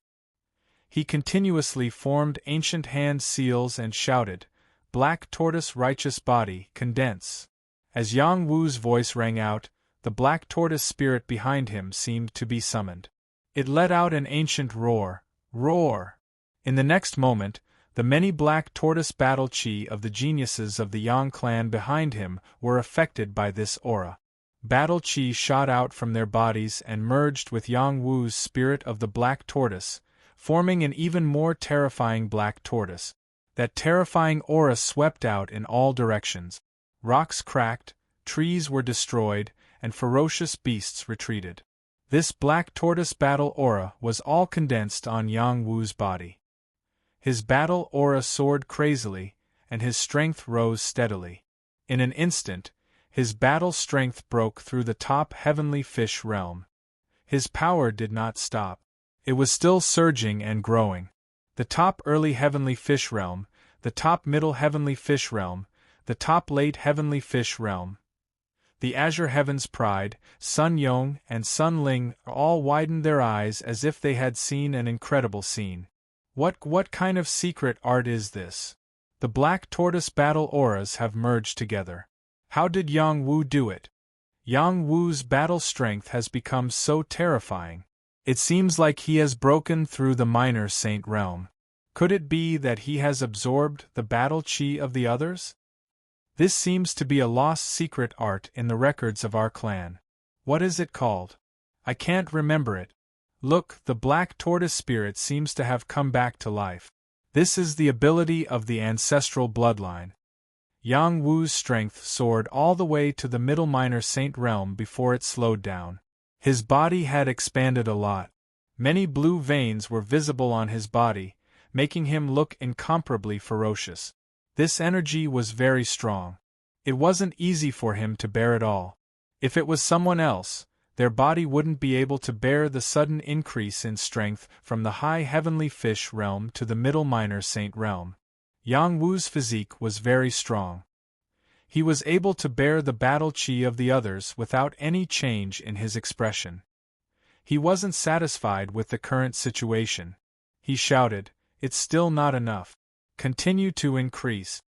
He continuously formed ancient hand seals and shouted, "Black Tortoise righteous body, condense." As Yang Wu's voice rang out, the black tortoise spirit behind him seemed to be summoned. It let out an ancient roar, roar. In the next moment, the many black tortoise battle chi of the geniuses of the Yang clan behind him were affected by this aura. Battle chi shot out from their bodies and merged with Yang Wu's spirit of the black tortoise, forming an even more terrifying black tortoise. That terrifying aura swept out in all directions. Rocks cracked, trees were destroyed, and ferocious beasts retreated. This black tortoise battle aura was all condensed on Yang Wu's body. His battle aura soared crazily, and his strength rose steadily. In an instant, his battle strength broke through the top heavenly fish realm. His power did not stop. It was still surging and growing. The top early heavenly fish realm, the top middle heavenly fish realm, the top late heavenly fish realm. The Azure Heaven's Pride, Sun Yong and Sun Ling all widened their eyes as if they had seen an incredible scene. What kind of secret art is this? The black tortoise battle auras have merged together. How did Yang Wu do it? Yang Wu's battle strength has become so terrifying. It seems like he has broken through the minor saint realm. Could it be that he has absorbed the battle chi of the others? This seems to be a lost secret art in the records of our clan. What is it called? I can't remember it. Look, the black tortoise spirit seems to have come back to life. This is the ability of the ancestral bloodline. Yang Wu's strength soared all the way to the middle minor saint realm before it slowed down. His body had expanded a lot. Many blue veins were visible on his body, making him look incomparably ferocious. This energy was very strong. It wasn't easy for him to bear it all. If it was someone else, their body wouldn't be able to bear the sudden increase in strength from the high heavenly fish realm to the middle minor saint realm. Yang Wu's physique was very strong. He was able to bear the battle chi of the others without any change in his expression. He wasn't satisfied with the current situation. He shouted, "It's still not enough. Continue to increase."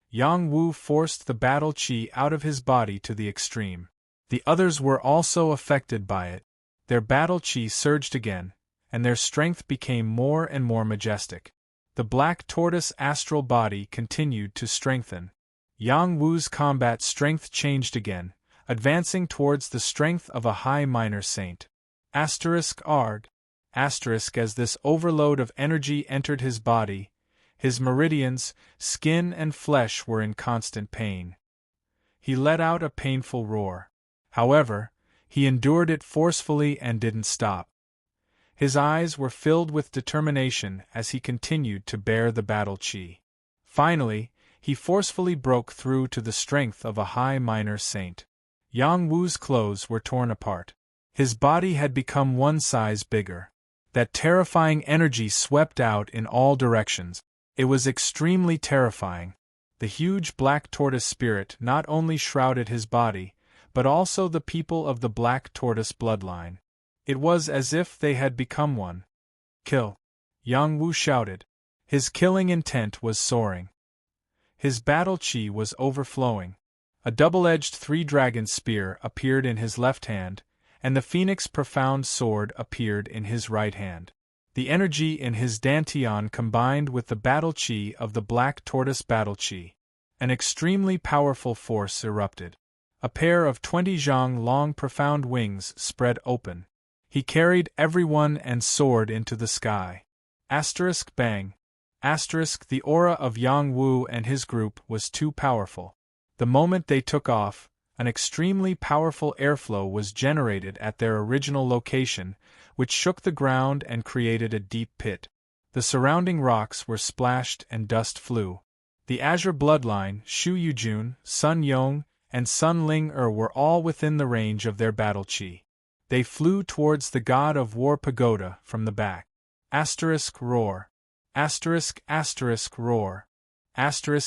Yang Wu forced the battle chi out of his body to the extreme. The others were also affected by it. Their battle chi surged again, and their strength became more and more majestic. The black tortoise astral body continued to strengthen. Yang Wu's combat strength changed again, advancing towards the strength of a high minor saint. Arg. As this overload of energy entered his body, his meridians, skin and flesh were in constant pain. He let out a painful roar. However, he endured it forcefully and didn't stop. His eyes were filled with determination as he continued to bear the battle chi. Finally, he forcefully broke through to the strength of a high minor saint. Yang Wu's clothes were torn apart. His body had become one size bigger. That terrifying energy swept out in all directions. It was extremely terrifying. The huge black tortoise spirit not only shrouded his body, but also the people of the black tortoise bloodline. It was as if they had become one. Kill! Yang Wu shouted. His killing intent was soaring. His battle chi was overflowing. A double-edged three-dragon spear appeared in his left hand, and the phoenix profound sword appeared in his right hand. The energy in his dantian combined with the battle chi of the black tortoise battle chi. An extremely powerful force erupted. A pair of 20 zhang long profound wings spread open. He carried everyone and soared into the sky. Bang. The aura of Yang Wu and his group was too powerful. The moment they took off, an extremely powerful airflow was generated at their original location, which shook the ground and created a deep pit. The surrounding rocks were splashed and dust flew. The Azure bloodline, Shu Yujun, Sun Yong, and Sun Ling were all within the range of their battle chi. They flew towards the god of war pagoda from the back. Roar. Roar.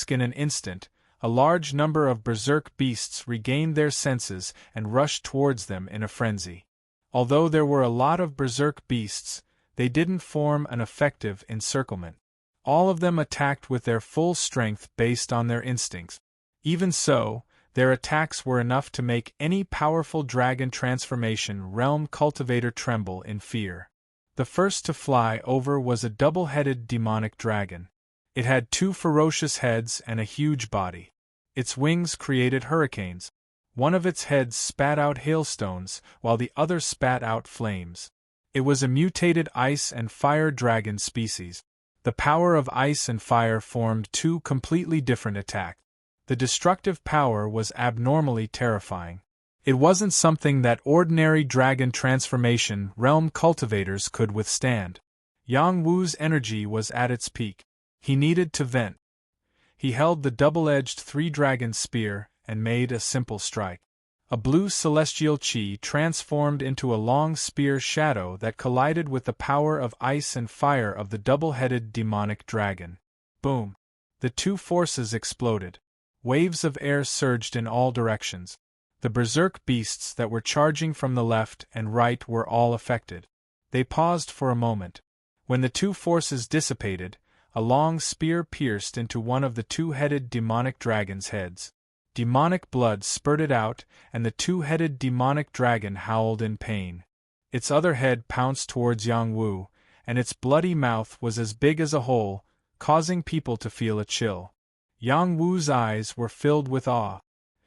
In an instant, a large number of berserk beasts regained their senses and rushed towards them in a frenzy. Although there were a lot of berserk beasts, they didn't form an effective encirclement. All of them attacked with their full strength based on their instincts. Even so, Their attacks were enough to make any powerful dragon transformation realm cultivator tremble in fear. The first to fly over was a double-headed demonic dragon. It had 2 ferocious heads and a huge body. Its wings created hurricanes. One of its heads spat out hailstones, while the other spat out flames. It was a mutated ice and fire dragon species. The power of ice and fire formed 2 completely different attacks. The destructive power was abnormally terrifying. It wasn't something that ordinary dragon transformation realm cultivators could withstand. Yang Wu's energy was at its peak. He needed to vent. He held the double-edged 3-dragon spear and made a simple strike. A blue celestial chi transformed into a long spear shadow that collided with the power of ice and fire of the double-headed demonic dragon. Boom! The 2 forces exploded. Waves of air surged in all directions. The berserk beasts that were charging from the left and right were all affected. They paused for a moment. When the 2 forces dissipated, a long spear pierced into one of the 2-headed demonic dragon's heads. Demonic blood spurted out, and the 2-headed demonic dragon howled in pain. Its other head pounced towards Yang Wu, and its bloody mouth was as big as a hole, causing people to feel a chill. Yang Wu's eyes were filled with awe.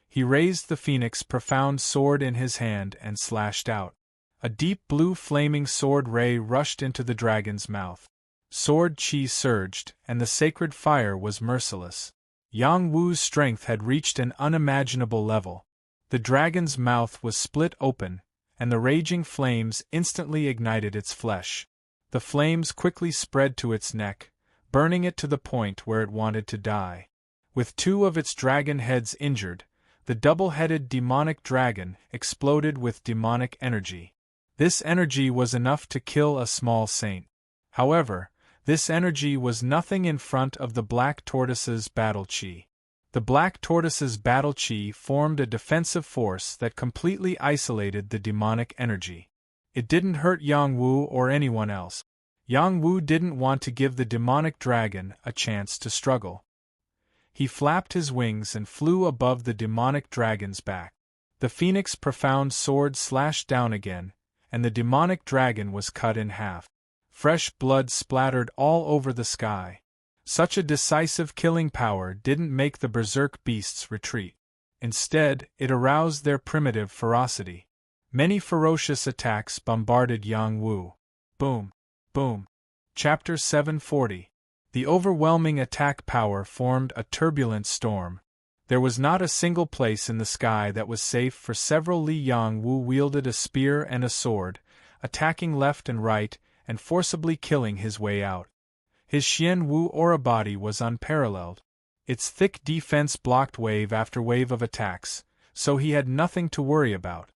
He raised the phoenix profound sword in his hand and slashed out. A deep blue flaming sword ray rushed into the dragon's mouth. Sword chi surged, and the sacred fire was merciless. Yang Wu's strength had reached an unimaginable level. The dragon's mouth was split open, and the raging flames instantly ignited its flesh. The flames quickly spread to its neck, burning it to the point where it wanted to die. With 2 of its dragon heads injured, the double-headed demonic dragon exploded with demonic energy. This energy was enough to kill a small saint. However, this energy was nothing in front of the Black Tortoise's battle chi. The Black Tortoise's battle chi formed a defensive force that completely isolated the demonic energy. It didn't hurt Yang Wu or anyone else. Yang Wu didn't want to give the demonic dragon a chance to struggle. He flapped his wings and flew above the demonic dragon's back. The phoenix profound sword slashed down again, and the demonic dragon was cut in half. Fresh blood splattered all over the sky. Such a decisive killing power didn't make the berserk beasts retreat. Instead, it aroused their primitive ferocity. Many ferocious attacks bombarded Yang Wu. Boom! Boom! Chapter 740. The overwhelming attack power formed a turbulent storm. There was not a single place in the sky that was safe for several li. Yang Wu wielded a spear and a sword, attacking left and right, and forcibly killing his way out. His Xian Wu aura body was unparalleled. Its thick defense blocked wave after wave of attacks, so he had nothing to worry about.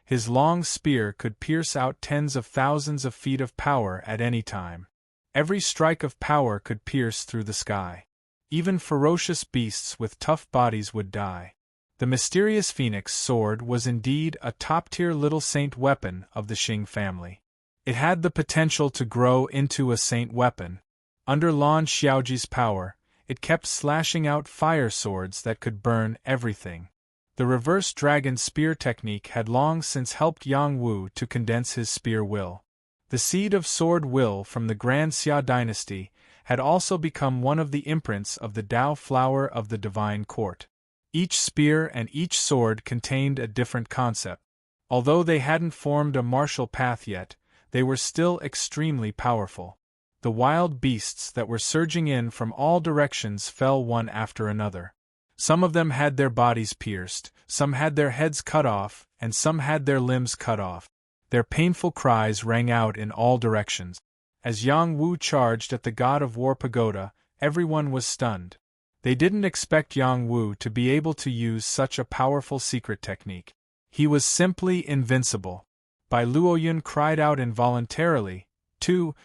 His long spear could pierce out tens of thousands of feet of power at any time. Every strike of power could pierce through the sky. Even ferocious beasts with tough bodies would die. The mysterious phoenix sword was indeed a top-tier little saint weapon of the Xing family. It had the potential to grow into a saint weapon. Under Lan Xiaoji's power, it kept slashing out fire swords that could burn everything. The reverse dragon spear technique had long since helped Yang Wu to condense his spear will. The seed of sword will from the Grand Xia dynasty had also become one of the imprints of the Dao flower of the divine court. Each spear and each sword contained a different concept. Although they hadn't formed a martial path yet, they were still extremely powerful. The wild beasts that were surging in from all directions fell one after another. Some of them had their bodies pierced, some had their heads cut off, and some had their limbs cut off. Their painful cries rang out in all directions. As Yang Wu charged at the God of War pagoda, everyone was stunned. They didn't expect Yang Wu to be able to use such a powerful secret technique. He was simply invincible. Bai Luoyun cried out involuntarily, Too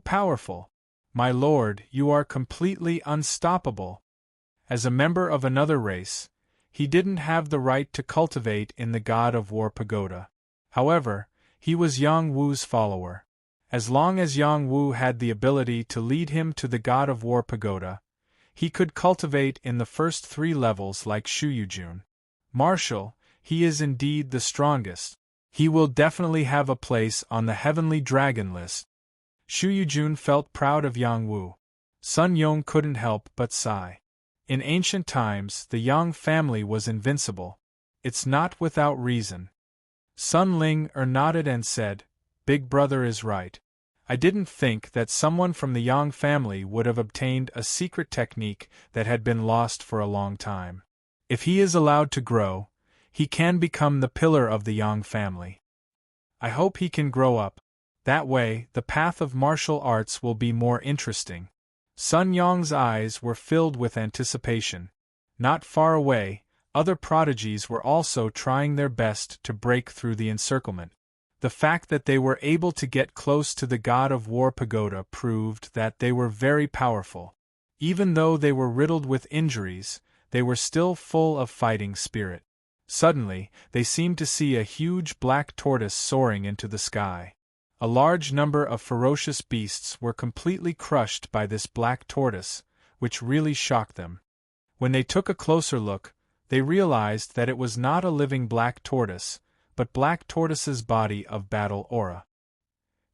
powerful. My lord, you are completely unstoppable. As a member of another race, he didn't have the right to cultivate in the God of War pagoda. However, he was Yang Wu's follower. As long as Yang Wu had the ability to lead him to the God of War pagoda, he could cultivate in the first 3 levels like Shuyujun. Marshal, he is indeed the strongest. He will definitely have a place on the heavenly dragon list. Shu Yujun felt proud of Yang Wu. Sun Yong couldn't help but sigh. In ancient times, the Yang family was invincible. It's not without reason. Sun Ling nodded and said, Big brother is right. I didn't think that someone from the Yang family would have obtained a secret technique that had been lost for a long time. If he is allowed to grow, he can become the pillar of the Yang family. I hope he can grow up. That way, the path of martial arts will be more interesting. Sun Yong's eyes were filled with anticipation. Not far away, other prodigies were also trying their best to break through the encirclement. The fact that they were able to get close to the God of War pagoda proved that they were very powerful. Even though they were riddled with injuries, they were still full of fighting spirit. Suddenly, they seemed to see a huge black tortoise soaring into the sky. A large number of ferocious beasts were completely crushed by this black tortoise, which really shocked them. When they took a closer look, they realized that it was not a living black tortoise, but Black Tortoise's body of battle aura.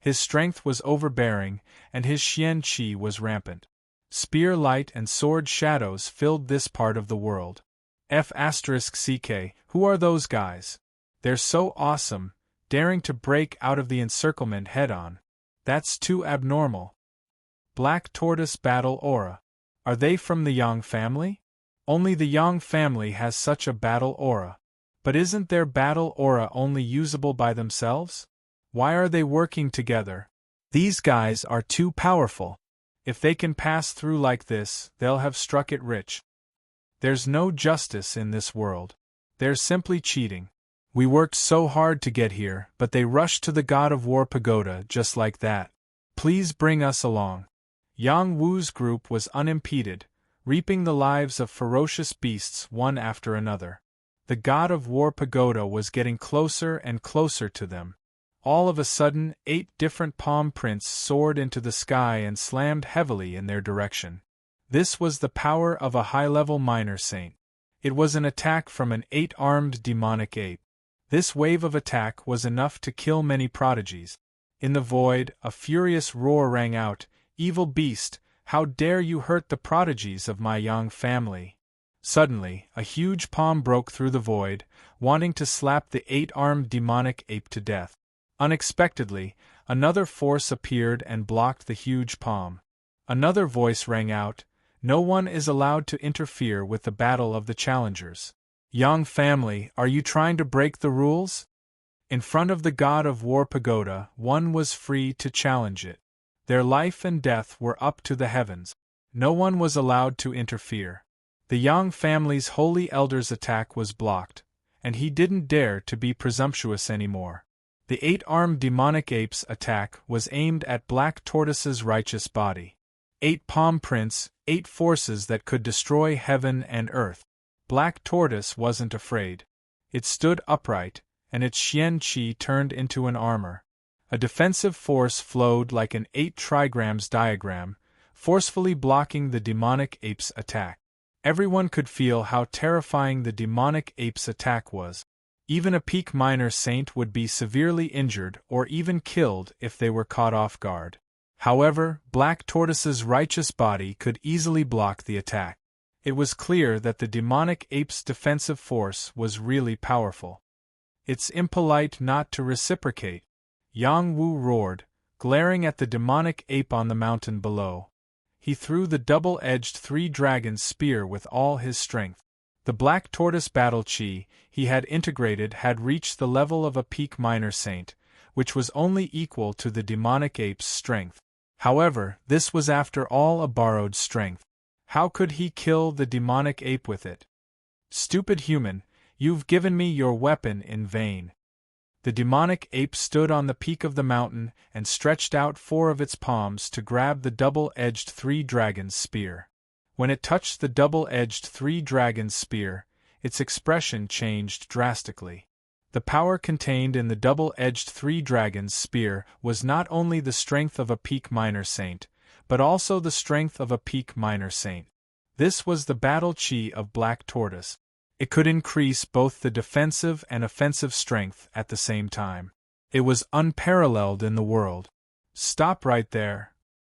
His strength was overbearing, and his Xian Qi was rampant. Spear light and sword shadows filled this part of the world. F***ck, who are those guys? They're so awesome, daring to break out of the encirclement head-on. That's too abnormal. Black Tortoise battle aura. Are they from the Yang family? Only the Yang family has such a battle aura. But isn't their battle aura only usable by themselves? Why are they working together? These guys are too powerful. If they can pass through like this, they'll have struck it rich. There's no justice in this world. They're simply cheating. We worked so hard to get here, but they rushed to the God of War pagoda just like that. Please bring us along. Yang Wu's group was unimpeded, reaping the lives of ferocious beasts one after another. The God of War pagoda was getting closer and closer to them. All of a sudden, 8 different palm prints soared into the sky and slammed heavily in their direction. This was the power of a high-level minor saint. It was an attack from an 8-armed demonic ape. This wave of attack was enough to kill many prodigies. In the void, a furious roar rang out, "Evil beast, how dare you hurt the prodigies of my Yang family!" Suddenly, a huge palm broke through the void, wanting to slap the 8-armed demonic ape to death. Unexpectedly, another force appeared and blocked the huge palm. Another voice rang out, "No one is allowed to interfere with the battle of the challengers. Yang family, are you trying to break the rules?" In front of the God of War pagoda, one was free to challenge it. Their life and death were up to the heavens. No one was allowed to interfere. The Yang family's holy elder's attack was blocked, and he didn't dare to be presumptuous anymore. The 8-armed demonic ape's attack was aimed at Black Tortoise's righteous body. 8 palm prints, 8 forces that could destroy heaven and earth. Black Tortoise wasn't afraid. It stood upright, and its Xian Qi turned into an armor. A defensive force flowed like an 8 trigrams diagram, forcefully blocking the demonic ape's attack. Everyone could feel how terrifying the demonic ape's attack was. Even a peak minor saint would be severely injured or even killed if they were caught off guard. However, Black Tortoise's righteous body could easily block the attack. It was clear that the demonic ape's defensive force was really powerful. "It's impolite not to reciprocate," Yang Wu roared, glaring at the demonic ape on the mountain below. He threw the double-edged 3-dragon spear with all his strength. The Black Tortoise battle chi he had integrated had reached the level of a peak minor saint, which was only equal to the demonic ape's strength. However, this was after all a borrowed strength. How could he kill the demonic ape with it? "Stupid human, you've given me your weapon in vain." The demonic ape stood on the peak of the mountain and stretched out 4 of its palms to grab the double-edged 3-dragon's spear. When it touched the double-edged 3-dragon's spear, its expression changed drastically. The power contained in the double-edged 3-dragon's spear was not only the strength of a peak minor saint, but also the strength of a peak minor saint. This was the battle chi of Black Tortoise. It could increase both the defensive and offensive strength at the same time. It was unparalleled in the world. Stop right there!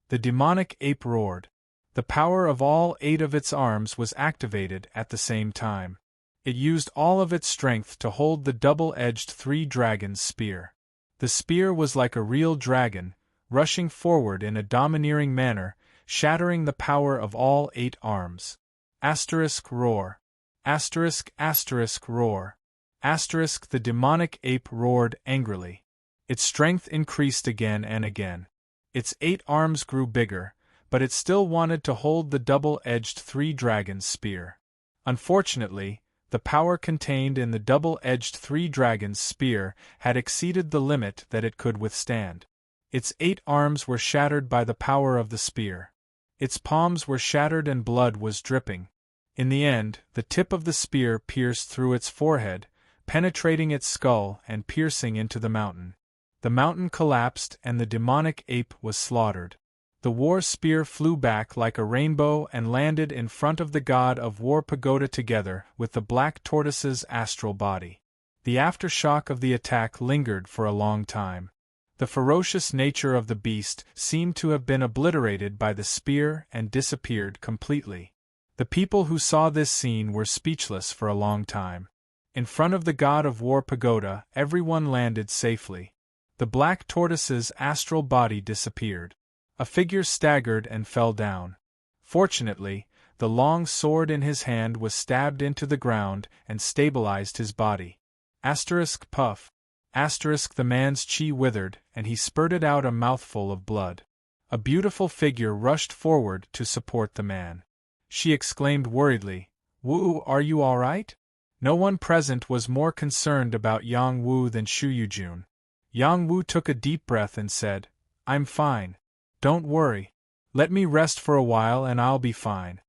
The demonic ape roared. The power of all 8 of its arms was activated at the same time. It used all of its strength to hold the double-edged 3-dragon's spear. The spear was like a real dragon, rushing forward in a domineering manner, shattering the power of all 8 arms. Asterisk roar. Asterisk roar. Asterisk the demonic ape roared angrily. Its strength increased again and again. Its 8 arms grew bigger, but it still wanted to hold the double-edged 3-dragon's spear. Unfortunately, the power contained in the double-edged 3-dragon's spear had exceeded the limit that it could withstand. Its 8 arms were shattered by the power of the spear. Its palms were shattered and blood was dripping. In the end, the tip of the spear pierced through its forehead, penetrating its skull and piercing into the mountain. The mountain collapsed and the demonic ape was slaughtered. The war spear flew back like a rainbow and landed in front of the god of war pagoda together with the black tortoise's astral body. The aftershock of the attack lingered for a long time. The ferocious nature of the beast seemed to have been obliterated by the spear and disappeared completely. The people who saw this scene were speechless for a long time. In front of the god of war pagoda, everyone landed safely. The black tortoise's astral body disappeared. A figure staggered and fell down. Fortunately, the long sword in his hand was stabbed into the ground and stabilized his body. Asterisk puff. Asterisk the man's chi withered and he spurted out a mouthful of blood. A beautiful figure rushed forward to support the man. She exclaimed worriedly, "Wu, are you all right?" No one present was more concerned about Yang Wu than Shu Yujun. Yang Wu took a deep breath and said, "I'm fine. Don't worry. Let me rest for a while and I'll be fine."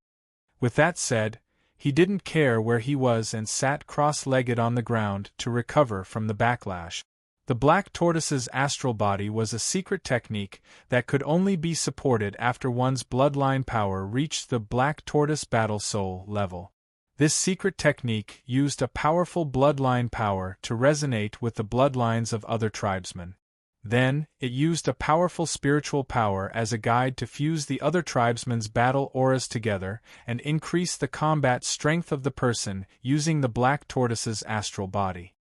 With that said, he didn't care where he was and sat cross-legged on the ground to recover from the backlash. The black tortoise's astral body was a secret technique that could only be supported after one's bloodline power reached the black tortoise battle soul level. This secret technique used a powerful bloodline power to resonate with the bloodlines of other tribesmen. Then, it used a powerful spiritual power as a guide to fuse the other tribesmen's battle auras together and increase the combat strength of the person using the black tortoise's astral body.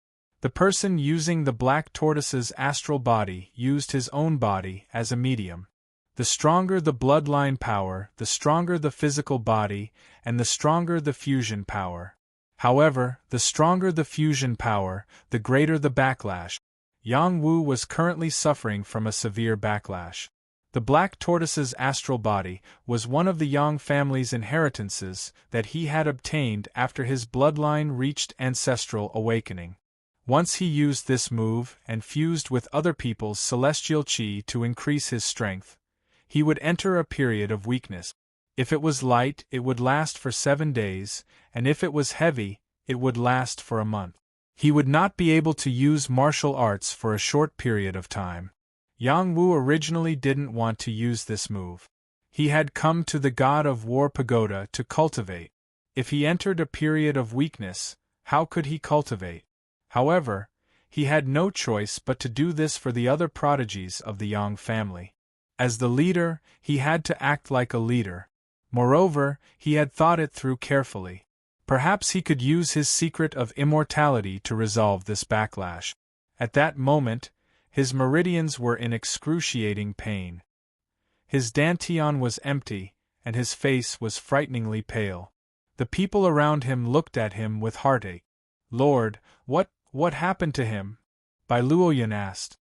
The person using the black tortoise's astral body used his own body as a medium. The stronger the bloodline power, the stronger the physical body, and the stronger the fusion power. However, the stronger the fusion power, the greater the backlash. Yang Wu was currently suffering from a severe backlash. The black tortoise's astral body was one of the Yang family's inheritances that he had obtained after his bloodline reached ancestral awakening. Once he used this move and fused with other people's celestial chi to increase his strength, he would enter a period of weakness. If it was light, it would last for 7 days, and if it was heavy, it would last for a month. He would not be able to use martial arts for a short period of time. Yang Wu originally didn't want to use this move. He had come to the god of war pagoda to cultivate. If he entered a period of weakness, how could he cultivate? However, he had no choice but to do this for the other prodigies of the Yang family. As the leader, he had to act like a leader. Moreover, he had thought it through carefully. Perhaps he could use his secret of immortality to resolve this backlash. At that moment, his meridians were in excruciating pain. His dantian was empty, and his face was frighteningly pale. The people around him looked at him with heartache. "Lord, what happened to him?" Bai Luoyan asked.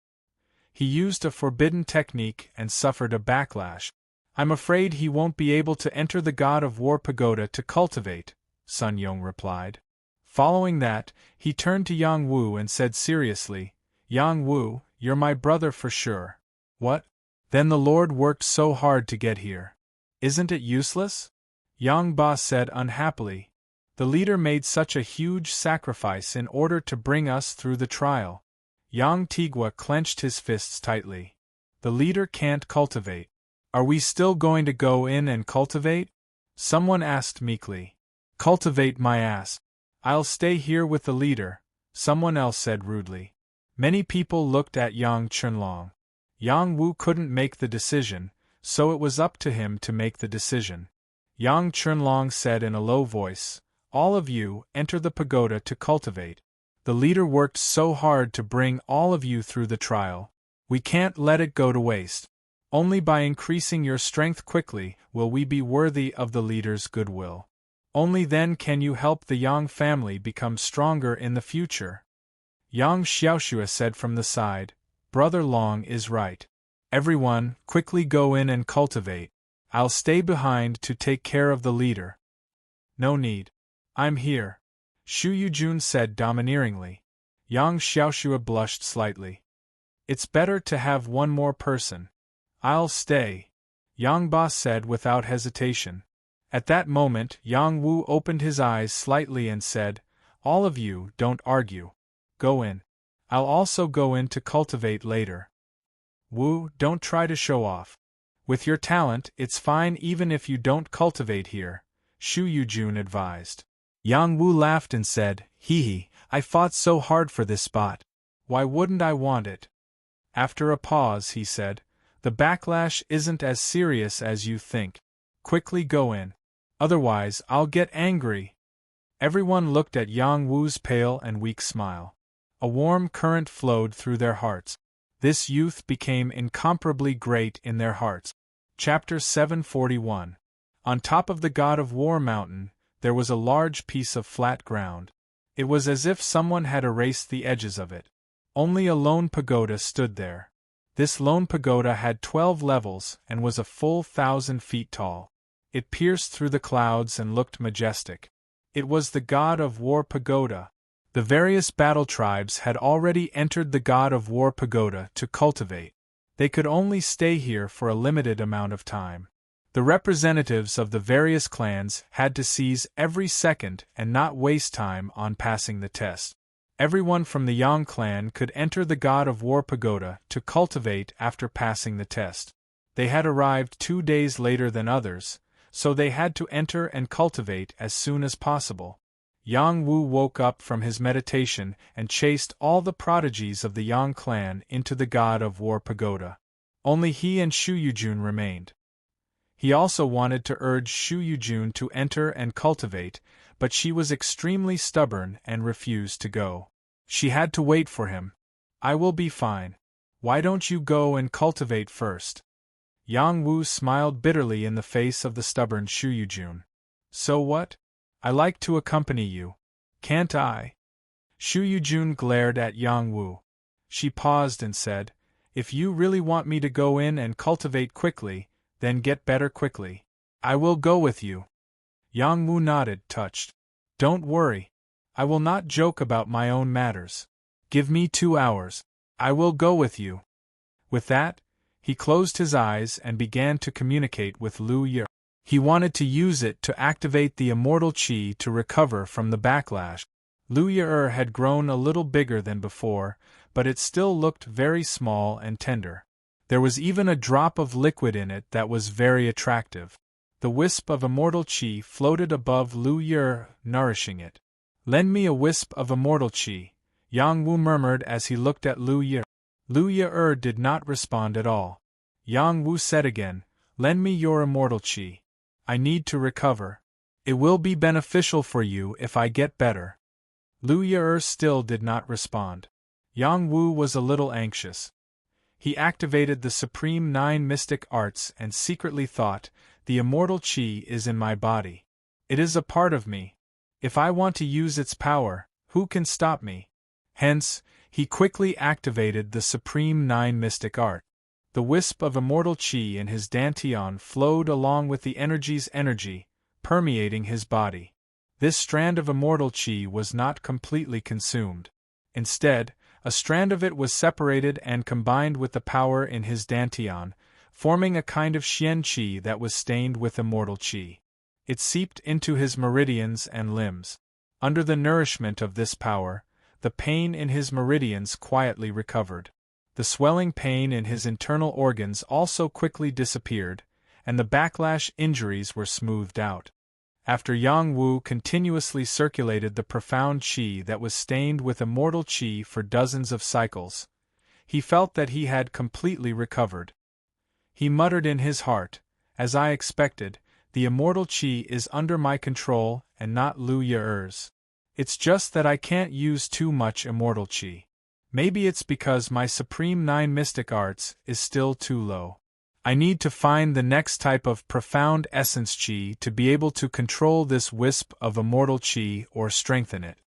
"He used a forbidden technique and suffered a backlash. I'm afraid he won't be able to enter the god of war pagoda to cultivate," Sun Yong replied. Following that, he turned to Yang Wu and said seriously, "Yang Wu, you're my brother for sure." "What? Then the Lord worked so hard to get here. Isn't it useless?" Yang Ba said unhappily. "The leader made such a huge sacrifice in order to bring us through the trial." Yang Tigua clenched his fists tightly. "The leader can't cultivate. Are we still going to go in and cultivate?" Someone asked meekly. "Cultivate my ass. I'll stay here with the leader, someone else said rudely. Many people looked at Yang Chunlong. Yang Wu couldn't make the decision, so it was up to him to make the decision. Yang Chunlong said in a low voice, all of you, enter the pagoda to cultivate. The leader worked so hard to bring all of you through the trial. We can't let it go to waste. Only by increasing your strength quickly will we be worthy of the leader's goodwill. Only then can you help the Yang family become stronger in the future. Yang Xiaoxue said from the side, Brother Long is right. Everyone, quickly go in and cultivate. I'll stay behind to take care of the leader. No need. I'm here, Shu Yujun said domineeringly. Yang Xiaoxue blushed slightly. It's better to have one more person. I'll stay, Yang Ba said without hesitation. At that moment, Yang Wu opened his eyes slightly and said, all of you, don't argue. Go in. I'll also go in to cultivate later. Wu, don't try to show off. With your talent, it's fine even if you don't cultivate here, Shu Yujun advised. Yang Wu laughed and said, hee hee, I fought so hard for this spot. Why wouldn't I want it? After a pause, he said, the backlash isn't as serious as you think. Quickly go in. Otherwise, I'll get angry. Everyone looked at Yang Wu's pale and weak smile. A warm current flowed through their hearts. This youth became incomparably great in their hearts. Chapter 741. On top of the God of War mountain, there was a large piece of flat ground. It was as if someone had erased the edges of it. Only a lone pagoda stood there. This lone pagoda had 12 levels and was a full 1,000 feet tall. It pierced through the clouds and looked majestic. It was the God of War pagoda. The various battle tribes had already entered the God of War pagoda to cultivate. They could only stay here for a limited amount of time. The representatives of the various clans had to seize every second and not waste time on passing the test. Everyone from the Yang clan could enter the God of War pagoda to cultivate after passing the test. They had arrived 2 days later than others, so they had to enter and cultivate as soon as possible. Yang Wu woke up from his meditation and chased all the prodigies of the Yang clan into the God of War pagoda. Only he and Shu Yujun remained. He also wanted to urge Shu Yujun to enter and cultivate, but she was extremely stubborn and refused to go. She had to wait for him. I will be fine. Why don't you go and cultivate first? Yang Wu smiled bitterly in the face of the stubborn Shu Yujun. So what? I like to accompany you. Can't I? Shu Yujun glared at Yang Wu. She paused and said, if you really want me to go in and cultivate quickly, then get better quickly. I will go with you. Yang Wu nodded, touched. Don't worry. I will not joke about my own matters. Give me 2 hours. I will go with you. With that, he closed his eyes and began to communicate with Lu Ye. He wanted to use it to activate the immortal qi to recover from the backlash. Lu Ye had grown a little bigger than before, but it still looked very small and tender. There was even a drop of liquid in it that was very attractive. The wisp of immortal qi floated above Lu Ye, nourishing it. Lend me a wisp of immortal qi, Yang Wu murmured as he looked at Lu Ye. Lu Ye did not respond at all. Yang Wu said again, lend me your immortal qi. I need to recover. It will be beneficial for you if I get better. Lu Ye still did not respond. Yang Wu was a little anxious. He activated the Supreme 9 Mystic Arts and secretly thought, the immortal qi is in my body. It is a part of me. If I want to use its power, who can stop me? Hence, he quickly activated the Supreme 9 Mystic Art. The wisp of immortal qi in his dantian flowed along with the energy's energy, permeating his body. This strand of immortal qi was not completely consumed. Instead, a strand of it was separated and combined with the power in his dantian, forming a kind of xian qi that was stained with immortal qi. It seeped into his meridians and limbs. Under the nourishment of this power, the pain in his meridians quietly recovered. The swelling pain in his internal organs also quickly disappeared, and the backlash injuries were smoothed out. After Yang Wu continuously circulated the profound qi that was stained with immortal qi for dozens of cycles, he felt that he had completely recovered. He muttered in his heart, "As I expected, the immortal qi is under my control and not Lu Ye's. It's just that I can't use too much immortal qi. Maybe it's because my Supreme 9 Mystic Arts is still too low. I need to find the next type of profound essence qi to be able to control this wisp of immortal qi or strengthen it."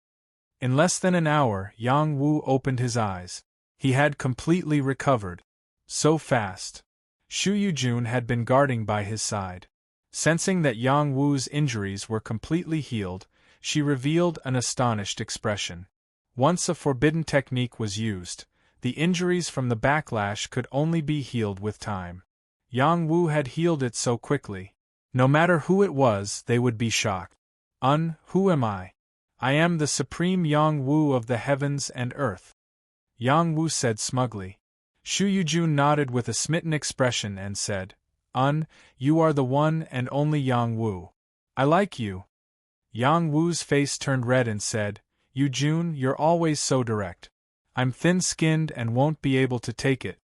In less than an hour, Yang Wu opened his eyes. He had completely recovered. So fast. Shu Yujun had been guarding by his side. Sensing that Yang Wu's injuries were completely healed, she revealed an astonished expression. Once a forbidden technique was used, the injuries from the backlash could only be healed with time. Yang Wu had healed it so quickly. No matter who it was, they would be shocked. Who am I? I am the Supreme Yang Wu of the heavens and earth. Yang Wu said smugly. Shu Yujun nodded with a smitten expression and said, You are the one and only Yang Wu. I like you." Yang Wu's face turned red and said, "Yujun, you're always so direct. I'm thin-skinned and won't be able to take it."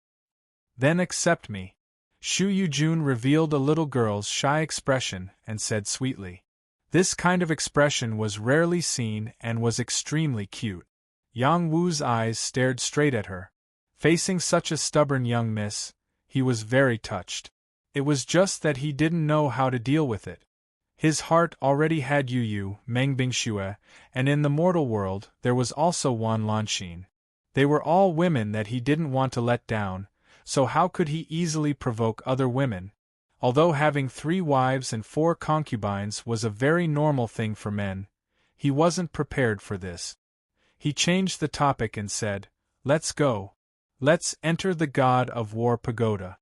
"Then accept me." Shu Yujun revealed a little girl's shy expression and said sweetly. This kind of expression was rarely seen and was extremely cute. Yang Wu's eyes stared straight at her. Facing such a stubborn young miss, he was very touched. It was just that he didn't know how to deal with it. His heart already had Yu Mengbingxue, and in the mortal world there was also Wan Lanxin. They were all women that he didn't want to let down, so how could he easily provoke other women? Although having 3 wives and 4 concubines was a very normal thing for men, he wasn't prepared for this. He changed the topic and said, "Let's go. Let's enter the God of War Pagoda."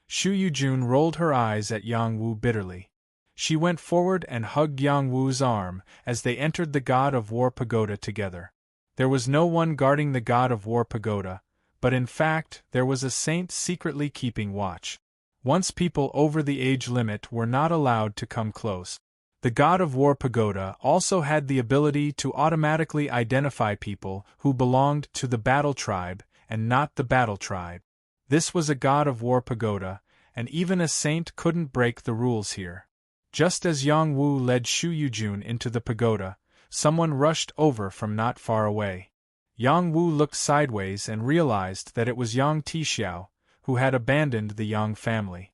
Shu Yujun rolled her eyes at Yang Wu bitterly. She went forward and hugged Yang Wu's arm as they entered the God of War Pagoda together. There was no one guarding the God of War Pagoda, but in fact there was a saint secretly keeping watch. Once people over the age limit were not allowed to come close. The God of War Pagoda also had the ability to automatically identify people who belonged to the battle tribe and not the battle tribe. This was a God of War Pagoda, and even a saint couldn't break the rules here. Just as Yang Wu led Shu Yujun into the pagoda, someone rushed over from not far away. Yang Wu looked sideways and realized that it was Yang Tixiao, who had abandoned the Yang family.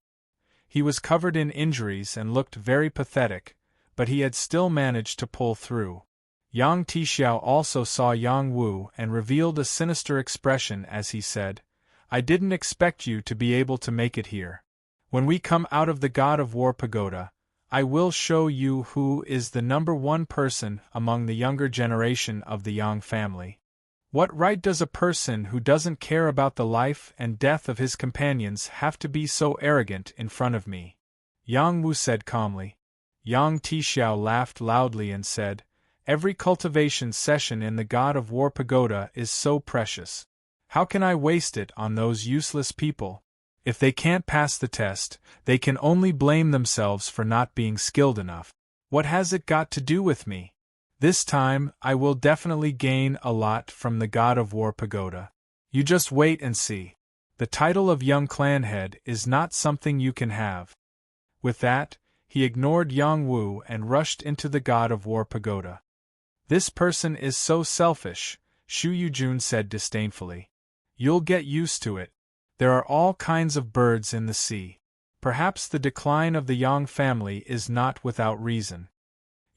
He was covered in injuries and looked very pathetic, but he had still managed to pull through. Yang Tixiao also saw Yang Wu and revealed a sinister expression as he said, "I didn't expect you to be able to make it here. When we come out of the God of War Pagoda, I will show you who is the #1 person among the younger generation of the Yang family. What right does a person who doesn't care about the life and death of his companions have to be so arrogant in front of me?" Yang Wu said calmly. Yang Tixiao laughed loudly and said, "Every cultivation session in the God of War Pagoda is so precious. How can I waste it on those useless people? If they can't pass the test, they can only blame themselves for not being skilled enough. What has it got to do with me? This time, I will definitely gain a lot from the God of War Pagoda. You just wait and see. The title of young clan head is not something you can have." With that, he ignored Yang Wu and rushed into the God of War Pagoda. "This person is so selfish," Shu Yujun said disdainfully. "You'll get used to it. There are all kinds of birds in the sea. Perhaps the decline of the Yang family is not without reason."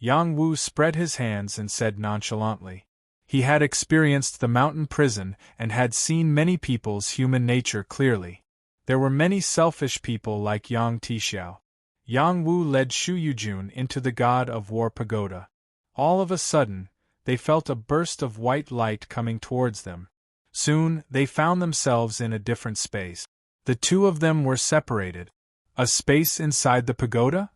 Yang Wu spread his hands and said nonchalantly. He had experienced the mountain prison and had seen many people's human nature clearly. There were many selfish people like Yang Tixiao. Yang Wu led Shu Yujun into the God of War Pagoda. All of a sudden, they felt a burst of white light coming towards them. Soon, they found themselves in a different space. The two of them were separated. "A space inside the pagoda?"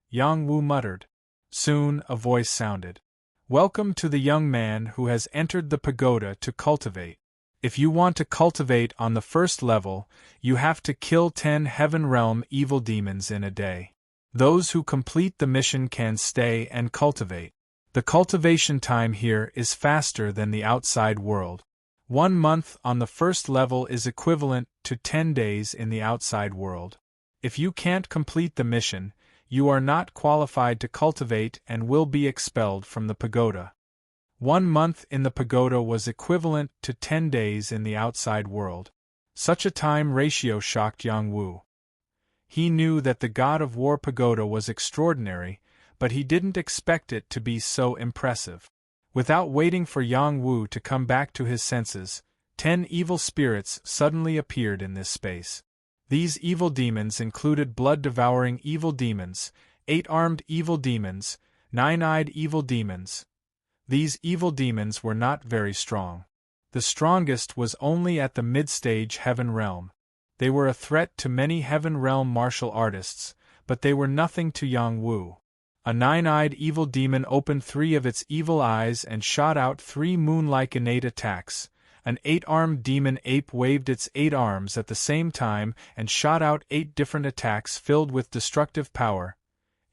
Yang Wu muttered. Soon, a voice sounded. "Welcome to the young man who has entered the pagoda to cultivate. If you want to cultivate on the first level, you have to kill 10 Heaven Realm evil demons in a day. Those who complete the mission can stay and cultivate. The cultivation time here is faster than the outside world. 1 month on the first level is equivalent to 10 days in the outside world. If you can't complete the mission, you are not qualified to cultivate and will be expelled from the pagoda. 1 month in the pagoda was equivalent to 10 days in the outside world. Such a time ratio shocked Yang Wu. He knew that the God of War pagoda was extraordinary, but he didn't expect it to be so impressive. Without waiting for Yang Wu to come back to his senses, 10 evil spirits suddenly appeared in this space. These evil demons included blood-devouring evil demons, 8-armed evil demons, 9-eyed evil demons. These evil demons were not very strong. The strongest was only at the mid-stage Heaven Realm. They were a threat to many Heaven Realm martial artists, but they were nothing to Yang Wu. A 9-eyed evil demon opened 3 of its evil eyes and shot out 3 moon-like innate attacks. An 8-armed demon ape waved its 8 arms at the same time and shot out 8 different attacks filled with destructive power.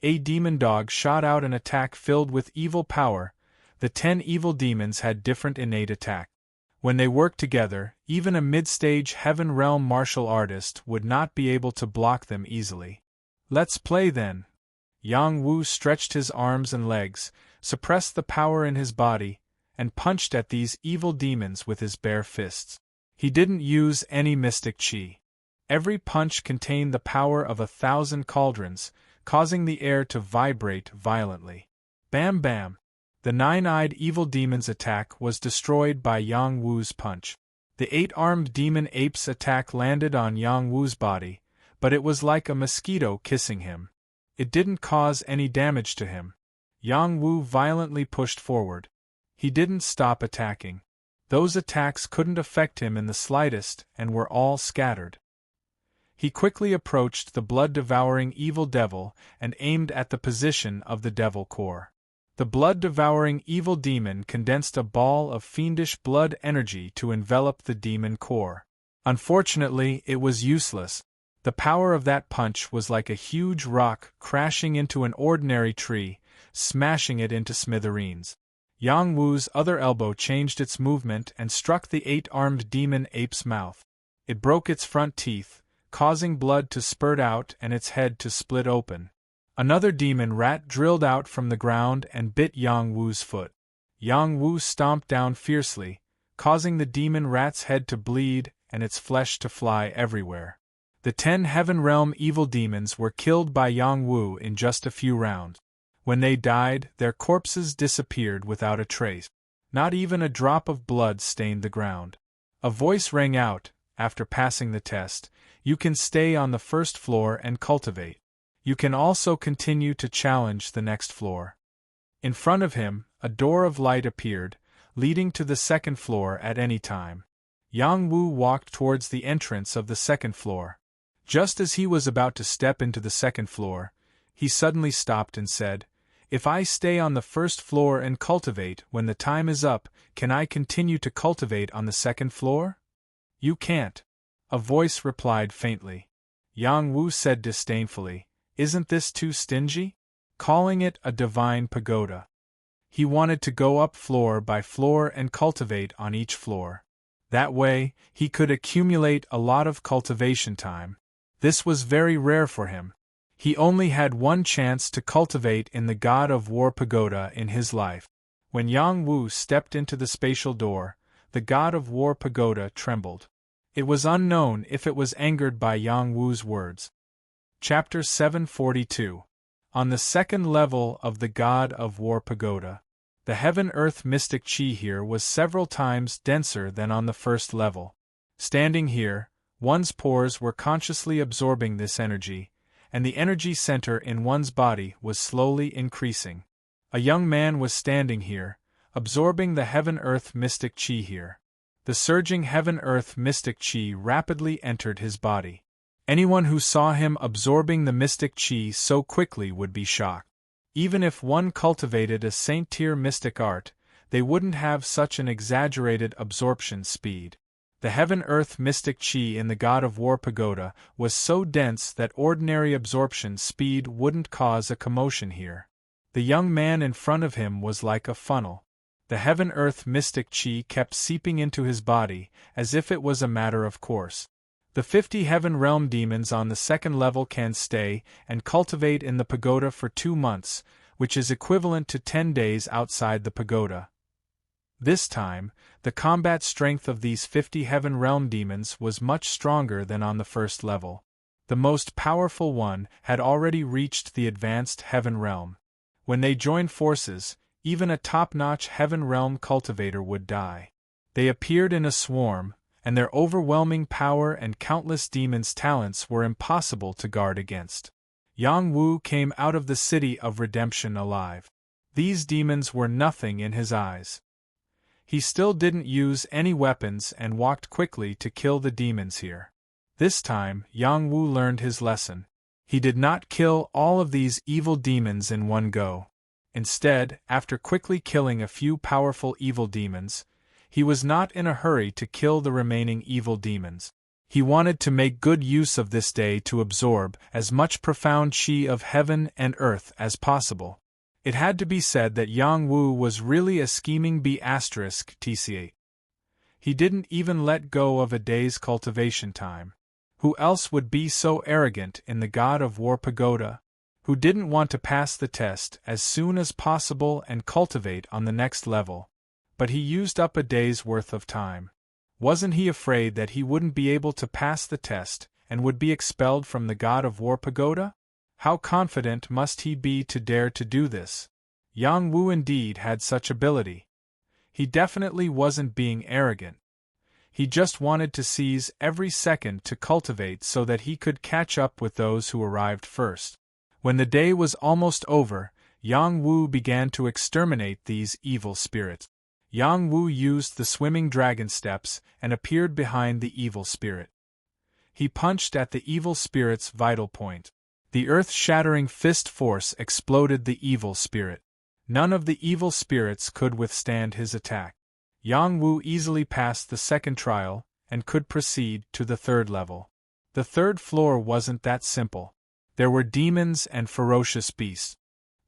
A demon dog shot out an attack filled with evil power. The 10 evil demons had different innate attack. When they worked together, even a mid-stage Heaven Realm martial artist would not be able to block them easily. Let's play then. Yang Wu stretched his arms and legs, suppressed the power in his body, and punched at these evil demons with his bare fists. He didn't use any mystic chi. Every punch contained the power of 1,000 cauldrons, causing the air to vibrate violently. Bam bam! The 9-eyed evil demon's attack was destroyed by Yang Wu's punch. The 8-armed demon ape's attack landed on Yang Wu's body, but it was like a mosquito kissing him. It didn't cause any damage to him. Yang Wu violently pushed forward. He didn't stop attacking. Those attacks couldn't affect him in the slightest and were all scattered. He quickly approached the blood-devouring evil devil and aimed at the position of the devil core. The blood-devouring evil demon condensed a ball of fiendish blood energy to envelop the demon core. Unfortunately, it was useless. The power of that punch was like a huge rock crashing into an ordinary tree, smashing it into smithereens. Yang Wu's other elbow changed its movement and struck the 8-armed demon ape's mouth. It broke its front teeth, causing blood to spurt out and its head to split open. Another demon rat drilled out from the ground and bit Yang Wu's foot. Yang Wu stomped down fiercely, causing the demon rat's head to bleed and its flesh to fly everywhere. The 10 Heaven Realm evil demons were killed by Yang Wu in just a few rounds. When they died, their corpses disappeared without a trace. Not even a drop of blood stained the ground. A voice rang out, after passing the test, "You can stay on the first floor and cultivate. You can also continue to challenge the next floor." In front of him, a door of light appeared, leading to the second floor at any time. Yang Wu walked towards the entrance of the second floor. Just as he was about to step into the second floor, he suddenly stopped and said, "If I stay on the first floor and cultivate when the time is up, can I continue to cultivate on the second floor?" "You can't," a voice replied faintly. Yang Wu said disdainfully, "Isn't this too stingy?" calling it a divine pagoda. He wanted to go up floor by floor and cultivate on each floor. That way, he could accumulate a lot of cultivation time. This was very rare for him. He only had one chance to cultivate in the God of War pagoda in his life. When Yang Wu stepped into the spatial door, the God of War pagoda trembled. It was unknown if it was angered by Yang Wu's words. Chapter 742. On the second level of the God of War pagoda. The heaven-earth mystic chi here was several times denser than on the first level. Standing here, one's pores were consciously absorbing this energy, and the energy center in one's body was slowly increasing. A young man was standing here, absorbing the heaven-earth mystic chi here. The surging heaven-earth mystic chi rapidly entered his body. Anyone who saw him absorbing the mystic chi so quickly would be shocked. Even if one cultivated a saint-tier mystic art, they wouldn't have such an exaggerated absorption speed. The heaven-earth mystic chi in the God of War pagoda was so dense that ordinary absorption speed wouldn't cause a commotion here. The young man in front of him was like a funnel. The heaven-earth mystic chi kept seeping into his body, as if it was a matter of course. The 50 heaven realm demons on the second level can stay and cultivate in the pagoda for 2 months, which is equivalent to 10 days outside the pagoda. This time, the combat strength of these 50 heaven realm demons was much stronger than on the first level. The most powerful one had already reached the advanced heaven realm. When they joined forces, even a top-notch heaven realm cultivator would die. They appeared in a swarm, and their overwhelming power and countless demons' talents were impossible to guard against. Yang Wu came out of the city of redemption alive. These demons were nothing in his eyes. He still didn't use any weapons and walked quickly to kill the demons here. This time, Yang Wu learned his lesson. He did not kill all of these evil demons in one go. Instead, after quickly killing a few powerful evil demons, he was not in a hurry to kill the remaining evil demons. He wanted to make good use of this day to absorb as much profound chi of heaven and earth as possible. It had to be said that Yang Wu was really a scheming B*TCA. He didn't even let go of a day's cultivation time. Who else would be so arrogant in the God of War pagoda? Who didn't want to pass the test as soon as possible and cultivate on the next level? But he used up a day's worth of time. Wasn't he afraid that he wouldn't be able to pass the test and would be expelled from the God of War pagoda? How confident must he be to dare to do this? Yang Wu indeed had such ability. He definitely wasn't being arrogant. He just wanted to seize every second to cultivate so that he could catch up with those who arrived first. When the day was almost over, Yang Wu began to exterminate these evil spirits. Yang Wu used the swimming dragon steps and appeared behind the evil spirit. He punched at the evil spirit's vital point. The earth-shattering fist force exploded the evil spirit. None of the evil spirits could withstand his attack. Yang Wu easily passed the second trial and could proceed to the third level. The third floor wasn't that simple. There were demons and ferocious beasts.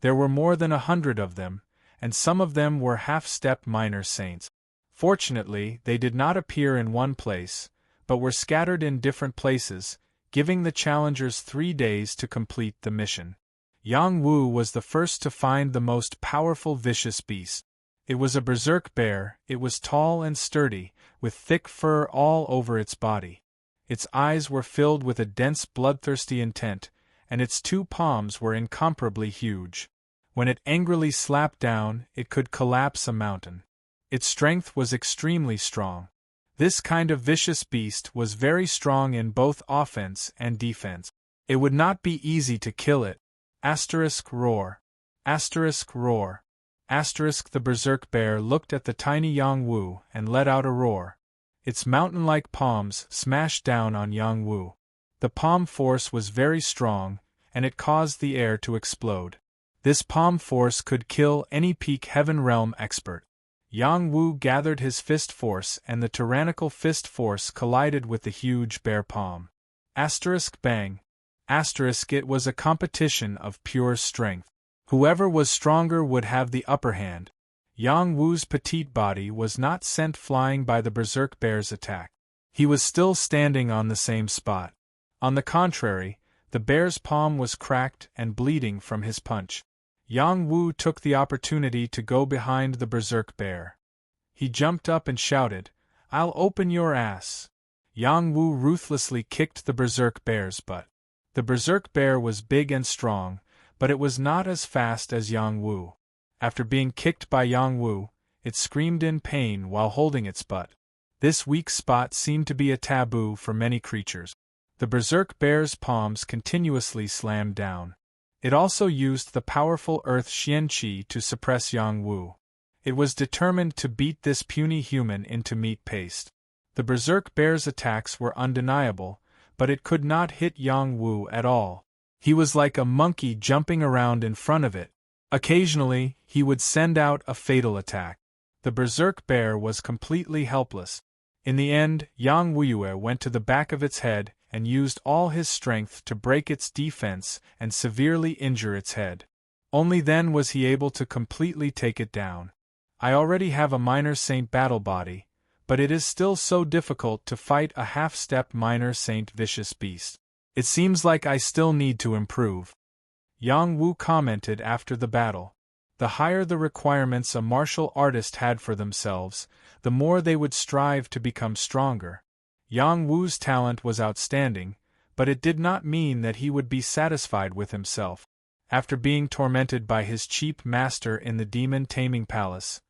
There were more than 100 of them, and some of them were half-step minor saints. Fortunately, they did not appear in one place, but were scattered in different places, giving the challengers 3 days to complete the mission. Yang Wu was the first to find the most powerful vicious beast. It was a berserk bear. It was tall and sturdy, with thick fur all over its body. Its eyes were filled with a dense bloodthirsty intent, and its 2 palms were incomparably huge. When it angrily slapped down, it could collapse a mountain. Its strength was extremely strong. This kind of vicious beast was very strong in both offense and defense. It would not be easy to kill it. Roar. Roar. The berserk bear looked at the tiny Yang Wu and let out a roar. Its mountain-like palms smashed down on Yang Wu. The palm force was very strong, and it caused the air to explode. This palm force could kill any peak heaven realm expert. Yang Wu gathered his fist force and the tyrannical fist force collided with the huge bear palm. Bang. It was a competition of pure strength. Whoever was stronger would have the upper hand. Yang Wu's petite body was not sent flying by the berserk bear's attack. He was still standing on the same spot. On the contrary, the bear's palm was cracked and bleeding from his punch. Yang Wu took the opportunity to go behind the berserk bear. He jumped up and shouted, "I'll open your ass!" Yang Wu ruthlessly kicked the berserk bear's butt. The berserk bear was big and strong, but it was not as fast as Yang Wu. After being kicked by Yang Wu, it screamed in pain while holding its butt. This weak spot seemed to be a taboo for many creatures. The berserk bear's palms continuously slammed down. It also used the powerful earth Xian Qi to suppress Yang Wu. It was determined to beat this puny human into meat paste. The berserk bear's attacks were undeniable, but it could not hit Yang Wu at all. He was like a monkey jumping around in front of it. Occasionally, he would send out a fatal attack. The berserk bear was completely helpless. In the end, Yang Wuyue went to the back of its head and used all his strength to break its defense and severely injure its head. Only then was he able to completely take it down. I already have a minor saint battle body, but it is still so difficult to fight a half-step minor saint vicious beast. It seems like I still need to improve. Yang Wu commented after the battle. The higher the requirements a martial artist had for themselves, the more they would strive to become stronger. Yang Wu's talent was outstanding, but it did not mean that he would be satisfied with himself. After being tormented by his cheap master in the demon taming palace,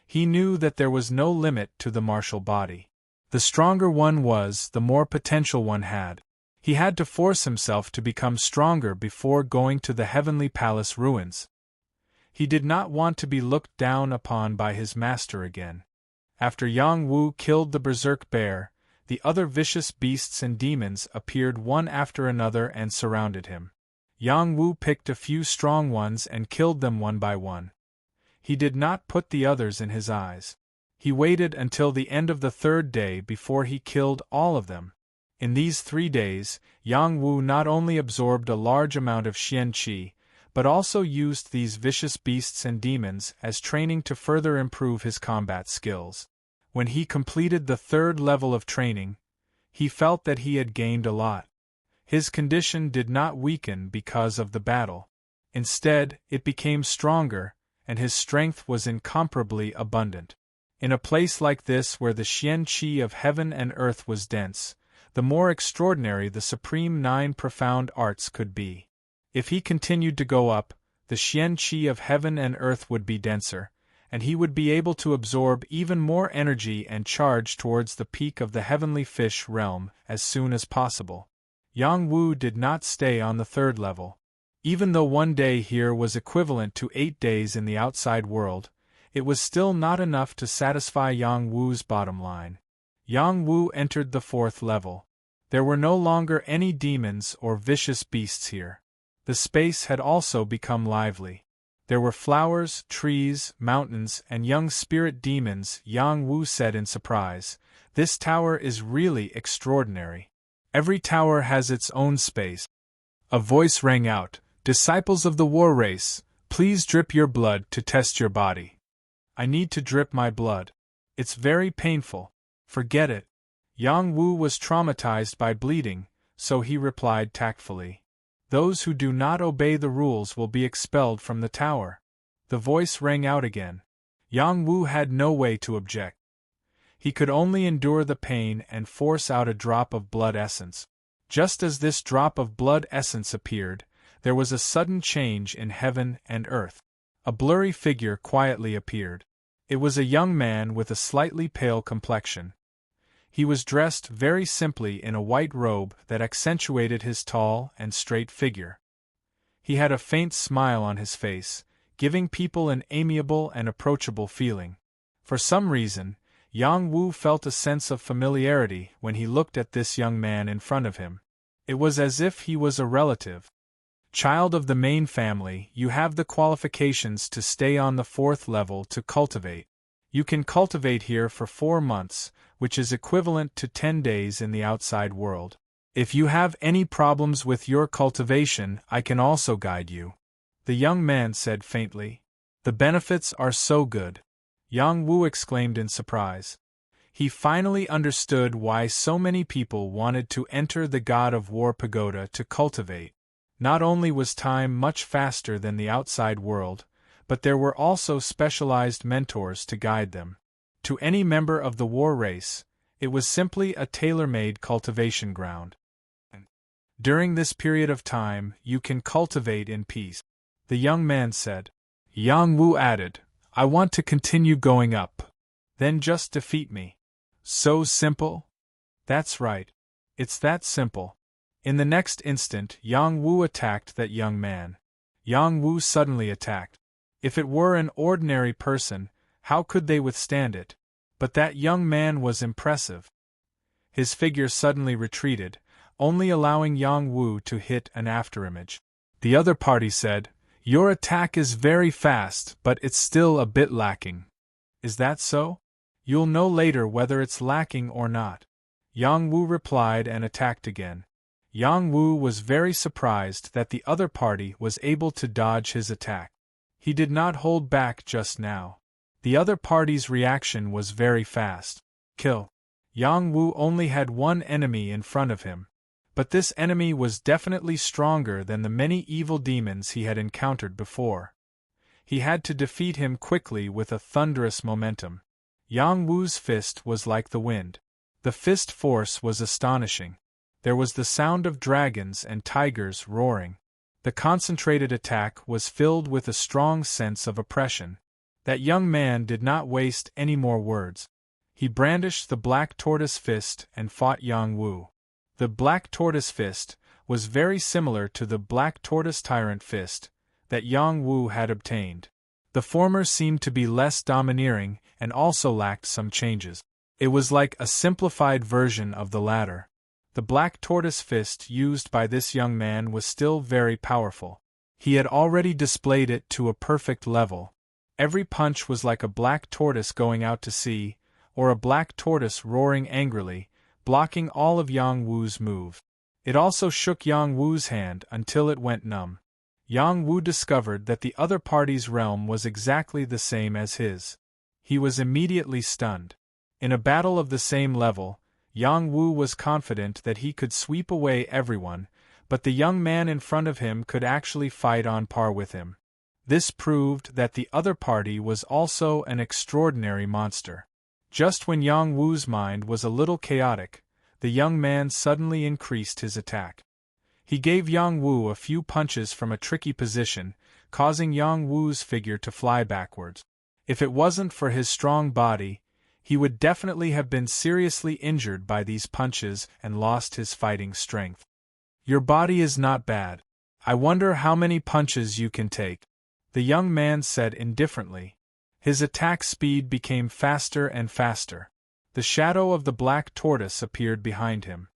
he knew that there was no limit to the martial body. The stronger one was, the more potential one had. He had to force himself to become stronger before going to the heavenly palace ruins. He did not want to be looked down upon by his master again. After Yang Wu killed the berserk bear, the other vicious beasts and demons appeared one after another and surrounded him. Yang Wu picked a few strong ones and killed them one by one. He did not put the others in his eyes. He waited until the end of the third day before he killed all of them. In these 3 days, Yang Wu not only absorbed a large amount of Xian Qi, but also used these vicious beasts and demons as training to further improve his combat skills. When he completed the 3rd level of training, he felt that he had gained a lot. His condition did not weaken because of the battle. Instead, it became stronger, and his strength was incomparably abundant. In a place like this where the Xian Qi of heaven and earth was dense, the more extraordinary the supreme 9 profound arts could be. If he continued to go up, the Xian Qi of heaven and earth would be denser, and he would be able to absorb even more energy and charge towards the peak of the heavenly fish realm as soon as possible. Yang Wu did not stay on the 3rd level. Even though 1 day here was equivalent to 8 days in the outside world, it was still not enough to satisfy Yang Wu's bottom line. Yang Wu entered the 4th level. There were no longer any demons or vicious beasts here. The space had also become lively. There were flowers, trees, mountains, and young spirit demons. Yang Wu said in surprise, "This tower is really extraordinary. Every tower has its own space." A voice rang out, "Disciples of the war race, please drip your blood to test your body." "I need to drip my blood. It's very painful." "Forget it." Yang Wu was traumatized by bleeding, so he replied tactfully, "Those who do not obey the rules will be expelled from the tower." The voice rang out again. Yang Wu had no way to object. He could only endure the pain and force out a drop of blood essence. Just as this drop of blood essence appeared, there was a sudden change in heaven and earth. A blurry figure quietly appeared. It was a young man with a slightly pale complexion. He was dressed very simply in a white robe that accentuated his tall and straight figure. He had a faint smile on his face, giving people an amiable and approachable feeling. For some reason, Yang Wu felt a sense of familiarity when he looked at this young man in front of him. It was as if he was a relative. "Child of the main family, you have the qualifications to stay on the 4th level to cultivate. You can cultivate here for 4 months, which is equivalent to 10 days in the outside world. If you have any problems with your cultivation, I can also guide you," the young man said faintly. "The benefits are so good." Yang Wu exclaimed in surprise. He finally understood why so many people wanted to enter the God of War pagoda to cultivate. Not only was time much faster than the outside world, but there were also specialized mentors to guide them. To any member of the war race, it was simply a tailor-made cultivation ground. During this period of time, you can cultivate in peace, the young man said. Yang Wu added, "I want to continue going up. Then just defeat me." "So simple?" "That's right. It's that simple." In the next instant, Yang Wu attacked that young man. Yang Wu suddenly attacked. If it were an ordinary person, how could they withstand it? But that young man was impressive. His figure suddenly retreated, only allowing Yang Wu to hit an afterimage. The other party said, "Your attack is very fast, but it's still a bit lacking." "Is that so?" You'll know later whether it's lacking or not. Yang Wu replied and attacked again. Yang Wu was very surprised that the other party was able to dodge his attack. He did not hold back just now. The other party's reaction was very fast. Kill. Yang Wu only had one enemy in front of him. But this enemy was definitely stronger than the many evil demons he had encountered before. He had to defeat him quickly with a thunderous momentum. Yang Wu's fist was like the wind. The fist force was astonishing. There was the sound of dragons and tigers roaring. The concentrated attack was filled with a strong sense of oppression. That young man did not waste any more words. He brandished the black tortoise fist and fought Yang Wu. The black tortoise fist was very similar to the black tortoise tyrant fist that Yang Wu had obtained. The former seemed to be less domineering and also lacked some changes. It was like a simplified version of the latter. The black tortoise fist used by this young man was still very powerful. He had already displayed it to a perfect level. Every punch was like a black tortoise going out to sea, or a black tortoise roaring angrily, blocking all of Yang Wu's moves. It also shook Yang Wu's hand until it went numb. Yang Wu discovered that the other party's realm was exactly the same as his. He was immediately stunned. In a battle of the same level, Yang Wu was confident that he could sweep away everyone, but the young man in front of him could actually fight on par with him. This proved that the other party was also an extraordinary monster. Just when Yang Wu's mind was a little chaotic, the young man suddenly increased his attack. He gave Yang Wu a few punches from a tricky position, causing Yang Wu's figure to fly backwards. If it wasn't for his strong body, he would definitely have been seriously injured by these punches and lost his fighting strength. Your body is not bad. I wonder how many punches you can take, the young man said indifferently. His attack speed became faster and faster. The shadow of the black tortoise appeared behind him.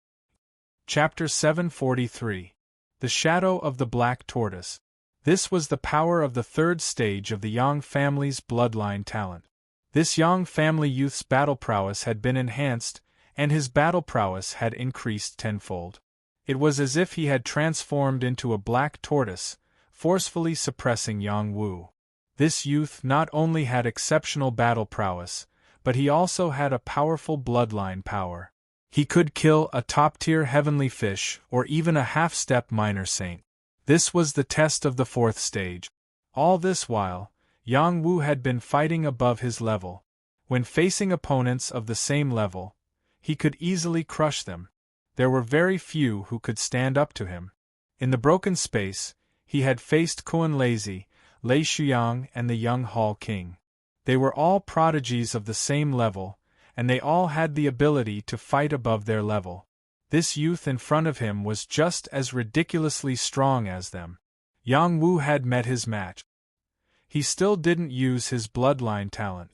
Chapter 743. The Shadow of the Black Tortoise. This was the power of the third stage of the Yang family's bloodline talent. This Yang family youth's battle prowess had been enhanced, and his battle prowess had increased tenfold. It was as if he had transformed into a black tortoise, forcefully suppressing Yang Wu. This youth not only had exceptional battle prowess, but he also had a powerful bloodline power. He could kill a top-tier heavenly fish or even a half-step minor saint. This was the test of the fourth stage. All this while, Yang Wu had been fighting above his level. When facing opponents of the same level, he could easily crush them. There were very few who could stand up to him. In the broken space, he had faced Kuan Lazy, Lei Shuyang and the young Hall King. They were all prodigies of the same level, and they all had the ability to fight above their level. This youth in front of him was just as ridiculously strong as them. Yang Wu had met his match. He still didn't use his bloodline talent.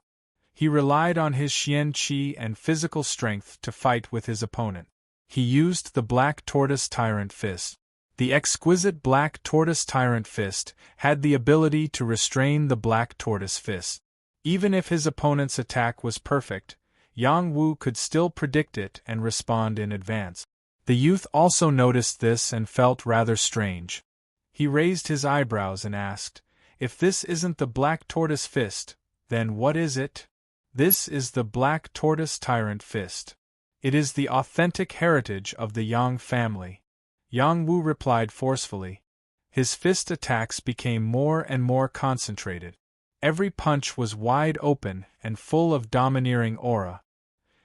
He relied on his Xian Qi and physical strength to fight with his opponent. He used the Black Tortoise Tyrant Fist. The exquisite Black Tortoise Tyrant Fist had the ability to restrain the Black Tortoise Fist. Even if his opponent's attack was perfect, Yang Wu could still predict it and respond in advance. The youth also noticed this and felt rather strange. He raised his eyebrows and asked, "If this isn't the Black Tortoise Fist, then what is it?" "This is the Black Tortoise Tyrant Fist. It is the authentic heritage of the Yang family," Yang Wu replied forcefully. His fist attacks became more and more concentrated. Every punch was wide open and full of domineering aura.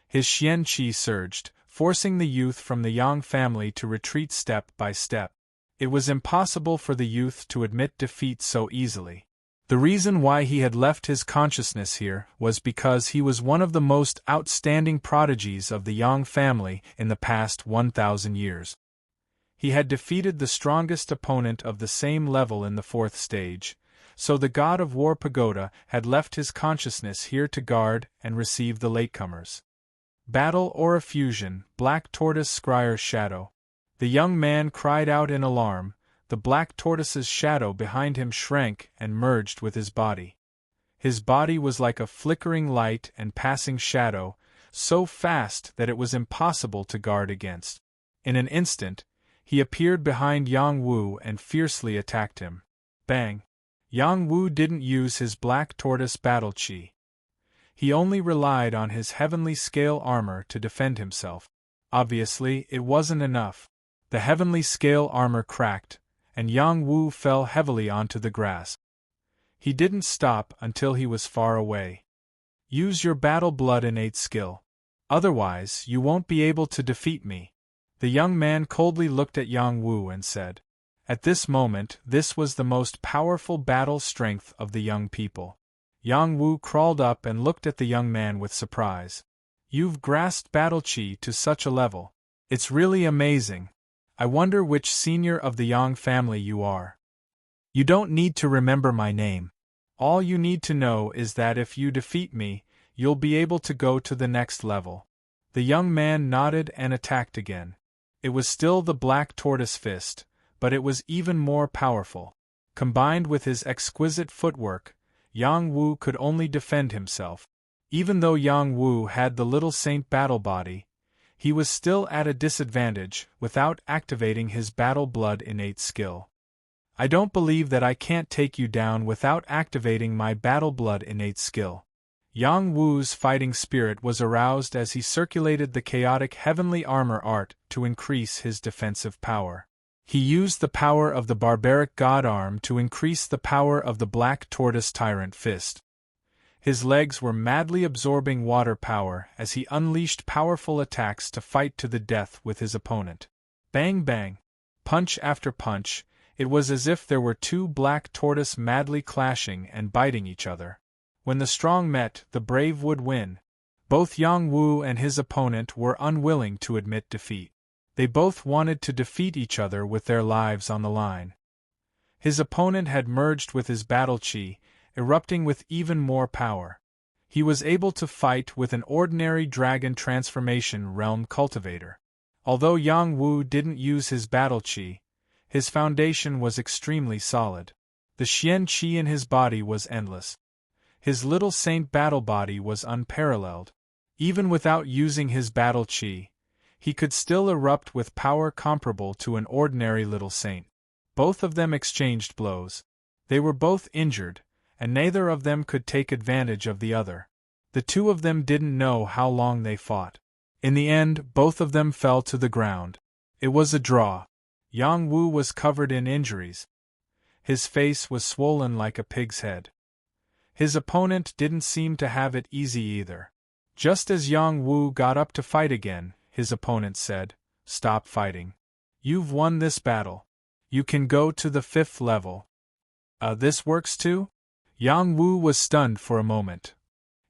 His Xian Qi surged, forcing the youth from the Yang family to retreat step by step. It was impossible for the youth to admit defeat so easily. The reason why he had left his consciousness here was because he was one of the most outstanding prodigies of the Yang family in the past 1,000 years. He had defeated the strongest opponent of the same level in the fourth stage, so the god of War Pagoda had left his consciousness here to guard and receive the latecomers. Battle Aura Fusion, Black Tortoise Scryer's Shadow. The young man cried out in alarm. The black tortoise's shadow behind him shrank and merged with his body. His body was like a flickering light and passing shadow, so fast that it was impossible to guard against. In an instant, he appeared behind Yang Wu and fiercely attacked him. Bang! Yang Wu didn't use his black tortoise battle chi. He only relied on his heavenly scale armor to defend himself. Obviously, it wasn't enough. The heavenly scale armor cracked, and Yang Wu fell heavily onto the grass. He didn't stop until he was far away. Use your battle blood innate skill. Otherwise, you won't be able to defeat me. The young man coldly looked at Yang Wu and said. At this moment, this was the most powerful battle strength of the young people. Yang Wu crawled up and looked at the young man with surprise. You've grasped battle chi to such a level. It's really amazing. I wonder which senior of the Yang family you are. You don't need to remember my name. All you need to know is that if you defeat me, you'll be able to go to the next level. The young man nodded and attacked again. It was still the black tortoise fist, but it was even more powerful. Combined with his exquisite footwork, Yang Wu could only defend himself. Even though Yang Wu had the little saint battle body, he was still at a disadvantage without activating his battle blood innate skill. I don't believe that I can't take you down without activating my battle blood innate skill. Yang Wu's fighting spirit was aroused as he circulated the chaotic heavenly armor art to increase his defensive power. He used the power of the barbaric god arm to increase the power of the black tortoise tyrant fist. His legs were madly absorbing water power as he unleashed powerful attacks to fight to the death with his opponent. Bang bang! Punch after punch, it was as if there were two black tortoise madly clashing and biting each other. When the strong met, the brave would win. Both Yang Wu and his opponent were unwilling to admit defeat. They both wanted to defeat each other with their lives on the line. His opponent had merged with his battle chi, erupting with even more power. He was able to fight with an ordinary dragon transformation realm cultivator. Although Yang Wu didn't use his battle chi, his foundation was extremely solid. The Xian Qi in his body was endless. His little saint battle body was unparalleled. Even without using his battle chi, he could still erupt with power comparable to an ordinary little saint. Both of them exchanged blows. They were both injured, and neither of them could take advantage of the other. The two of them didn't know how long they fought. In the end, both of them fell to the ground. It was a draw. Yang Wu was covered in injuries. His face was swollen like a pig's head. His opponent didn't seem to have it easy either. Just as Yang Wu got up to fight again, his opponent said, "Stop fighting. You've won this battle. You can go to the 5th level." This works too? Yang Wu was stunned for a moment.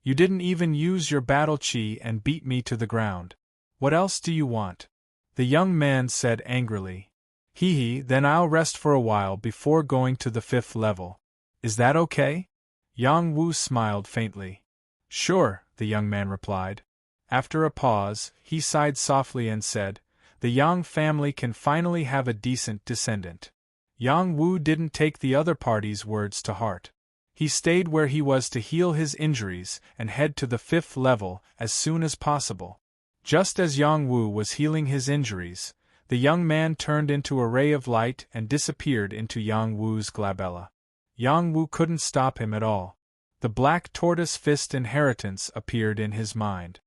You didn't even use your battle chi and beat me to the ground. What else do you want? The young man said angrily. Then I'll rest for a while before going to the 5th level. Is that okay? Yang Wu smiled faintly. Sure, the young man replied. After a pause, he sighed softly and said, the Yang family can finally have a decent descendant. Yang Wu didn't take the other party's words to heart. He stayed where he was to heal his injuries and head to the 5th level as soon as possible. Just as Yang Wu was healing his injuries, the young man turned into a ray of light and disappeared into Yang Wu's glabella. Yang Wu couldn't stop him at all. The black tortoise fist inheritance appeared in his mind.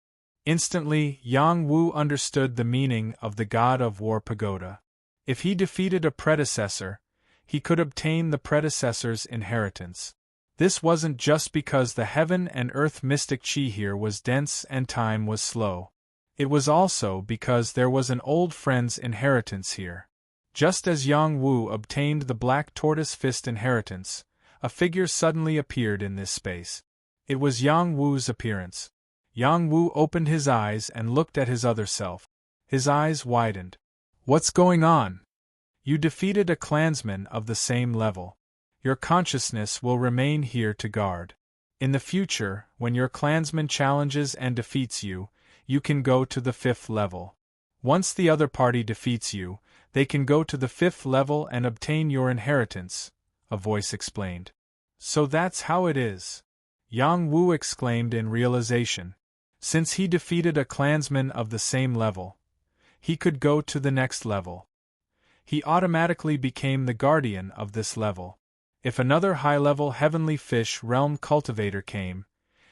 Instantly, Yang Wu understood the meaning of the God of War pagoda. If he defeated a predecessor, he could obtain the predecessor's inheritance. This wasn't just because the heaven and earth mystic chi here was dense and time was slow. It was also because there was an old friend's inheritance here. Just as Yang Wu obtained the black tortoise fist inheritance, a figure suddenly appeared in this space. It was Yang Wu's appearance. Yang Wu opened his eyes and looked at his other self. His eyes widened. What's going on? You defeated a clansman of the same level. Your consciousness will remain here to guard. In the future, when your clansman challenges and defeats you, you can go to the 5th level. Once the other party defeats you, they can go to the 5th level and obtain your inheritance, a voice explained. So that's how it is. Yang Wu exclaimed in realization. Since he defeated a clansman of the same level, he could go to the next level. He automatically became the guardian of this level. If another high-level heavenly fish realm cultivator came,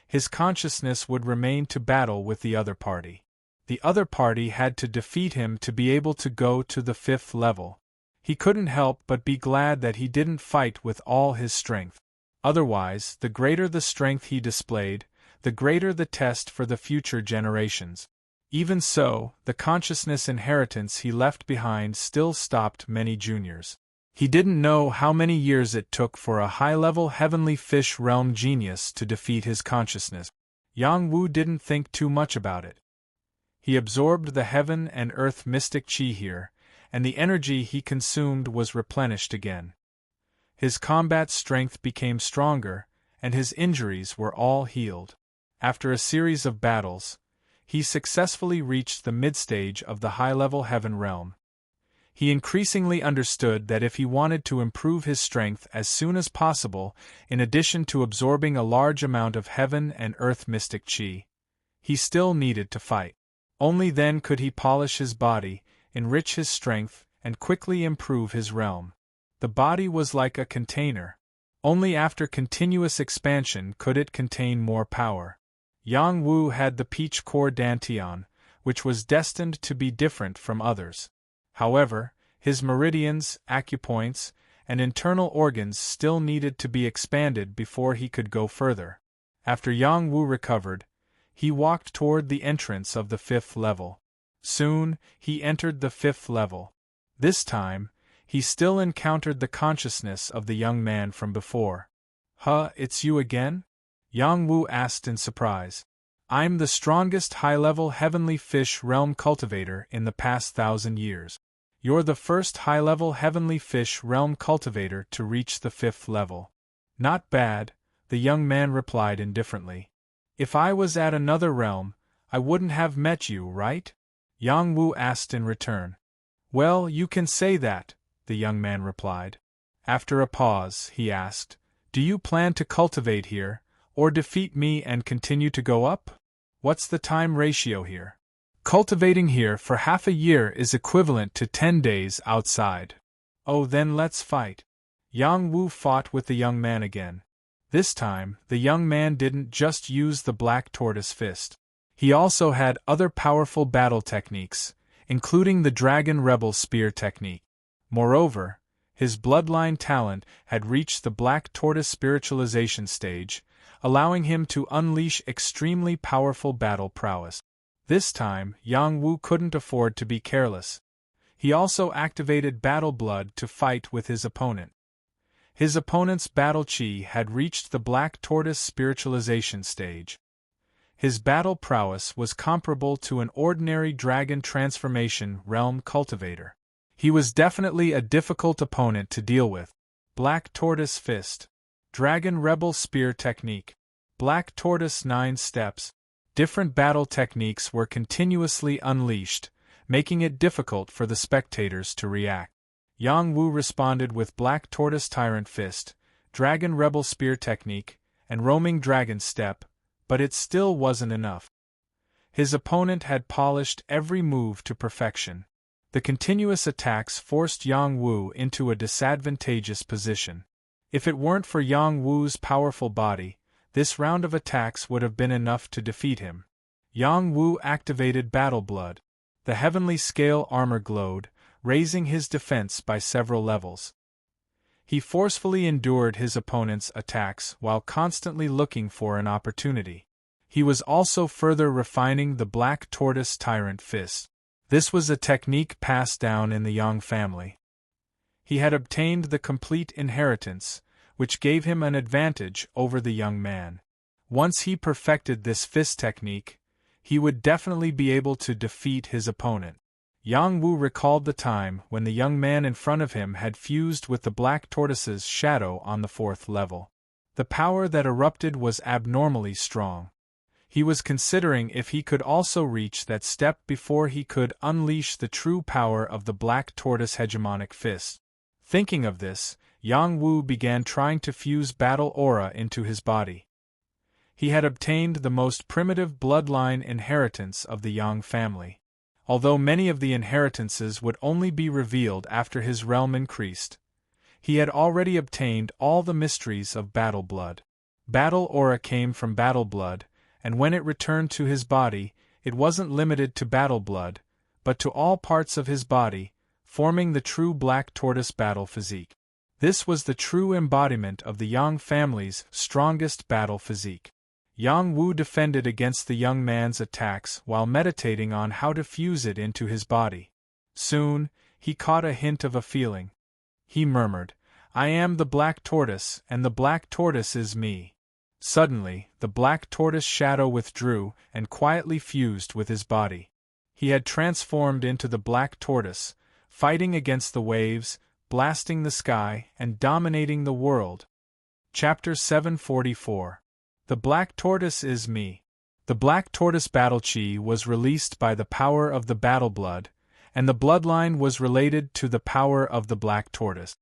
his consciousness would remain to battle with the other party. The other party had to defeat him to be able to go to the 5th level. He couldn't help but be glad that he didn't fight with all his strength. Otherwise, the greater the strength he displayed, the greater the test for the future generations. Even so, the consciousness inheritance he left behind still stopped many juniors. He didn't know how many years it took for a high-level heavenly fish realm genius to defeat his consciousness. Yang Wu didn't think too much about it. He absorbed the heaven and earth mystic chi here, and the energy he consumed was replenished again. His combat strength became stronger, and his injuries were all healed. After a series of battles, he successfully reached the mid-stage of the high-level heaven realm. He increasingly understood that if he wanted to improve his strength as soon as possible, in addition to absorbing a large amount of heaven and earth mystic chi, he still needed to fight. Only then could he polish his body, enrich his strength, and quickly improve his realm. The body was like a container. Only after continuous expansion could it contain more power. Yang Wu had the peach core dantian, which was destined to be different from others. However, his meridians, acupoints, and internal organs still needed to be expanded before he could go further. After Yang Wu recovered, he walked toward the entrance of the 5th level. Soon, he entered the 5th level. This time, he still encountered the consciousness of the young man from before. "Huh, it's you again?" Yang Wu asked in surprise. "I'm the strongest high-level heavenly fish realm cultivator in the past 1,000 years. You're the first high-level heavenly fish realm cultivator to reach the 5th level." "Not bad," the young man replied indifferently. "If I was at another realm, I wouldn't have met you, right?" Yang Wu asked in return. "Well, you can say that," the young man replied. After a pause, he asked, "Do you plan to cultivate here, or defeat me and continue to go up? What's the time ratio here?" "Cultivating here for half a year is equivalent to 10 days outside." "Oh, then let's fight." Yang Wu fought with the young man again. This time, the young man didn't just use the black tortoise fist. He also had other powerful battle techniques, including the Dragon Rebel Spear technique. Moreover, his bloodline talent had reached the black tortoise spiritualization stage, allowing him to unleash extremely powerful battle prowess. This time, Yang Wu couldn't afford to be careless. He also activated Battle Blood to fight with his opponent. His opponent's battle chi had reached the black tortoise spiritualization stage. His battle prowess was comparable to an ordinary dragon transformation realm cultivator. He was definitely a difficult opponent to deal with. Black Tortoise Fist. Dragon Rebel Spear Technique. Black Tortoise 9 Steps. Different battle techniques were continuously unleashed, making it difficult for the spectators to react. Yang Wu responded with Black Tortoise Tyrant Fist, Dragon Rebel Spear Technique, and Roaming Dragon Step, but it still wasn't enough. His opponent had polished every move to perfection. The continuous attacks forced Yang Wu into a disadvantageous position. If it weren't for Yang Wu's powerful body, this round of attacks would have been enough to defeat him. Yang Wu activated Battle Blood. The heavenly scale armor glowed, raising his defense by several levels. He forcefully endured his opponent's attacks while constantly looking for an opportunity. He was also further refining the Black Tortoise Tyrant Fist. This was a technique passed down in the Yang family. He had obtained the complete inheritance, which gave him an advantage over the young man. Once he perfected this fist technique, he would definitely be able to defeat his opponent. Yang Wu recalled the time when the young man in front of him had fused with the Black Tortoise's shadow on the 4th level. The power that erupted was abnormally strong. He was considering if he could also reach that step before he could unleash the true power of the Black Tortoise hegemonic fist. Thinking of this, Yang Wu began trying to fuse battle aura into his body. He had obtained the most primitive bloodline inheritance of the Yang family. Although many of the inheritances would only be revealed after his realm increased, he had already obtained all the mysteries of battle blood. Battle aura came from battle blood, and when it returned to his body, it wasn't limited to battle blood, but to all parts of his body, forming the true black tortoise battle physique. This was the true embodiment of the Yang family's strongest battle physique. Yang Wu defended against the young man's attacks while meditating on how to fuse it into his body. Soon, he caught a hint of a feeling. He murmured, "I am the black tortoise, and the black tortoise is me." Suddenly, the black tortoise shadow withdrew and quietly fused with his body. He had transformed into the black tortoise, fighting against the waves, blasting the sky, and dominating the world. Chapter 744. The Black Tortoise is Me. The Black Tortoise Battle Chi was released by the power of the battle blood, and the bloodline was related to the power of the Black Tortoise.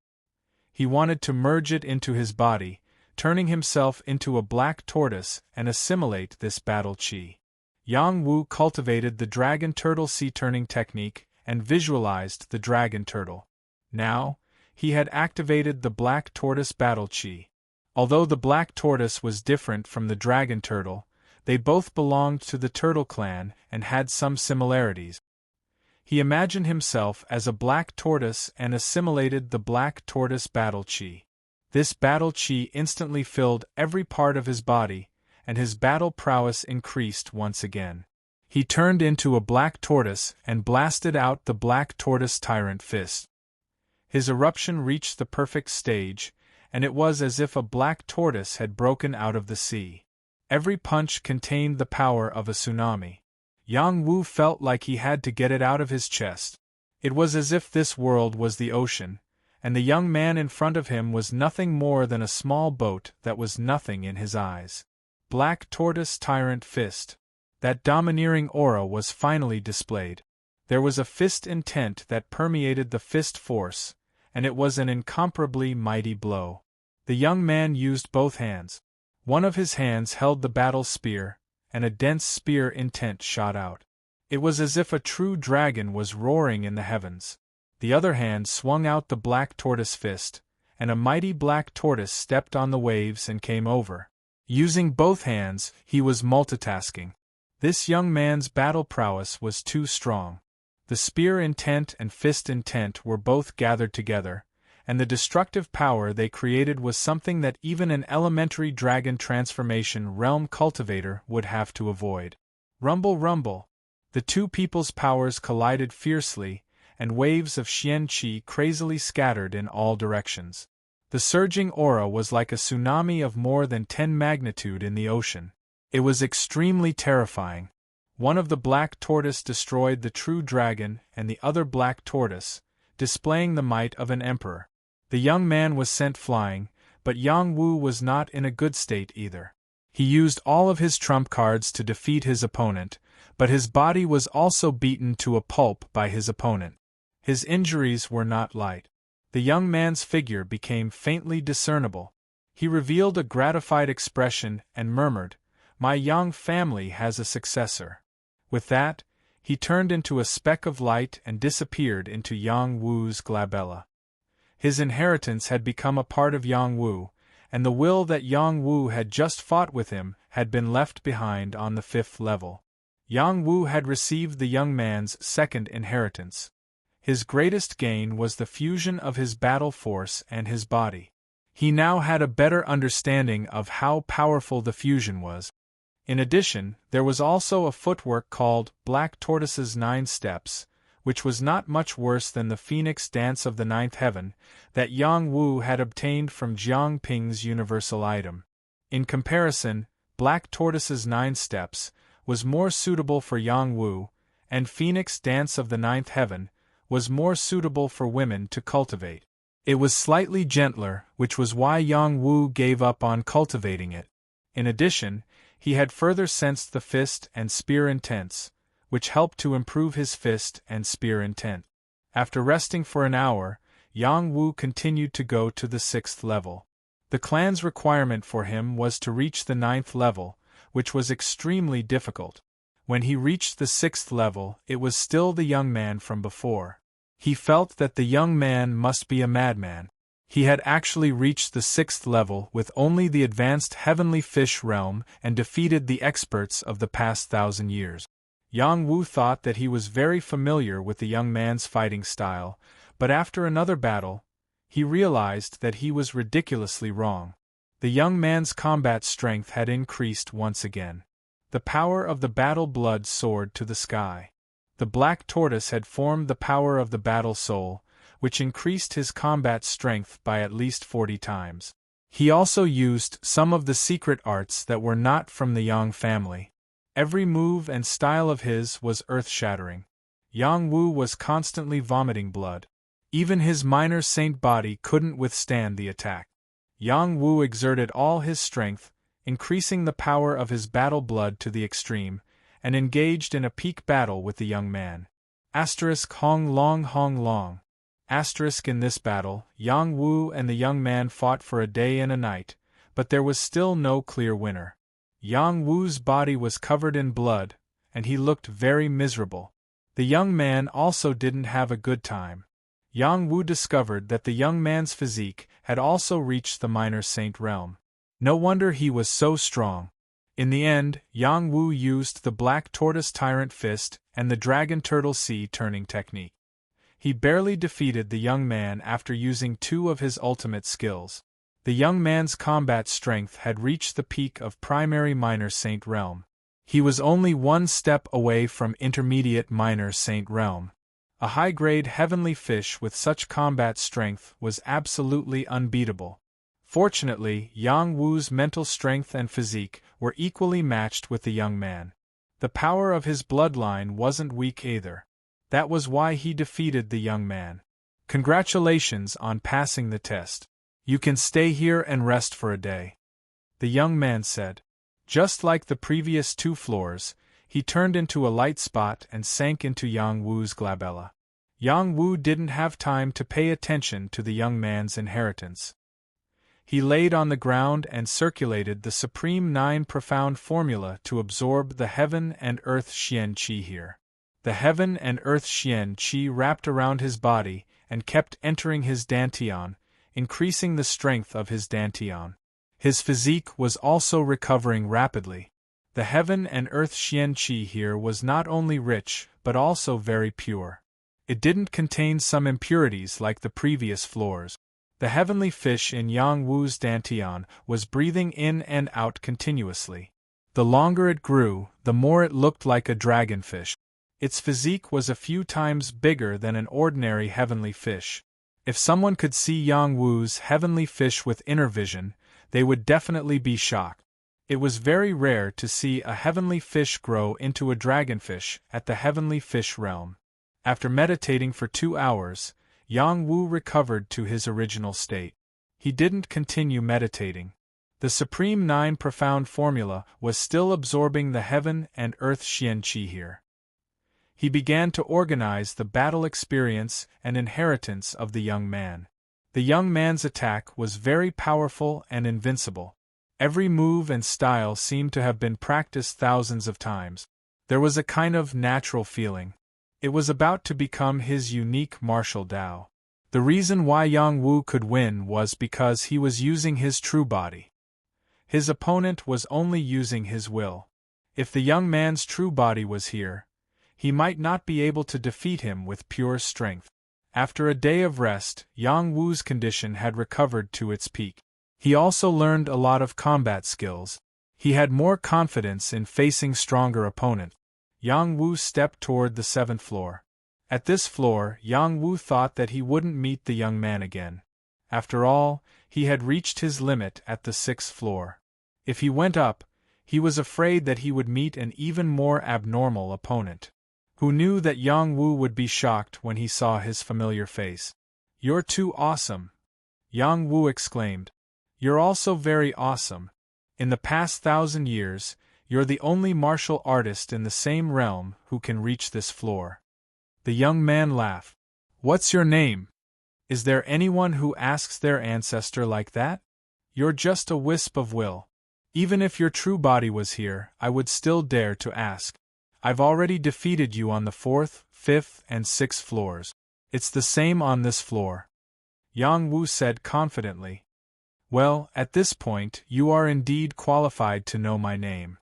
He wanted to merge it into his body, turning himself into a black tortoise and assimilate this battle chi. Yang Wu cultivated the dragon turtle sea turning technique and visualized the dragon turtle. Now, he had activated the black tortoise battle chi. Although the black tortoise was different from the dragon turtle, they both belonged to the turtle clan and had some similarities. He imagined himself as a black tortoise and assimilated the black tortoise battle chi. This battle chi instantly filled every part of his body, and his battle prowess increased once again. He turned into a black tortoise and blasted out the black tortoise tyrant fist. His eruption reached the perfect stage, and it was as if a black tortoise had broken out of the sea. Every punch contained the power of a tsunami. Yang Wu felt like he had to get it out of his chest. It was as if this world was the ocean, and the young man in front of him was nothing more than a small boat that was nothing in his eyes. Black Tortoise Tyrant Fist. That domineering aura was finally displayed. There was a fist intent that permeated the fist force, and it was an incomparably mighty blow. The young man used both hands. One of his hands held the battle spear, and a dense spear intent shot out. It was as if a true dragon was roaring in the heavens. The other hand swung out the black tortoise fist, and a mighty black tortoise stepped on the waves and came over. Using both hands, he was multitasking. This young man's battle prowess was too strong. The spear intent and fist intent were both gathered together, and the destructive power they created was something that even an elementary dragon transformation realm cultivator would have to avoid. Rumble, rumble. The two people's powers collided fiercely, and waves of Xian Qi crazily scattered in all directions. The surging aura was like a tsunami of more than 10 magnitude in the ocean. It was extremely terrifying. One of the black tortoise destroyed the true dragon and the other black tortoise, displaying the might of an emperor. The young man was sent flying, but Yang Wu was not in a good state either. He used all of his trump cards to defeat his opponent, but his body was also beaten to a pulp by his opponent. His injuries were not light. The young man's figure became faintly discernible. He revealed a gratified expression and murmured, "My Yang family has a successor." With that, he turned into a speck of light and disappeared into Yang Wu's glabella. His inheritance had become a part of Yang Wu, and the will that Yang Wu had just fought with him had been left behind on the 5th level. Yang Wu had received the young man's second inheritance. His greatest gain was the fusion of his battle force and his body. He now had a better understanding of how powerful the fusion was. In addition, there was also a footwork called Black Tortoise's 9 Steps, which was not much worse than the Phoenix Dance of the 9th Heaven that Yang Wu had obtained from Jiang Ping's universal item. In comparison, Black Tortoise's 9 Steps was more suitable for Yang Wu, and Phoenix Dance of the 9th Heaven was more suitable for women to cultivate. It was slightly gentler, which was why Yang Wu gave up on cultivating it. In addition, he had further sensed the fist and spear intents, which helped to improve his fist and spear intent. After resting for an hour, Yang Wu continued to go to the 6th level. The clan's requirement for him was to reach the 9th level, which was extremely difficult. When he reached the 6th level, it was still the young man from before. He felt that the young man must be a madman. He had actually reached the 6th level with only the advanced heavenly fish realm and defeated the experts of the past 1,000 years. Yang Wu thought that he was very familiar with the young man's fighting style, but after another battle, he realized that he was ridiculously wrong. The young man's combat strength had increased once again. The power of the battle blood soared to the sky. The black tortoise had formed the power of the battle soul, which increased his combat strength by at least 40 times. He also used some of the secret arts that were not from the Yang family. Every move and style of his was earth-shattering. Yang Wu was constantly vomiting blood. Even his minor saint body couldn't withstand the attack. Yang Wu exerted all his strength, increasing the power of his battle blood to the extreme, and engaged in a peak battle with the young man. Hong long. In this battle, Yang Wu and the young man fought for a day and a night, but there was still no clear winner. Yang Wu's body was covered in blood, and he looked very miserable. The young man also didn't have a good time. Yang Wu discovered that the young man's physique had also reached the minor saint realm. No wonder he was so strong. In the end, Yang Wu used the black tortoise tyrant fist and the dragon turtle sea turning technique. He barely defeated the young man after using 2 of his ultimate skills. The young man's combat strength had reached the peak of primary minor saint realm. He was only 1 step away from intermediate minor saint realm. A high-grade heavenly fish with such combat strength was absolutely unbeatable. Fortunately, Yang Wu's mental strength and physique were equally matched with the young man. The power of his bloodline wasn't weak either. That was why he defeated the young man. Congratulations on passing the test. You can stay here and rest for a day, the young man said. Just like the previous 2 floors, he turned into a light spot and sank into Yang Wu's glabella. Yang Wu didn't have time to pay attention to the young man's inheritance. He laid on the ground and circulated the Supreme 9 Profound Formula to absorb the Heaven and Earth Xian Qi here. The Heaven and Earth Xian Qi wrapped around his body and kept entering his dantian, increasing the strength of his dantian. His physique was also recovering rapidly. The Heaven and Earth Xian Qi here was not only rich but also very pure. It didn't contain some impurities like the previous floors. The heavenly fish in Yang Wu's dantian was breathing in and out continuously. The longer it grew, the more it looked like a dragonfish. Its physique was a few times bigger than an ordinary heavenly fish. If someone could see Yang Wu's heavenly fish with inner vision, they would definitely be shocked. It was very rare to see a heavenly fish grow into a dragonfish at the heavenly fish realm. After meditating for 2 hours, Yang Wu recovered to his original state. He didn't continue meditating. The Supreme 9 Profound Formula was still absorbing the Heaven and Earth Xian Qi here. He began to organize the battle experience and inheritance of the young man. The young man's attack was very powerful and invincible. Every move and style seemed to have been practiced thousands of times. There was a kind of natural feeling. It was about to become his unique martial Tao. The reason why Yang Wu could win was because he was using his true body. His opponent was only using his will. If the young man's true body was here, he might not be able to defeat him with pure strength. After a day of rest, Yang Wu's condition had recovered to its peak. He also learned a lot of combat skills. He had more confidence in facing stronger opponents. Yang Wu stepped toward the 7th floor. At this floor, Yang Wu thought that he wouldn't meet the young man again. After all, he had reached his limit at the 6th floor. If he went up, he was afraid that he would meet an even more abnormal opponent. Who knew that Yang Wu would be shocked when he saw his familiar face? "You're too awesome!" Yang Wu exclaimed. "You're also very awesome. In the past 1,000 years, you're the only martial artist in the same realm who can reach this floor." The young man laughed. "What's your name? Is there anyone who asks their ancestor like that? You're just a wisp of will. Even if your true body was here, I would still dare to ask. I've already defeated you on the 4th, 5th, and 6th floors. It's the same on this floor. Yang Wu said confidently. Well, at this point, you are indeed qualified to know my name.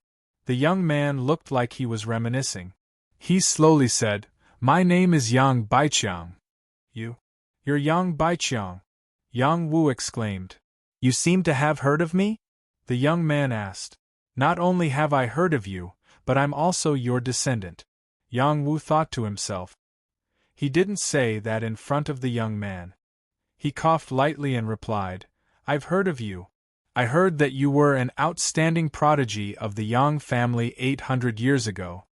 The young man looked like he was reminiscing. He slowly said, My name is Yang Baiqiang. You're Yang Baiqiang, Yang Wu exclaimed. You seem to have heard of me? The young man asked. Not only have I heard of you, but I'm also your descendant. Yang Wu thought to himself. He didn't say that in front of the young man. He coughed lightly and replied, I've heard of you. I heard that you were an outstanding prodigy of the Yang family 800 years ago.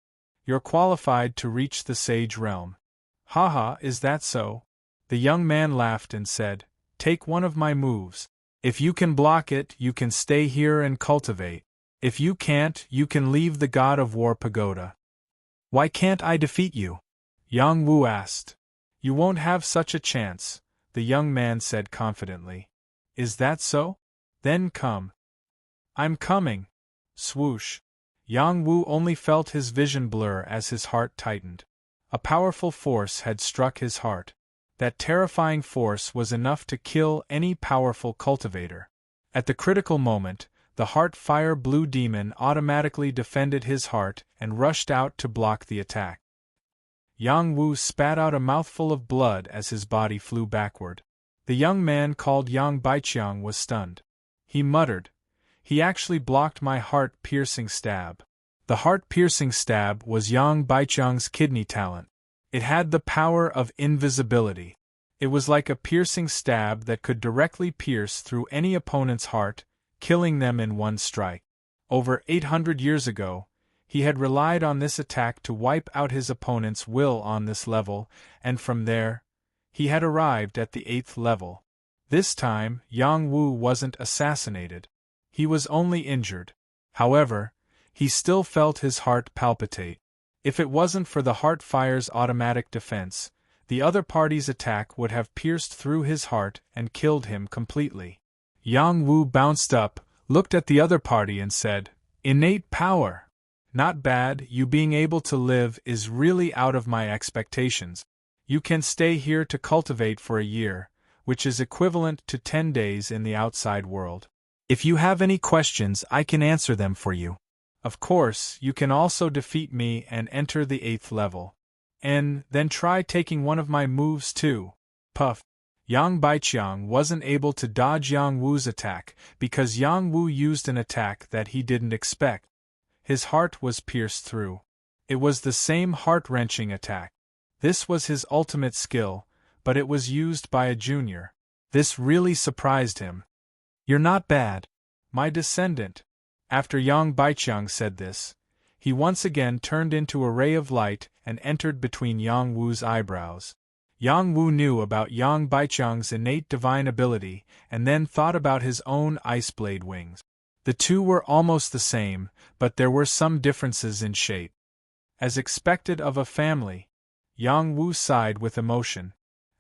You're qualified to reach the sage realm. Haha, is that so? The young man laughed and said, Take one of my moves. If you can block it, you can stay here and cultivate. If you can't, you can leave the God of War pagoda. Why can't I defeat you? Yang Wu asked. You won't have such a chance, the young man said confidently. Is that so? Then come. I'm coming. Swoosh. Yang Wu only felt his vision blur as his heart tightened. A powerful force had struck his heart. That terrifying force was enough to kill any powerful cultivator. At the critical moment, the heart fire blue demon automatically defended his heart and rushed out to block the attack. Yang Wu spat out a mouthful of blood as his body flew backward. The young man called Yang Baiqiang was stunned. He muttered, He actually blocked my heart-piercing stab. The heart-piercing stab was Yang Baiqiang's kidney talent. It had the power of invisibility. It was like a piercing stab that could directly pierce through any opponent's heart, killing them in one strike. Over 800 years ago, he had relied on this attack to wipe out his opponent's will on this level, and from there, he had arrived at the 8th level. This time, Yang Wu wasn't assassinated. He was only injured. However, he still felt his heart palpitate. If it wasn't for the heart fire's automatic defense, the other party's attack would have pierced through his heart and killed him completely. Yang Wu bounced up, looked at the other party and said, Innate power. Not bad, you being able to live is really out of my expectations. You can stay here to cultivate for a year, which is equivalent to 10 days in the outside world. If you have any questions, I can answer them for you. Of course, you can also defeat me and enter the 8th level. And then try taking one of my moves too. Puff. Yang Baiqiang wasn't able to dodge Yang Wu's attack because Yang Wu used an attack that he didn't expect. His heart was pierced through. It was the same heart-wrenching attack. This was his ultimate skill, but it was used by a junior. This really surprised him. You're not bad. My descendant. After Yang Baiqiang said this, he once again turned into a ray of light and entered between Yang Wu's eyebrows. Yang Wu knew about Yang Baiqiang's innate divine ability and then thought about his own ice blade wings. The two were almost the same, but there were some differences in shape. As expected of a family, Yang Wu sighed with emotion.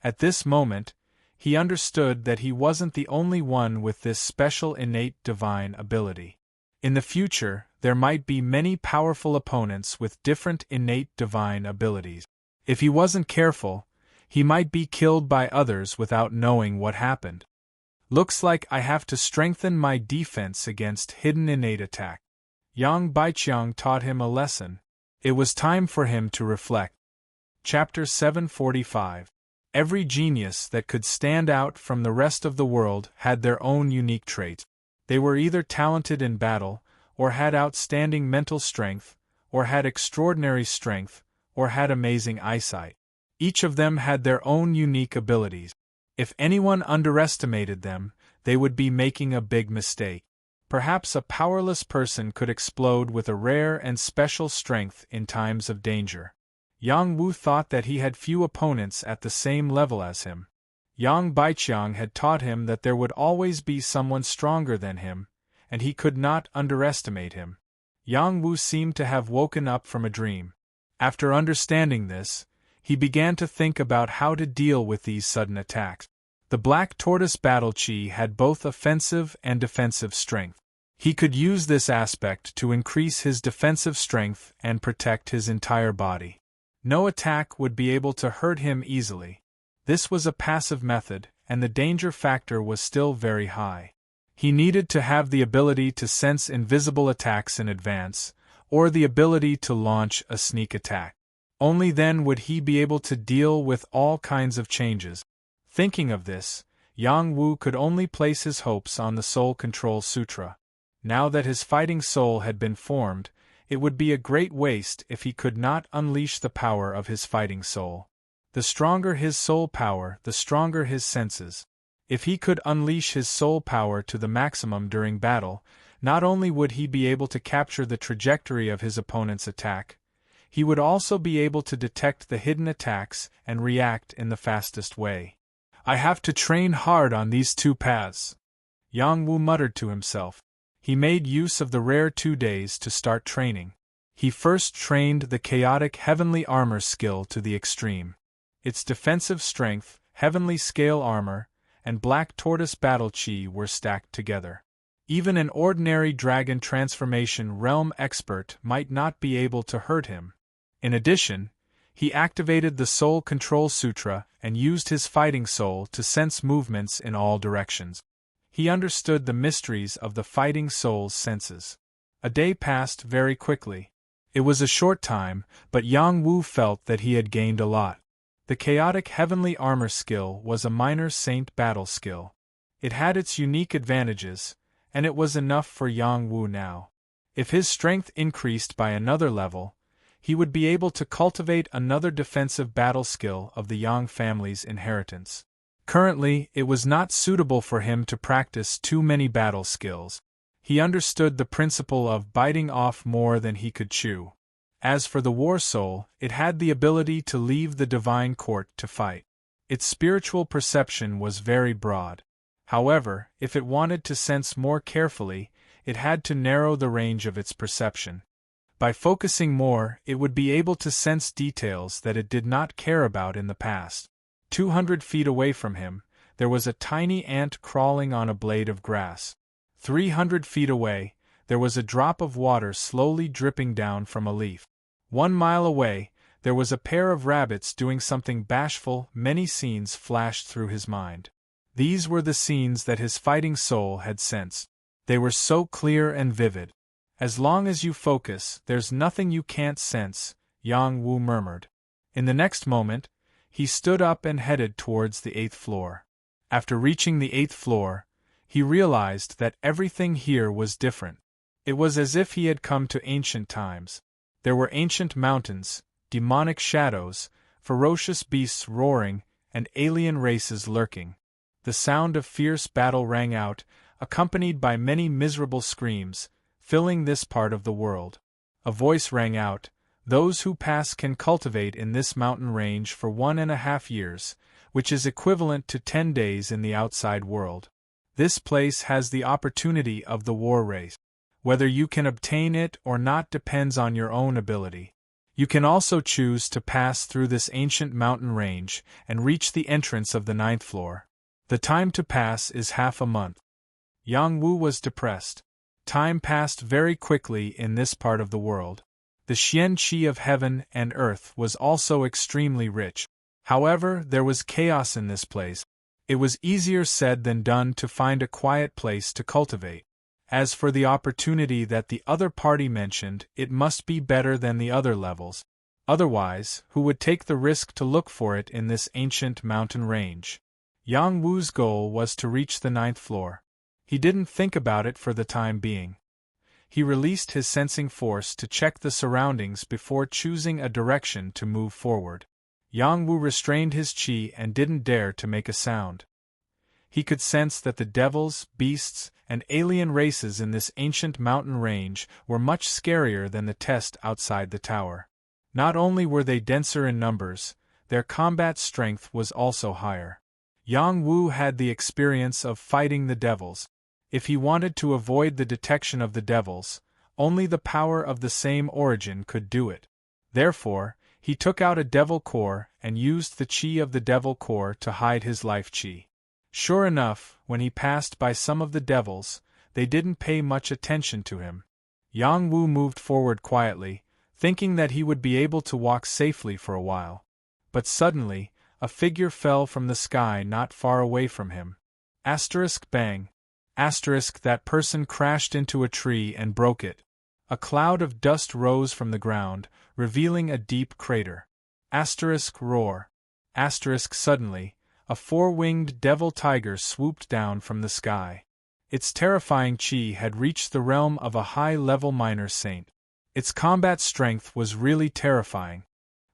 At this moment, he understood that he wasn't the only one with this special innate divine ability. In the future, there might be many powerful opponents with different innate divine abilities. If he wasn't careful, he might be killed by others without knowing what happened. Looks like I have to strengthen my defense against hidden innate attack. Yang Baiqiang taught him a lesson. It was time for him to reflect. Chapter 745. Every genius that could stand out from the rest of the world had their own unique traits. They were either talented in battle, or had outstanding mental strength, or had extraordinary strength, or had amazing eyesight. Each of them had their own unique abilities. If anyone underestimated them, they would be making a big mistake. Perhaps a powerless person could explode with a rare and special strength in times of danger. Yang Wu thought that he had few opponents at the same level as him. Yang Baiqiang had taught him that there would always be someone stronger than him, and he could not underestimate him. Yang Wu seemed to have woken up from a dream. After understanding this, he began to think about how to deal with these sudden attacks. The Black Tortoise Battle Chi had both offensive and defensive strength. He could use this aspect to increase his defensive strength and protect his entire body. No attack would be able to hurt him easily. This was a passive method, and the danger factor was still very high. He needed to have the ability to sense invisible attacks in advance, or the ability to launch a sneak attack. Only then would he be able to deal with all kinds of changes. Thinking of this, Yang Wu could only place his hopes on the Soul Control Sutra. Now that his fighting soul had been formed, it would be a great waste if he could not unleash the power of his fighting soul. The stronger his soul power, the stronger his senses. If he could unleash his soul power to the maximum during battle, not only would he be able to capture the trajectory of his opponent's attack, he would also be able to detect the hidden attacks and react in the fastest way. I have to train hard on these two paths, Yang Wu muttered to himself. He made use of the rare 2 days to start training. He first trained the chaotic heavenly armor skill to the extreme. Its defensive strength, heavenly scale armor, and black tortoise battle chi were stacked together. Even an ordinary dragon transformation realm expert might not be able to hurt him. In addition, he activated the Soul Control Sutra and used his fighting soul to sense movements in all directions. He understood the mysteries of the fighting soul's senses. A day passed very quickly. It was a short time, but Yang Wu felt that he had gained a lot. The chaotic heavenly armor skill was a minor saint battle skill. It had its unique advantages, and it was enough for Yang Wu now. If his strength increased by another level, he would be able to cultivate another defensive battle skill of the Yang family's inheritance. Currently, it was not suitable for him to practice too many battle skills. He understood the principle of biting off more than he could chew. As for the War Soul, it had the ability to leave the divine court to fight. Its spiritual perception was very broad. However, if it wanted to sense more carefully, it had to narrow the range of its perception. By focusing more, it would be able to sense details that it did not care about in the past. 200 feet away from him, there was a tiny ant crawling on a blade of grass. 300 feet away, there was a drop of water slowly dripping down from a leaf. 1 mile away, there was a pair of rabbits doing something bashful. Many scenes flashed through his mind. These were the scenes that his fighting soul had sensed. They were so clear and vivid. As long as you focus, there's nothing you can't sense, Yang Wu murmured. In the next moment, he stood up and headed towards the 8th floor. After reaching the 8th floor, he realized that everything here was different. It was as if he had come to ancient times. There were ancient mountains, demonic shadows, ferocious beasts roaring, and alien races lurking. The sound of fierce battle rang out, accompanied by many miserable screams, filling this part of the world. A voice rang out, "Those who pass can cultivate in this mountain range for 1.5 years, which is equivalent to 10 days in the outside world. This place has the opportunity of the war race. Whether you can obtain it or not depends on your own ability. You can also choose to pass through this ancient mountain range and reach the entrance of the 9th floor. The time to pass is half a month." Yang Wu was depressed. Time passed very quickly in this part of the world. The Xian Qi of heaven and earth was also extremely rich. However, there was chaos in this place. It was easier said than done to find a quiet place to cultivate. As for the opportunity that the other party mentioned, it must be better than the other levels. Otherwise, who would take the risk to look for it in this ancient mountain range? Yang Wu's goal was to reach the 9th floor. He didn't think about it for the time being. He released his sensing force to check the surroundings before choosing a direction to move forward. Yang Wu restrained his qi and didn't dare to make a sound. He could sense that the devils, beasts, and alien races in this ancient mountain range were much scarier than the test outside the tower. Not only were they denser in numbers, their combat strength was also higher. Yang Wu had the experience of fighting the devils. If he wanted to avoid the detection of the devils, only the power of the same origin could do it. Therefore, he took out a devil core and used the qi of the devil core to hide his life qi. Sure enough, when he passed by some of the devils, they didn't pay much attention to him. Yang Wu moved forward quietly, thinking that he would be able to walk safely for a while. But suddenly, a figure fell from the sky not far away from him. Bang. That person crashed into a tree and broke it. A cloud of dust rose from the ground, revealing a deep crater. Roar. Suddenly, a four-winged devil tiger swooped down from the sky. Its terrifying chi had reached the realm of a high-level minor saint. Its combat strength was really terrifying.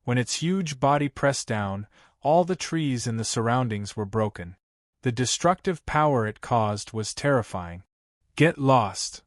When its huge body pressed down, all the trees in the surroundings were broken. The destructive power it caused was terrifying. Get lost!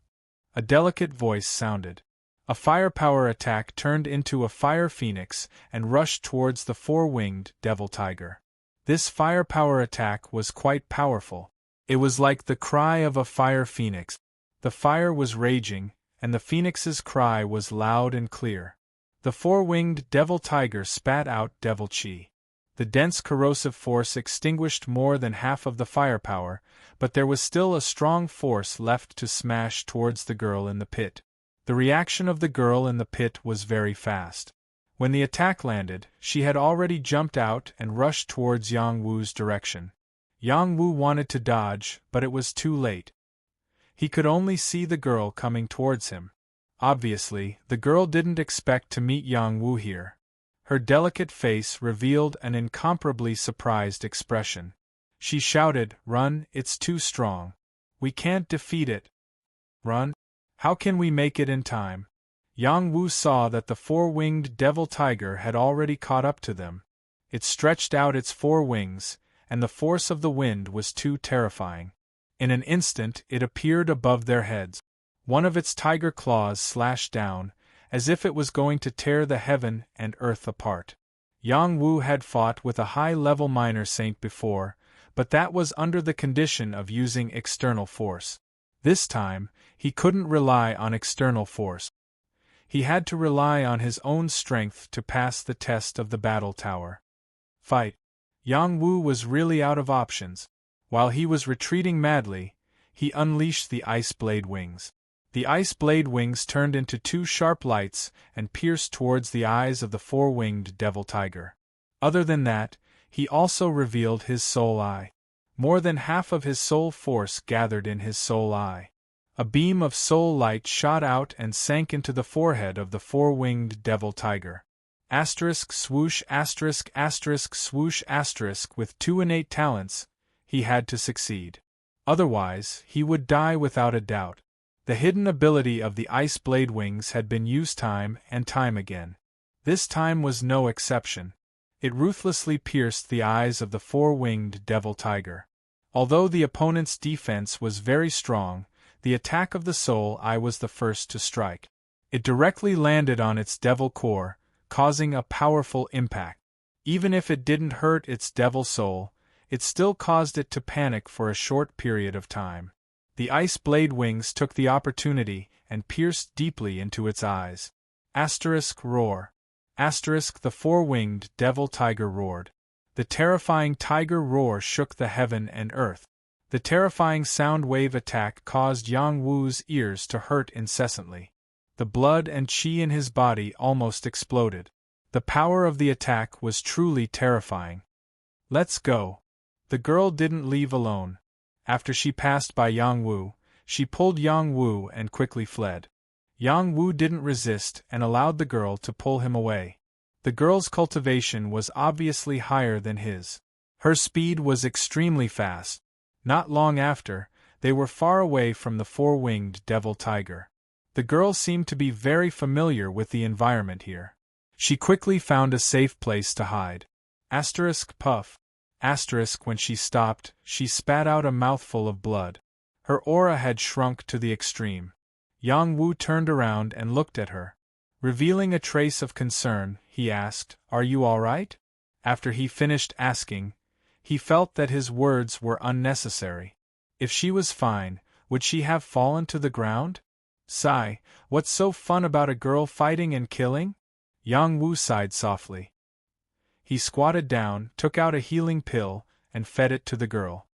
A delicate voice sounded. A firepower attack turned into a fire phoenix and rushed towards the four-winged devil tiger. This firepower attack was quite powerful. It was like the cry of a fire phoenix. The fire was raging, and the phoenix's cry was loud and clear. The four-winged devil tiger spat out devil chi. The dense corrosive force extinguished more than half of the firepower, but there was still a strong force left to smash towards the girl in the pit. The reaction of the girl in the pit was very fast. When the attack landed, she had already jumped out and rushed towards Yang Wu's direction. Yang Wu wanted to dodge, but it was too late. He could only see the girl coming towards him. Obviously, the girl didn't expect to meet Yang Wu here. Her delicate face revealed an incomparably surprised expression. She shouted, "Run, it's too strong. We can't defeat it." "Run? How can we make it in time?" Yang Wu saw that the four-winged devil tiger had already caught up to them. It stretched out its four wings, and the force of the wind was too terrifying. In an instant it appeared above their heads. One of its tiger claws slashed down, as if it was going to tear the heaven and earth apart. Yang Wu had fought with a high-level minor saint before, but that was under the condition of using external force. This time, he couldn't rely on external force. He had to rely on his own strength to pass the test of the battle tower. Fight. Yang Wu was really out of options. While he was retreating madly, he unleashed the ice blade wings. The ice blade wings turned into two sharp lights and pierced towards the eyes of the four-winged devil tiger. Other than that, he also revealed his soul eye. More than half of his soul force gathered in his soul eye. A beam of soul light shot out and sank into the forehead of the four-winged devil tiger. Swoosh swoosh with two innate talents, he had to succeed. Otherwise, he would die without a doubt. The hidden ability of the ice blade wings had been used time and time again. This time was no exception. It ruthlessly pierced the eyes of the four-winged devil tiger. Although the opponent's defense was very strong, the attack of the soul eye was the first to strike. It directly landed on its devil core, causing a powerful impact. Even if it didn't hurt its devil soul, it still caused it to panic for a short period of time. The ice blade wings took the opportunity and pierced deeply into its eyes. Roar. The four-winged devil tiger roared. The terrifying tiger roar shook the heaven and earth. The terrifying sound wave attack caused Yang Wu's ears to hurt incessantly. The blood and qi in his body almost exploded. The power of the attack was truly terrifying. Let's go. The girl didn't leave alone. After she passed by Yang Wu, she pulled Yang Wu and quickly fled. Yang Wu didn't resist and allowed the girl to pull him away. The girl's cultivation was obviously higher than his. Her speed was extremely fast. Not long after, they were far away from the four-winged devil tiger. The girl seemed to be very familiar with the environment here. She quickly found a safe place to hide. Puff. When she stopped, she spat out a mouthful of blood. Her aura had shrunk to the extreme. Yang Wu turned around and looked at her. Revealing a trace of concern, he asked, "Are you all right?" After he finished asking, he felt that his words were unnecessary. If she was fine, would she have fallen to the ground? Sigh, what's so fun about a girl fighting and killing? Yang Wu sighed softly. He squatted down, took out a healing pill, and fed it to the girl.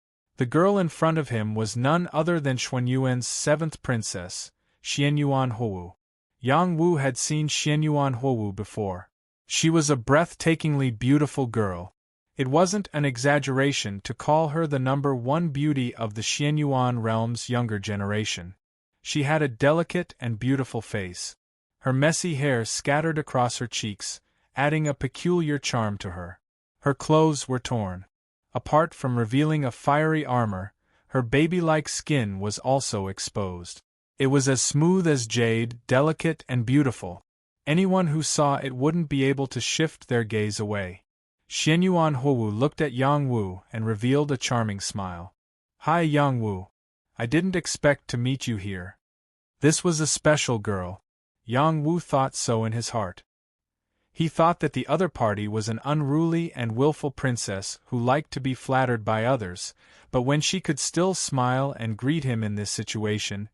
The girl in front of him was none other than Xuanyuan's seventh princess, Xianyuan Hou. Yang Wu had seen Xianyuan Hou before. She was a breathtakingly beautiful girl. It wasn't an exaggeration to call her the #1 beauty of the Xianyuan realm's younger generation. She had a delicate and beautiful face. Her messy hair scattered across her cheeks, adding a peculiar charm to her. Her clothes were torn. Apart from revealing a fiery armor, her baby-like skin was also exposed. It was as smooth as jade, delicate and beautiful. Anyone who saw it wouldn't be able to shift their gaze away. Xianyuan Hou looked at Yang Wu and revealed a charming smile. "Hi Yang Wu. I didn't expect to meet you here." This was a special girl. Yang Wu thought so in his heart. He thought that the other party was an unruly and willful princess who liked to be flattered by others, but when she could still smile and greet him in this situation,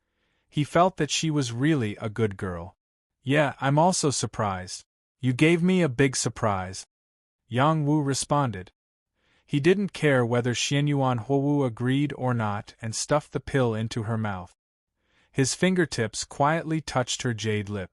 he felt that she was really a good girl. "Yeah, I'm also surprised. You gave me a big surprise," Yang Wu responded. He didn't care whether Xianyuan Hou agreed or not and stuffed the pill into her mouth. His fingertips quietly touched her jade lip.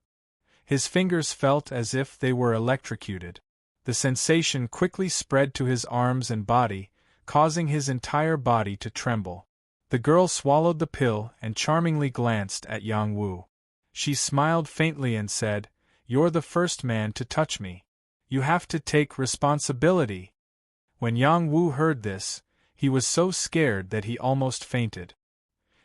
His fingers felt as if they were electrocuted. The sensation quickly spread to his arms and body, causing his entire body to tremble. The girl swallowed the pill and charmingly glanced at Yang Wu. She smiled faintly and said, "You're the first man to touch me. You have to take responsibility." When Yang Wu heard this, he was so scared that he almost fainted.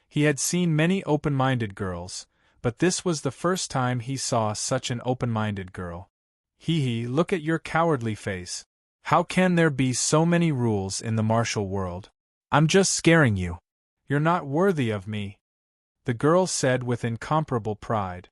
He had seen many open-minded girls, but this was the first time he saw such an open-minded girl. "Hee, look at your cowardly face. How can there be so many rules in the martial world? I'm just scaring you. You're not worthy of me," the girl said with incomparable pride.